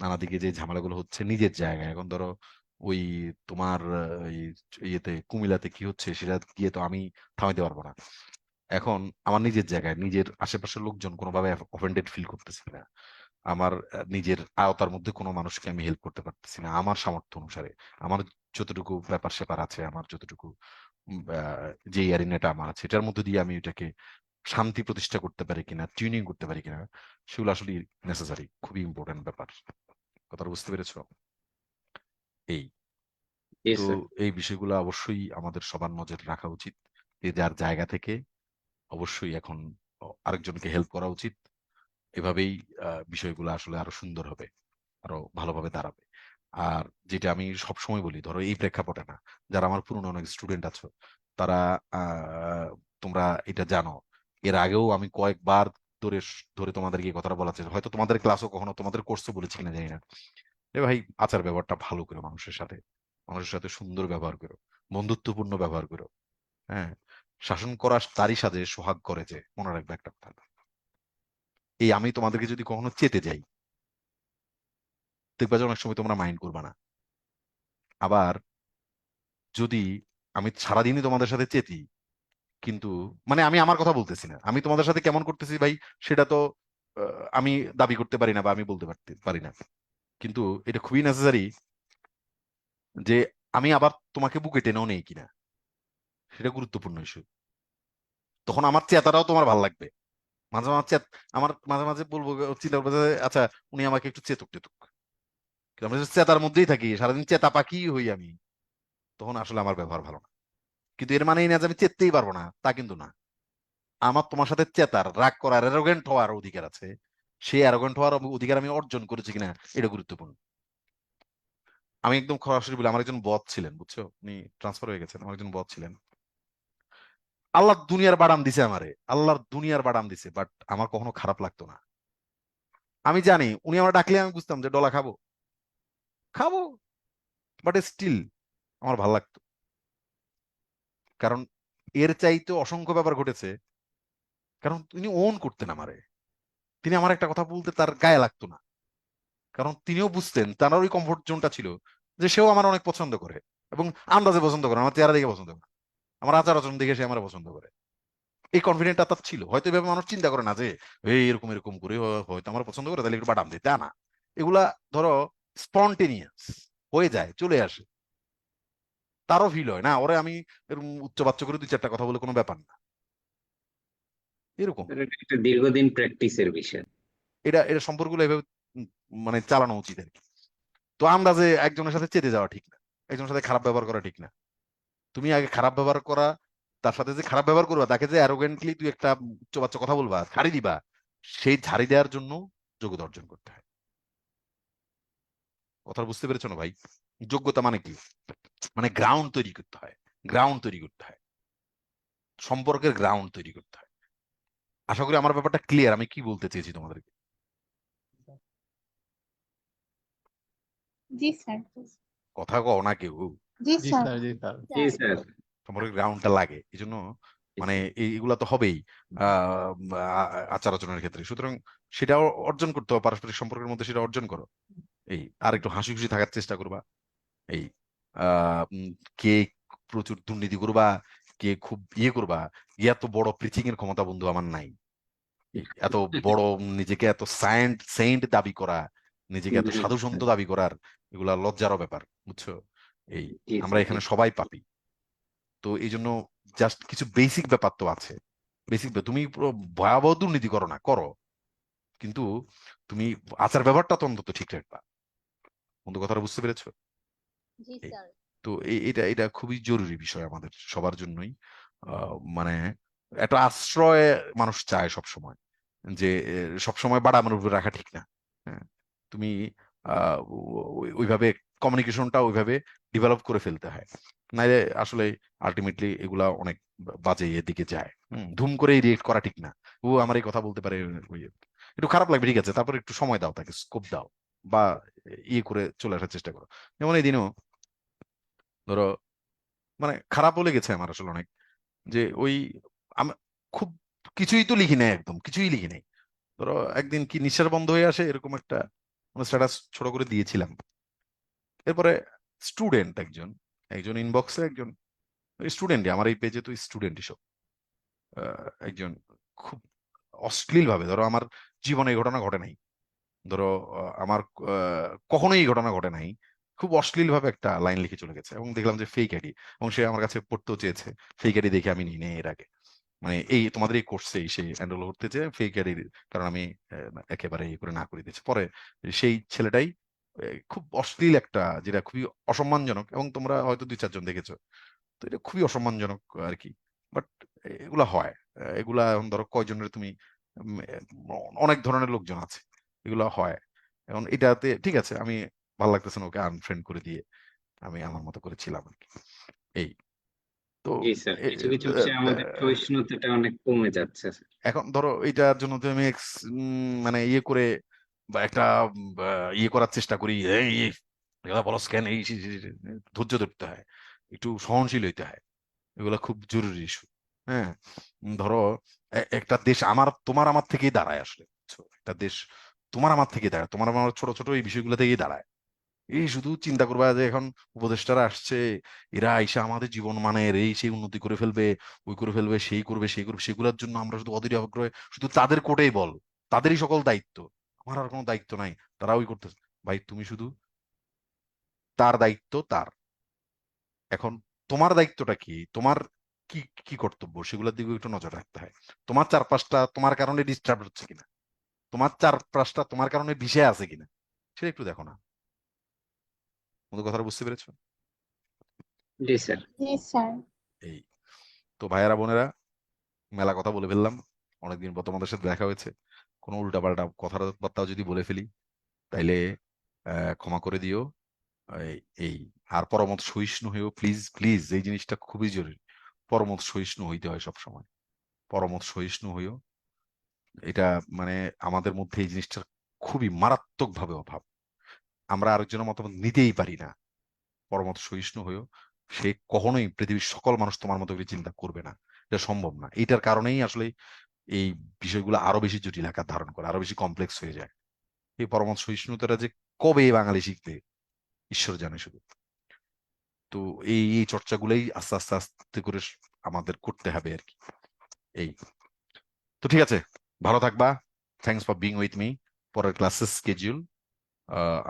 নানা দিকে যে ঝামেলাগুলো হচ্ছে নিজের জায়গায়, এখন ধরো ওই তোমার ওই ইয়েতে কুমিল্লাতে কি হচ্ছে সেটা গিয়ে তো আমি থামাইতে পারবো না। এখন আমার নিজের জায়গায় নিজের আশেপাশের লোকজন কোনোভাবে অফেন্ডেড ফিল করতেছে না, আমার নিজের আয়তার মধ্যে কোনো মানুষকে আমি হেল্প করতে পারতেছি না আমার সামর্থ্য অনুসারে। আমার যতটুকু ব্যাপার স্যাপার আছে, আমার যতটুকু যে অ্যারিনাটা আমার আছে, এটার মধ্যে দিয়ে আমি এটাকে শান্তি প্রতিষ্ঠা করতে পারি কিনা, টিউনিং করতে পারি কিনা, সেগুলো আসলে নেসেসারি, খুবই ইম্পর্টেন্ট ব্যাপার। কথাটা বুঝতে পেরেছো? এই জি তো স্যার। এই বিষয়গুলো অবশ্যই আমাদের সবার নজর রাখা উচিত। যে যার জায়গা থেকে অবশ্যই এখন আরেকজনকে হেল্প করা উচিত। এভাবেই বিষয়গুলো আসলে আরো সুন্দর হবে, আরো ভালোভাবে দাঁড়াবে। আর যেটা আমি সবসময় বলি, ধরো এই প্রেক্ষাপটে না, যারা আমার পুরনো অনেক স্টুডেন্ট আছো, তারা তোমরা এটা জানো, এর আগেও আমি কয়েকবার ধরে ধরে তোমাদেরকে এই কথাটা বলা চেষ্টা, হয়তো তোমাদের ক্লাসও কখনো তোমাদের কোর্সও বলেছি কিনা জানি না, এ ভাই আচার ব্যবহারটা ভালো করো, মানুষের সাথে সুন্দর ব্যবহার করো, বন্ধুত্বপূর্ণ ব্যবহার করো। হ্যাঁ, শাসন করা তারই সাজে সোহাগ করে, যে মনে রাখবে একটা কথা। এই আমি তোমাদেরকে যদি কখনো চেতে যাই, দেখবা যে অনেক সময় তোমরা মাইন্ড করবা না। আবার যদি আমি সারাদিনই তোমাদের সাথে চেতি, কিন্তু মানে আমি আমার কথা বলতেছি না, আমি তোমাদের সাথে কেমন করতেছি ভাই, সেটা তো আমি দাবি করতে পারি না বা আমি বলতে পারি না, কিন্তু এটা খুবই নেসেসারি যে আমি আবার তোমাকে বুকে টেনেও নেই কিনা, সেটা গুরুত্বপূর্ণ ইস্যু। তখন আমার চেতাটাও তোমার ভালো লাগবে। মাঝে মাঝে আমার মাঝে মাঝে বলবো, চিন্তা করবো যে, আচ্ছা উনি আমাকে একটু চেতুক টেতুক। কিন্তু আমরা যদি চেতার মধ্যেই থাকি, সারাদিন চেতা পাখি হই আমি, তখন আসলে আমার ব্যবহার ভালো না। কিন্তু এর মানে এই না যে আমি চেততেই পারবো না, তা কিন্তু না। আমার তোমার সাথে চেতার, রাগ করার, অ্যারোগেন্ট হওয়ার অধিকার আছে। সেই অ্যারোগেন্ট হওয়ার অধিকার আমি অর্জন করেছি কিনা, এটা গুরুত্বপূর্ণ। আমি একদম সরাসরি বলি, আমার একজন বস ছিলেন, বুঝছো, উনি ট্রান্সফার হয়ে গেছেন, আমার একজন বস ছিলেন। আল্লাহ দুনিয়ার বাদাম দিছে আমারে, আল্লাহর দুনিয়ার বাদাম দিছে, বাট আমার কখনো খারাপ লাগতো না। আমি জানি উনি আমার ডাকলে আমি বুঝতাম যে ডলা খাবো, খাবো, বাট স্টিল আমার ভাল লাগতো। কারণ এর চাইতে অসংখ্য ব্যাপার ঘটেছে, কারণ তিনি ওন করতেন আমারে। তিনি আমার একটা কথা বলতে তার গায়ে লাগতো না, কারণ তিনিও বুঝতেন, তার ওই কমফোর্ট জোনটা ছিল, যে সেও আমার অনেক পছন্দ করে, এবং আন্দাজে পছন্দ করে, আমার চেহারা দেখে পছন্দ করে, আমার আচার আচরণ দেখে সে আমার পছন্দ করে। এই কনফিডেন্টটা তার ছিল। হয়তো এভাবে মানুষ চিন্তা করে না যে এই এরকম এরকম করে হয়তো আমার পছন্দ করে, তাহলে একটু বাদাম দিই, তা না। এগুলা ধরো স্পন্টেনিয়াস হয়ে যায়, চলে আসে, তারও ফিল হয় না ওরে আমি এরকম উচ্চবাচ্য করে দুই চারটা কথা বলে কোনো ব্যাপার না, এরকম। স্যার, এটা একটা দীর্ঘদিন প্র্যাকটিসের বিষয়। এটা এটা সম্পর্কগুলো এভাবে মানে চালানো উচিত আর কি। তো আমরা যে একজনের সাথে চেতে যাওয়া ঠিক না, একজনের সাথে খারাপ ব্যবহার করা ঠিক না। তুমি আগে খারাপ ব্যবহার করা, তার সাথে যে খারাপ ব্যবহার করবা, তাকে যে অ্যারোগেন্টলি তুই একটা উচ্চ বাচ্চা কথা বলবা, ঝাড়ি দিবা, সেই ঝাড়ি দেওয়ার জন্য যোগ্যতা অর্জন করতে হয়। কথা বুঝতে পেরেছো না ভাই? যোগ্যতা মানে কি? মানে গ্রাউন্ড তৈরি করতে হয়, গ্রাউন্ড তৈরি করতে হয়, সম্পর্কের গ্রাউন্ড তৈরি করতে হয়। আশা করি আমার ব্যাপারটা ক্লিয়ার, আমি কি বলতে চেয়েছি তোমাদেরকে। জি স্যার। কথা কও না কেউ। জি জি স্যার। স্যার, জি স্যার। জি স্যার। সম্পর্কের গ্রাউন্ডটা লাগে, এই জন্য জি মানে স্যার। এইগুলা তো হবেই আচার আচরণের ক্ষেত্রে। সুতরাং সেটাও অর্জন করতে হবে, পারস্পরিক সম্পর্কের মধ্যে সেটা অর্জন করো। এই আর একটু হাসি খুশি থাকার চেষ্টা করবা। এই কে প্রচুর দুর্নীতি করবা, কে খুব ইয়ে করবা, এত বড় প্রিচিং এর ক্ষমতা বন্ধু আমার নাই। এত বড় নিজেকে এত সেন্ট দাবি করা, নিজেকে এত জি সাধু সন্ত স্যার। দাবি করার, এগুলা লজ্জারও ব্যাপার, বুঝছো। এই জি আমরা স্যার। জি এখানে সবাই পাপী। তো এই জন্য জাস্ট কিছু বেসিক ব্যাপার তো আছে। বেসিক, তুমি পুরো ভয়াবহ দুর্নীতি করো না, করো, কিন্তু তুমি আচার ব্যাপারটা তো অন্তত ঠিক রাখবা। বন্ধু, কথাটা বুঝতে পেরেছো? জি এই, স্যার। তো এটা এটা খুবই জরুরি বিষয় আমাদের সবার জন্যই। মানে একটা আশ্রয় মানুষ চায় সব সময়, যে সব সময় বাড়ানোর উপর রাখা ঠিক না। হ্যাঁ, তুমি ওইভাবে কমিউনিকেশনটা ওইভাবে ডেভেলপ করে ফেলতে হয়, নাইলে আসলে আলটিমেটলি এগুলা অনেক বাজে এদিকে যায়। ধুম করে রিয়েক্ট করা ঠিক না। ও আমার এই কথা বলতে পারে, একটু খারাপ লাগবে, ঠিক আছে, তারপর একটু সময় দাও, তাকে স্কোপ দাও, বা ইয়ে করে চলে আসার চেষ্টা করো। যেমন এই দিনও ধরো, মানে খারাপও লেগেছে আমার আসলে অনেক, যে ওই আমি খুব কিছুই তো লিখি নাই, একদম কিছুই লিখি নাই। ধরো একদিন কি নিঃশ্বাস বন্ধ হয়ে আসে, এরকম একটা স্ট্যাটাস ছোট করে দিয়েছিলাম। এরপরে স্টুডেন্ট একজন, একজন ইনবক্সে একজন স্টুডেন্টই, আমার এই পেজে তো স্টুডেন্ট সব, একজন খুব অশ্লীল ভাবে, ধরো আমার জীবনে এই ঘটনা ঘটে নাই, ধরো আমার কখনোই এই ঘটনা ঘটে নাই, খুব অশ্লীল ভাবে একটা লাইন লিখে চলে গেছে এবং দেখলাম যে ফেক আইডি, এবং সে আমার কাছে পড়তেও চেয়েছে। ফেক আইডি দেখে আমি নিই এর আগে, মানে এই তোমাদের এই কোর্সে সে এনরোল করতে চেয়ে ফেক আইডি, কারণ আমি একেবারে ইয়ে করে না করে দিয়েছি। পরে সেই ছেলেটাই খুব অশ্লীল একটা, যেটা খুবই অসম্মানজনক, এবং তোমরা হয়তো 2-4 জন দেখেছো, তো এটা খুবই অসম্মানজনক আর কি। বাট এগুলা হয়, এগুলা এখন ধরো কয়জনের তুমি অনেক ধরনের লোকজন আছে, এগুলা হয়। এখন এটাতে ঠিক আছে, আমি ভালো লাগতেছে না, ওকে আনফ্রেন্ড করে দিয়ে আমি আমার মতো করেছিলাম আর কি। এই তো জি স্যার, কিছু কিছু বিষয়ে আমাদের সহিষ্ণুতাটা অনেক কমে যাচ্ছে স্যার। এখন ধরো এটার জন্য তুমি মানে ইয়ে করে বা একটা ইয়ে করার চেষ্টা করি, এই এই, এগুলা বলো স্ক্যান, এই ধৈর্য ধরতে হয়, একটু সহনশীল হইতে হয়, এগুলো খুব জরুরি ইস্যু। হ্যাঁ, ধরো একটা দেশ তোমার আমার থেকেই দাঁড়ায় আসলে, বুঝছো? একটা দেশ তোমার আমার থেকে দাঁড়ায়, তোমার আমার ছোট ছোট এই বিষয়গুলো থেকেই দাঁড়ায়। এই শুধু চিন্তা করবা যে এখন উপদেষ্টারা আসছে, এরা আইসা আমাদের জীবন মানের এই সেই উন্নতি করে ফেলবে, ওই করে ফেলবে, সেই করবে সেই করবে, সেগুলোর জন্য আমরা শুধু অধীর আগ্রহে শুধু তাদের কোটেই বল, তাদেরই সকল দায়িত্ব, আমার আর কোনো দায়িত্ব নাই, তারা ওই করতেছে। ভাই তুমি শুধু, তার দায়িত্ব তার। এখন তোমার দায়িত্বটা কি, তোমার কি কি কর্তব্য, সেগুলোর দিকে একটু নজর রাখতে হয়। তোমার চারপাশটা তোমার কারণে ডিস্টার্ব হচ্ছে কিনা, তোমার চারপাশটা তোমার কারণে ভিসে আছে কিনা, সেটা একটু দেখো না। মতো কথাটা বুঝতে পেরেছো? জি স্যার। জি স্যার। এই তো ভাইয়েরা বোনেরা, মেলা কথা বলে ফেললাম, অনেকদিন পর তোমাদের সাথে দেখা হয়েছে, কোনো উল্টাপাল্টা কথাবার্তাও যদি বলে ফেলি তাইলে ক্ষমা করে দিও। এই এই আর পরমত সহিষ্ণু হইও, প্লিজ প্লিজ, এই জিনিসটা খুবই জরুরি। পরমত সহিষ্ণু হইতে হয় সব সময়, পরমত সহিষ্ণু হইও। এটা মানে আমাদের মধ্যে এই জিনিসটার খুবই মারাত্মক ভাবে অভাব, আমরা আরেকজনের মতামত নিতেই পারি না। পরমত সহিষ্ণু হইও, সে কখনোই পৃথিবীর সকল মানুষ তোমার মতো করে চিন্তা করবে না, এটা সম্ভব না। এটার কারণেই আসলে এই বিষয়গুলো আরো বেশি জটিল আকার ধারণ করে, আরো বেশি কমপ্লেক্স হয়ে যায়। এই পরমত সহিষ্ণুতাটা যে কবে এই বাঙালি শিখবে, ঈশ্বর জানে শুধু। তো এই এই চর্চাগুলোই আস্তে আস্তে আস্তে করে আমাদের করতে হবে আর কি। এই তো ঠিক আছে, ভালো থাকবা। Thanks for being with me. পরের ক্লাসেস স্কেডিউল,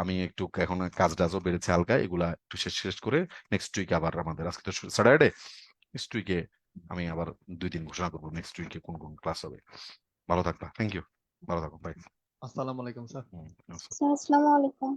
আমি একটু এখন কাজ টাজও বেড়েছে হালকা, এগুলা একটু শেষ শেষ করে নেক্সট উইকে আবার আমাদের, আজকে তো স্যাটারডে, নেক্সট উইকে আমি আবার 2 দিন ঘোষণা করবো নেক্সট উইকে কোন কোন ক্লাস হবে। ভালো থাকবা, থ্যাংক ইউ, ভালো থাকো, বাই। আসসালামু আলাইকুম স্যার। স্যার আসসালামু আলাইকুম।